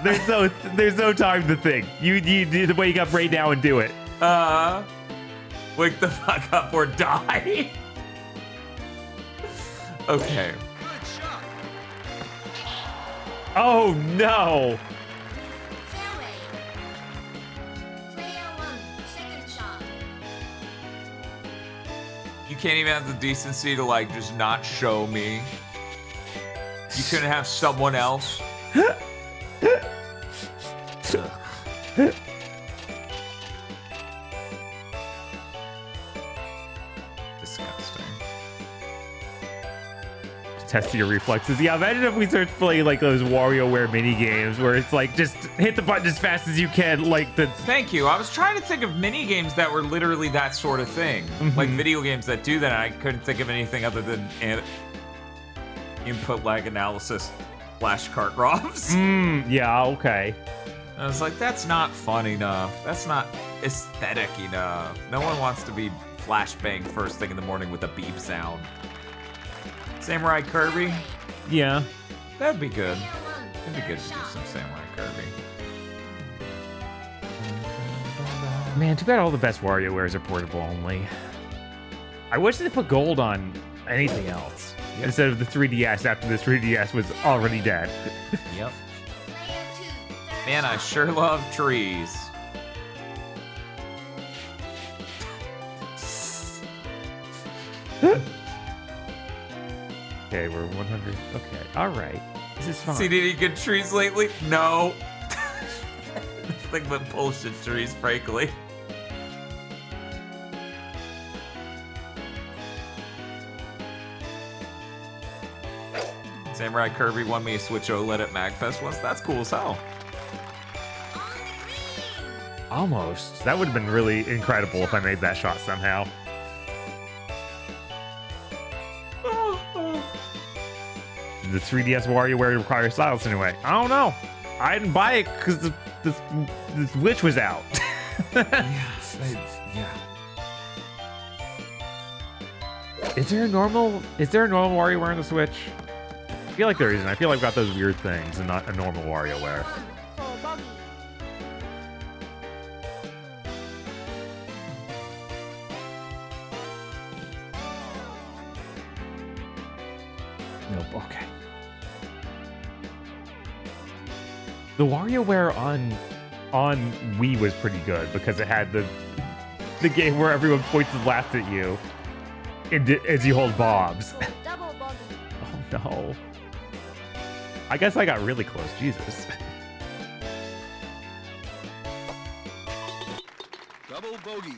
There's no time to think. You need to wake up right now and do it. Wake the fuck up or die. Okay. Good shot. Oh no. Player 1, second shot. You can't even have the decency to like just not show me. You couldn't have someone else. Disgusting. Test your reflexes. Yeah, imagine if we start playing like those WarioWare mini games where it's like just hit the button as fast as you can, like the. Thank you. I was trying to think of mini games that were literally that sort of thing, like video games that do that. And I couldn't think of anything other than input lag analysis, flashcard ROMs. Yeah. Okay. I was like, that's not fun enough. That's not aesthetic enough. No one wants to be flashbang first thing in the morning with a beep sound. Samurai Kirby? Yeah. That'd be good. It'd be good to do some Samurai Kirby. Man, too bad all the best WarioWares are portable only. I wish they put gold on anything else instead of the 3DS after the 3DS was already dead. Yep. Man, I sure love trees. Okay, we're 100. Okay, all right. This is fine. Seen any good trees lately? No. Nothing but bullshit trees, frankly. Samurai Kirby won me a Switch OLED at MagFest once. That's cool as hell. Almost. That would have been really incredible if I made that shot somehow. The 3DS WarioWare requires silence anyway. I don't know. I didn't buy it because the Switch was out. Yeah. Is there a normal WarioWare on the Switch? I feel like there isn't. I feel like I've got those weird things and not a normal WarioWare. Nope. Okay. The WarioWare on Wii was pretty good because it had the game where everyone points and laughs at you as you hold bobs. Double bogey. Oh no. I guess I got really close. Jesus. Double bogey.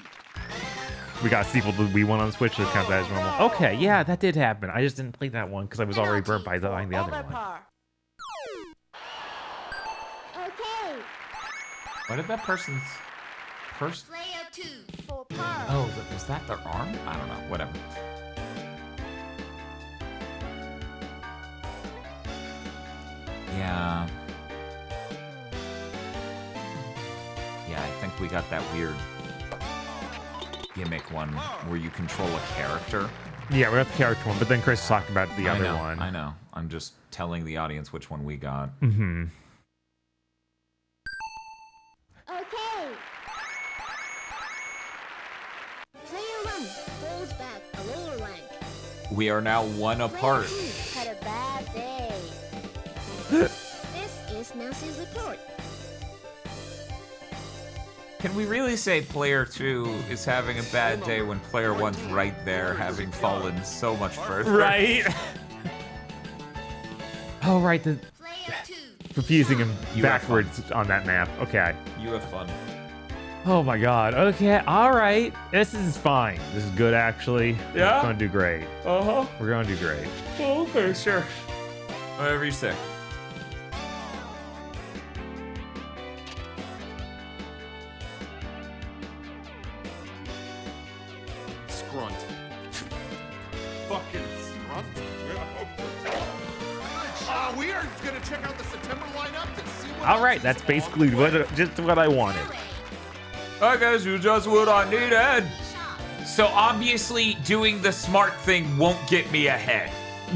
We got a sequel to the Wii one on Switch that counts as normal. Okay, yeah, that did happen. I just didn't play that one because I was already burnt by buying the other one. Okay. What did that person's Player 2 for par. Oh, was that their arm? I don't know. Whatever. Yeah. Yeah, I think we got that weird gimmick one where you control a character. Yeah, we got the character one, but then Chris talked about the other one. I know. I'm just telling the audience which one we got. Mm-hmm. Okay. goes back a lower rank. We are now one apart. Player 2 had a bad day. This is Nancy's report. Can we really say player 2 is having a bad day when player 1's right there, having fallen so much further? Right. Oh, right. The Player 2. confusing him You have backwards on that map. Okay. You have fun. Oh my God. Okay. All right. This is fine. This is good, actually. Yeah? We're gonna do great. Uh-huh. We're gonna do great. Oh, okay, sure. Whatever you say. Scrunt. Fucking scrunt. We are gonna check out the September lineup and see what. All right. That's basically just what I wanted. I guess you just what I needed. So obviously doing the smart thing won't get me ahead.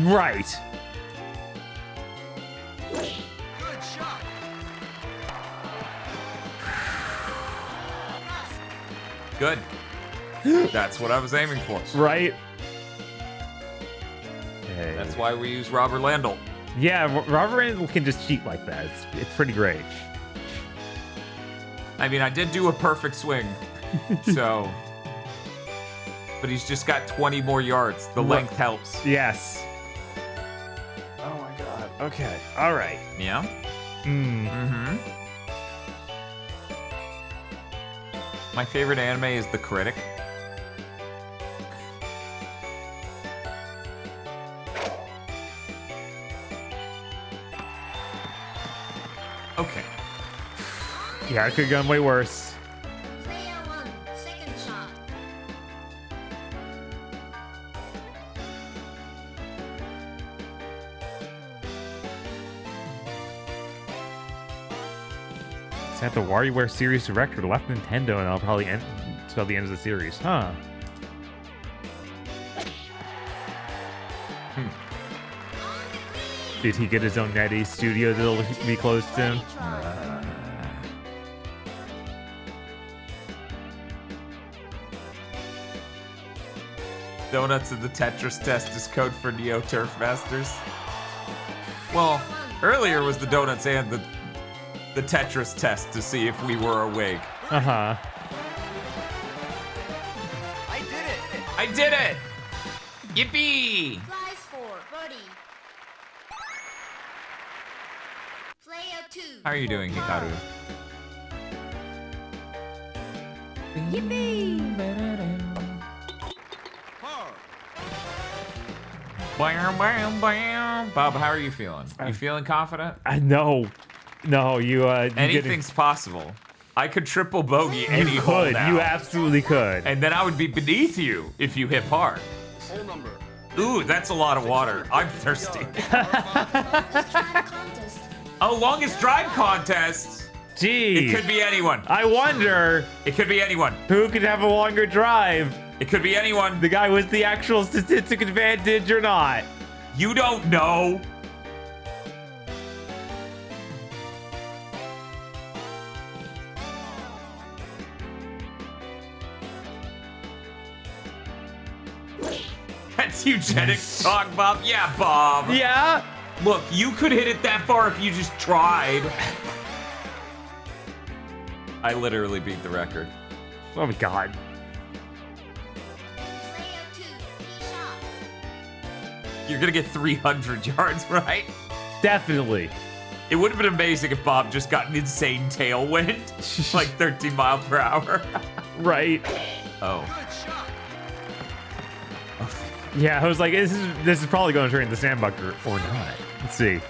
Right. Good shot. Good. That's what I was aiming for. Right. Okay. That's why we use Robert Landell. Yeah, Robert Randall can just cheat like that. It's pretty great. I mean, I did do a perfect swing, so. But he's just got 20 more yards. The length helps. Yes. Oh my God. Okay. All right. Yeah? Mm. My favorite anime is The Critic. Okay. Yeah, it could have gone way worse. Player 1, second shot. It's at the WarioWare series director left Nintendo, and I'll probably end till the end of the series. Huh. Did he get his own NetEase studio that'll be close to him? Donuts in the Tetris test is code for Neo Turf Masters. Well, earlier was the donuts and the Tetris test to see if we were awake. Uh-huh. I did it. I did it! Yippee! Prize for birdie. Player 2. How are you doing, Hikaru? Par. Bam, bam, bam. Bob, how are you feeling? You feeling confident? No, you Anything's possible. I could triple bogey any You hole could. now. You absolutely could. And then I would be beneath you if you hit par. Hole number. Ooh, that's a lot of water. I'm thirsty. Longest drive contest. Oh, longest drive contest. Gee. It could be anyone. I wonder It could be anyone. who could have a longer drive. It could be anyone. The guy with the actual statistic advantage or not. You don't know. That's eugenics talk, Bob. Yeah, Bob. Yeah. Look, you could hit it that far if you just tried. I literally beat the record. Oh my God. Player 2, tee shot. You're gonna get 300 yards, right? Definitely. It would have been amazing if Bob just got an insane tailwind, like 13 miles per hour. Right. Oh. Good shot. Yeah, I was like, this is probably going to turn into sandbug or not. Let's see.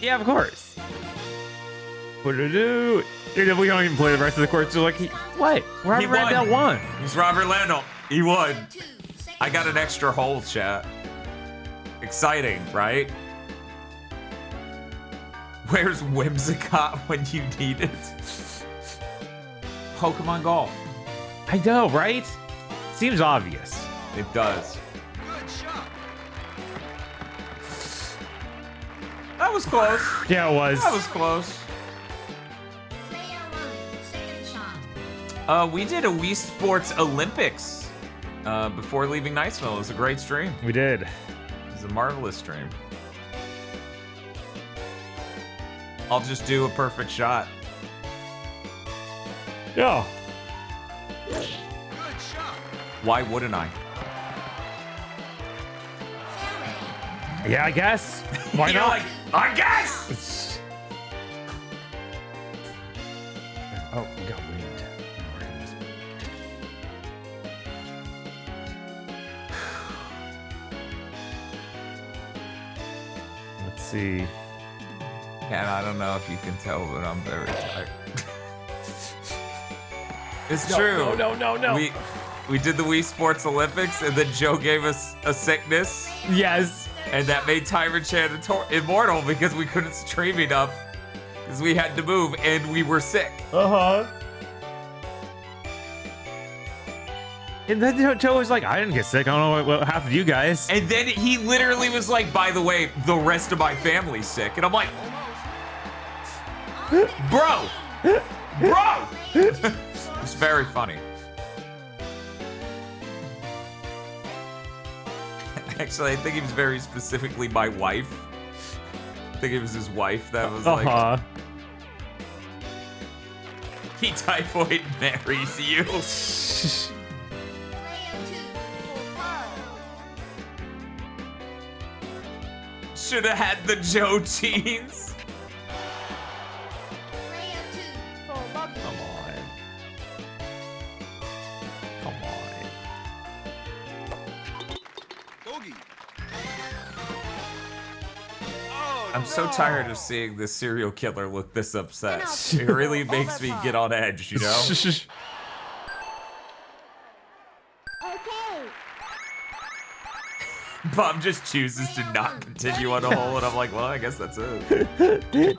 Yeah, of course. What do? We don't even play the rest of the course. So like, what? Robert Randall won. It's Robert Landell. He won. Two, second I got an shot. extra hole, chat. Exciting, right? Where's Whimsicott when you need it? Pokemon Golf. I know, right? Seems obvious. It does. Good shot. That was close. Yeah, it was. That was close. Player 1, second shot. We did a Wii Sports Olympics before leaving Niceville. It was a great stream. We did. It was a marvelous stream. I'll just do a perfect shot. Yeah. Good shot. Why wouldn't I? Yeah, I guess. Why You're not? like, I guess! Oh, we got wind. Let's see. And I don't know if you can tell, but I'm very tired. It's true. No. We did the Wii Sports Olympics, and then Joe gave us a sickness. Yes. And that made Tyron Chan immortal because we couldn't stream enough because we had to move and we were sick. Uh-huh. And then Joe was like, I didn't get sick. I don't know what happened to you guys. And then he literally was like, by the way, the rest of my family's sick. And I'm like, bro. It's very funny. Actually, I think he was very specifically my wife. I think it was his wife that was like, he typhoid marries you. Should have had the Joe jeans. Come on. I'm so tired of seeing this serial killer look this upset. It really makes me get on edge, you know? Okay. Bob just chooses to not continue on a hole, and I'm like, well, I guess that's it. Birdie!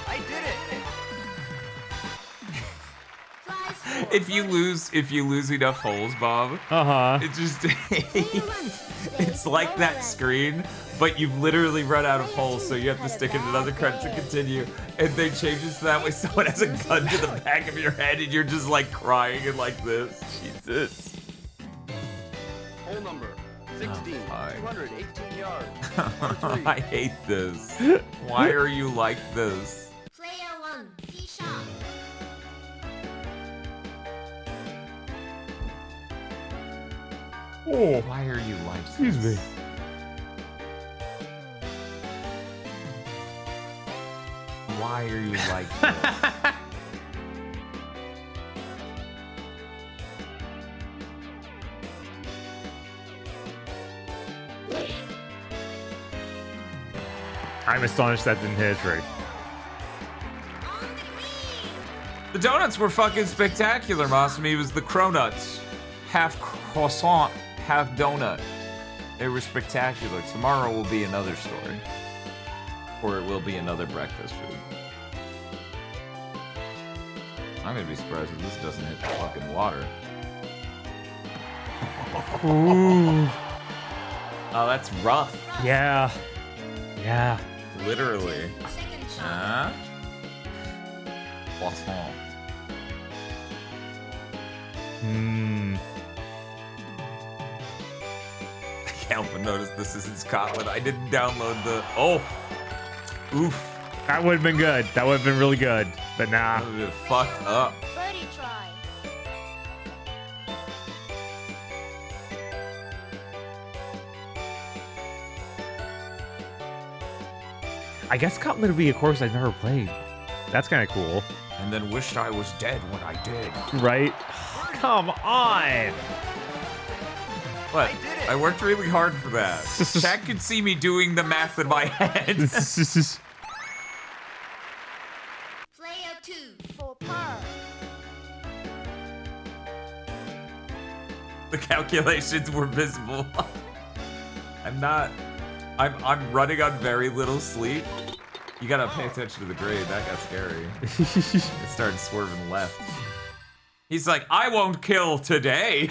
I did it! If you lose enough holes, Bob, it just it's like that screen, but you've literally run out of holes, so you have to stick in another credit to continue. And they change it so that way someone has a gun to the back of your head, and you're just like crying and like this. Jesus. Hole number 16, 218 yards. I hate this. Why are you like this? Player 1, tee shot. Oh, Why are you like excuse this? me. Why are you like this? I'm astonished that didn't hit a tree. The donuts were fucking spectacular, Masami. It was the cronuts. Half croissant, half donut. They were spectacular. Tomorrow will be another story. Or it will be another breakfast food. I'm gonna be surprised if this doesn't hit the fucking water. Ooh. Oh, that's rough. Yeah. Yeah. Literally. Second shot. Huh? Croissant. I can't help but notice this is in Scotland. I didn't download the... Oh! Oof. That would have been good. That would have been really good. But nah. That would have been fucked up. Birdie try. I guess Scotland would be a course I've never played. That's kind of cool. And then wished I was dead when I did. Right? Come on! What? I worked really hard for that. Chat could see me doing the math in my head. Player 2, for par. The calculations were visible. I'm running on very little sleep. You gotta pay attention to the grade. That got scary. It started swerving left. He's like, I won't kill today.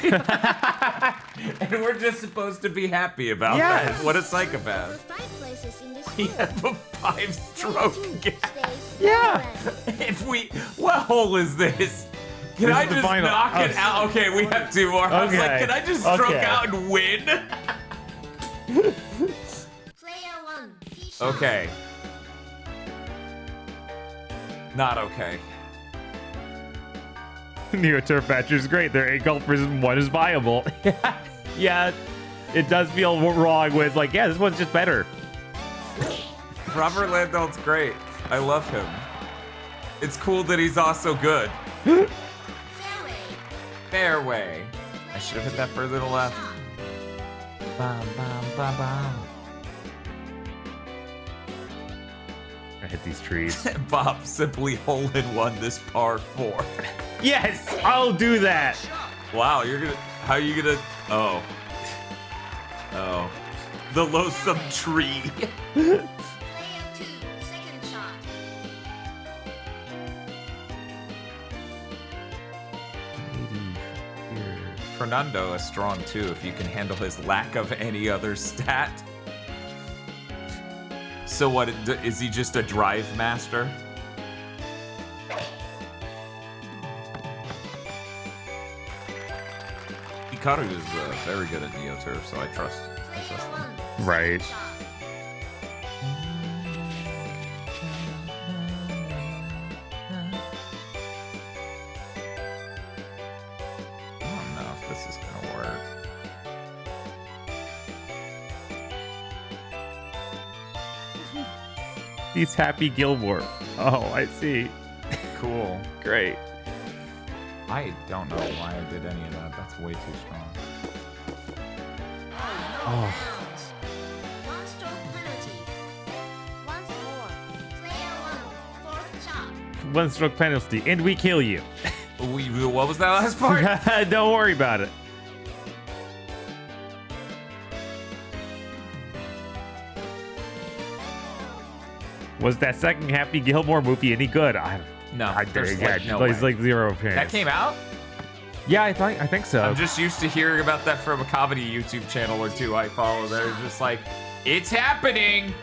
And we're just supposed to be happy about that. What a psychopath. Over 5 places in this He hole. had a 5-stroke gap. Stays Yeah. If we, what hole is this? Can This I is the just final. knock it out? Okay, we have 2 more. I was like, Okay. can I just stroke Okay. out and win? Player 1. Okay. Not okay. Neo Turf Patcher is great. There are 8 golfers and 1 is viable. Yeah, it does feel wrong when it's like, yeah, this one's just better. Robert Landau's great. I love him. It's cool that he's also good. Fairway. Fairway. I should have hit that further to the left. Bam, bam, bam, bam. I hit these trees. Bob simply hole-in-one this par 4. Yes, I'll do that. Wow, you're gonna. How you gonna? Oh. Oh. The loathsome tree. Player 2. Second shot. Fernando is strong too if you can handle his lack of any other stat. So what, is he just a drive master? Hikaru is very good at Neo Turf, so I trust him. Right. I don't know if this is gonna work. He's Happy Gilmore. Oh, I see. Cool. Great. I don't know why I did any of that. That's way too strong. Oh. 1 stroke penalty. Once more. Player 1. Fourth shot. 1 stroke penalty, and we kill you. What was that last part? Don't worry about it. Was that second Happy Gilmore movie any good? No, there's like no there's way. like 0 chance. That came out? Yeah, I think so. I'm just used to hearing about that from a comedy YouTube channel or 2 I follow. They're just like, it's happening.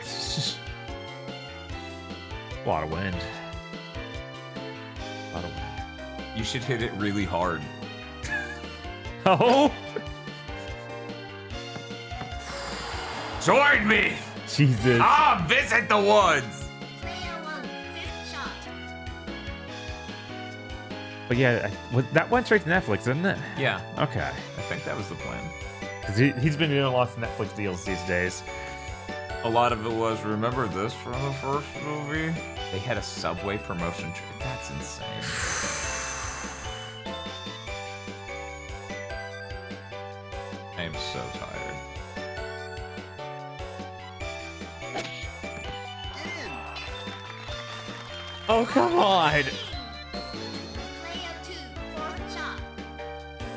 A lot of wind. A lot of wind. You should hit it really hard. Oh, Join me. Jesus. Ah, visit the woods. Player 1. Fifth shot. But yeah, that went straight to Netflix, didn't it? Yeah, Okay. I think that was the plan. Because he's been doing lots of Netflix deals these days. A lot of it was, remember this from the first movie? They had a Subway promotion. That's insane. I am so tired. Oh, come on. Player 2. Fourth shot.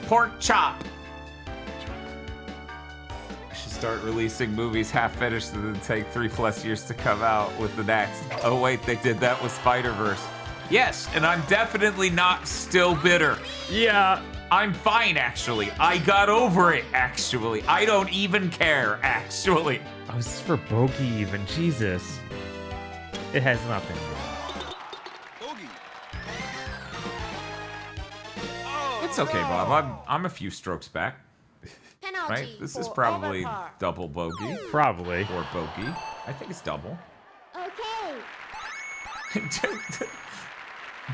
Pork chop. I should start releasing movies half finished and then take 3+ years to come out with the next. Oh wait, they did that with Spider-Verse. Yes, and I'm definitely not still bitter. Yeah. I'm fine, actually. I got over it, actually. I don't even care, actually. Oh, this is for Bogey even. Jesus. It has nothing. It's okay, Bob. I'm a few strokes back, Penalty. right? This is for probably overpar. double bogey Probably. or bogey. I think it's double. Okay.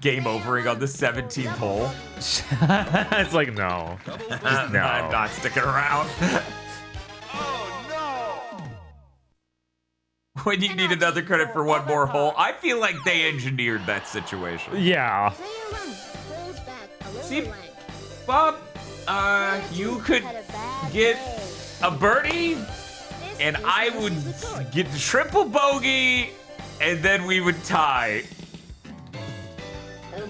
Game overing on the 17th hole. It's like, no. Just no. I'm not sticking around. When you need another credit for one more hole, I feel like they engineered that situation. Yeah. Player 1 holds back a See, lower line. Bob, you could get a birdie, and I would get the triple bogey, and then we would tie.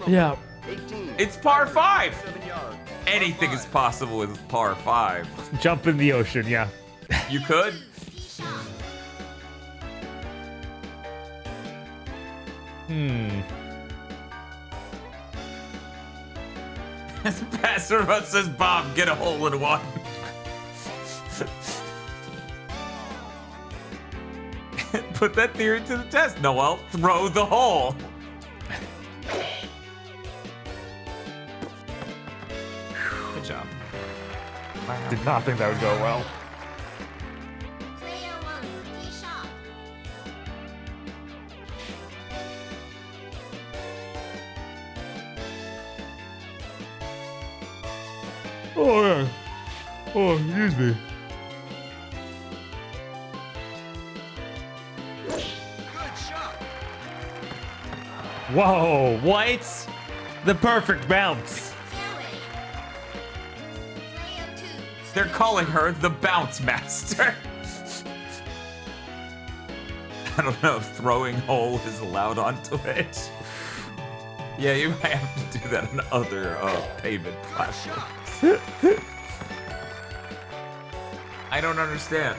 Yeah. 18. It's par 5. 7 yards. Anything is possible with par 5. Jump in the ocean, yeah. You could. Pastor says, Bob, get a hole in one. Put that theory to the test, Noel. Throw the hole. Did not think that would go well. Player 1, tee shot. Oh, yeah. Oh, excuse me. Good shot. Whoa, what? The perfect bounce. Fairway. Player 2. They're calling her the bounce master. I don't know if throwing hole is allowed on Twitch. Yeah, you might have to do that on other payment platforms. I don't understand.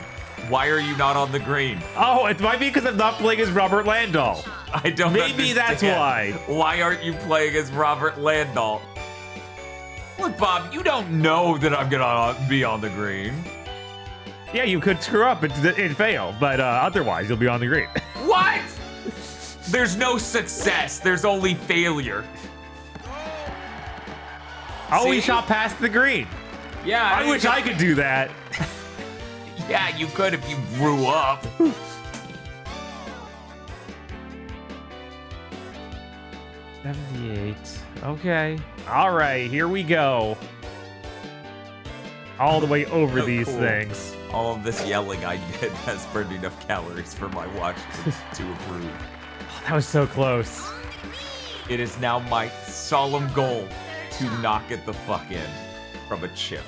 Why are you not on the green? Oh, it might be because I'm not playing as Robert Landau. I don't Maybe that's understand. why. Why aren't you playing as Robert Landau? Look, Bob, you don't know that I'm gonna be on the green. Yeah, you could screw up and fail, but otherwise you'll be on the green. What? There's no success. There's only failure. Oh, See? he shot past the green. Yeah, I wish I could do that. Yeah, you could if you grew up. $78. Okay. All right, here we go. All the way over Oh, these cool. things. All of this yelling I did has burned enough calories for my watch to approve. That was so close. It is now my solemn goal to knock it the fuck in from a chip.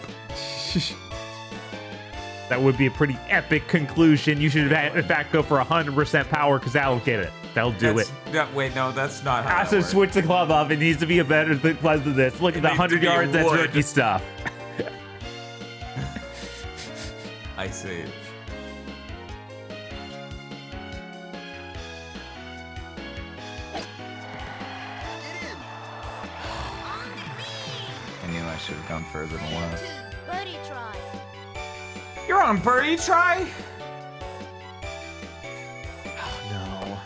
That would be a pretty epic conclusion. You should, in fact, go for 100% power because that'll get it. That'll do it. Wait, no, that's not how I that to works. switch the club up. It needs to be a better club than this. Look It at the needs to 100 be a yards. That's wood. rookie stuff. I see. I knew I should have gone further than Player one. 2, birdie try. You're on birdie try? No.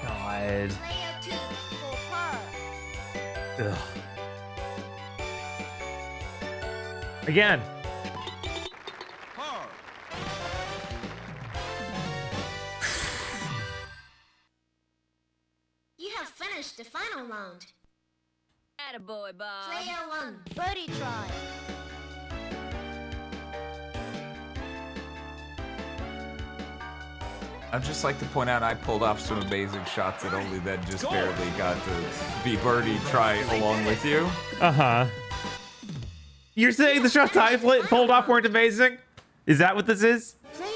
God. Player 2, for par. Ugh. Again. Par. You have finished the final round. Attaboy, Bob. Player 1, birdie try. I'd just like to point out I pulled off some amazing shots that only then just barely got to be birdie try along with you. Uh-huh. You're saying the shots I pulled off weren't amazing? Is that what this is? Player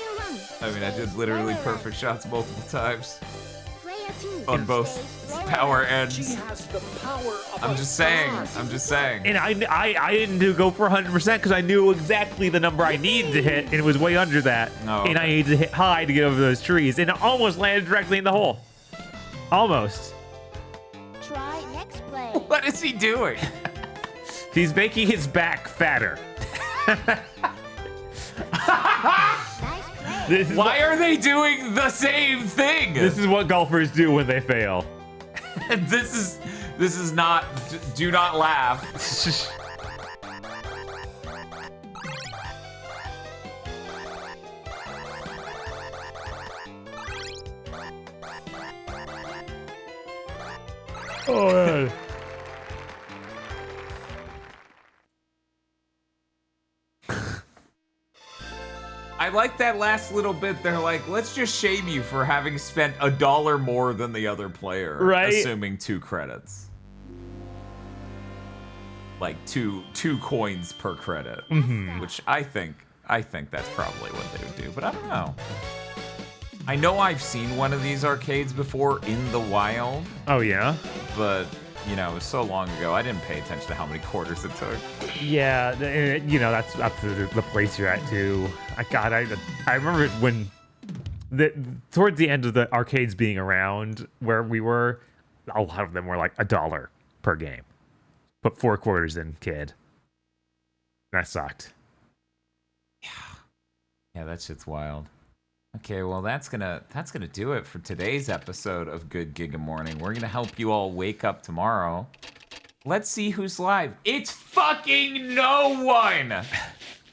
1. I mean, I did literally perfect shots multiple times Player 2. on both power ends. I'm just saying. I'm just saying. And I didn't go for 100% because I knew exactly the number I needed to hit, and it was way under that. Oh, And I okay. needed to hit high to get over those trees, and it almost landed directly in the hole. Almost. Try next play. What is he doing? He's making his back fatter. Nice play. This is Why are they doing the same thing? This is what golfers do when they fail. This is not. Do not laugh. Oh, man. I like that last little bit. They're like, let's just shame you for having spent $1 more than the other player, Right. Assuming 2 credits, like two coins per credit, which I think that's probably what they would do. But I don't know. I know I've seen one of these arcades before in the wild, Oh, yeah? but you know, it was so long ago. I didn't pay attention to how many quarters it took. Yeah, you know, that's up to the place you're at, too. I remember when towards the end of the arcades being around where we were, a lot of them were like $1 per game. Put 4 quarters in, kid. That sucked. Yeah, that shit's wild. Okay, well that's gonna do it for today's episode of Good Giga Morning. We're gonna help you all wake up tomorrow Let's see who's live. It's fucking no one.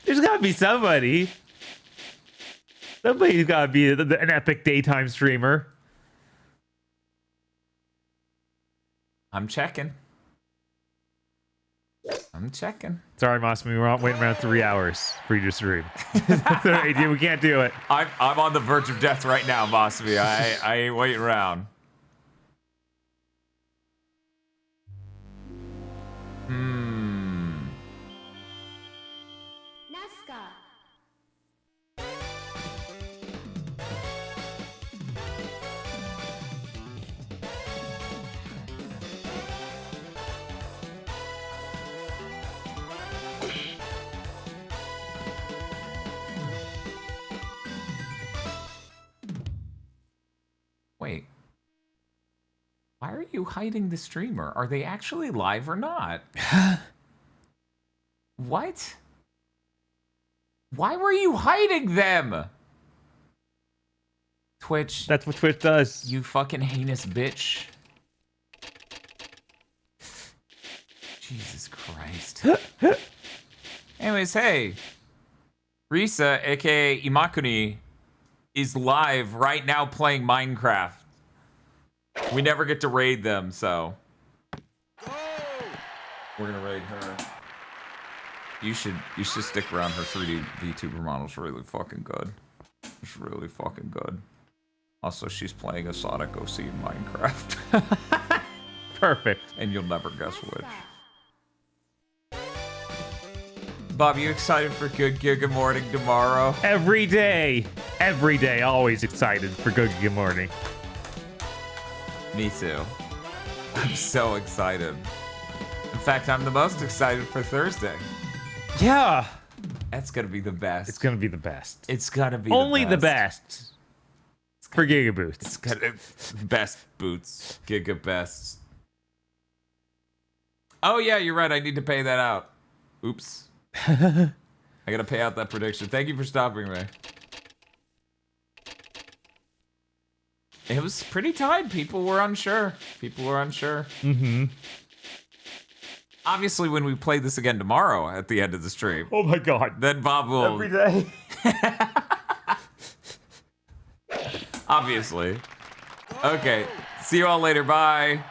There's gotta be somebody. Somebody's gotta be an epic daytime streamer. I'm checking. Sorry, Moss, we were waiting around 3 hours for you to stream. Sorry, dude, we can't do it. I'm on the verge of death right now, Mosby. I ain't waiting around. Nazca. Wait. Why are you hiding the streamer? Are they actually live or not? What? Why were you hiding them? Twitch. That's what Twitch does. You fucking heinous bitch. Jesus Christ. Anyways, hey. Risa, aka Imakuni, is live right now playing Minecraft. We never get to raid them, so we're gonna raid her. You should stick around. Her 3D VTuber model's really fucking good. It's really fucking good. Also, she's playing a Sonic OC in Minecraft. Perfect. And you'll never guess which. Bob, you excited for Good Giga Morning tomorrow? Every day, always excited for Good Giga Morning. Me too. I'm so excited. In fact, I'm the most excited for Thursday. Yeah. That's gonna be the best. It's gonna be the best. It's gonna be only the best. For GigaBoots. It's gonna best boots. Giga best. Oh yeah, you're right. I need to pay that out. Oops. I gotta pay out that prediction. Thank you for stopping me. It was pretty tight. People were unsure. Mm-hmm. Obviously, when we play this again tomorrow at the end of the stream. Oh my god. Then Bob will... Every day. Obviously. Okay. See you all later. Bye.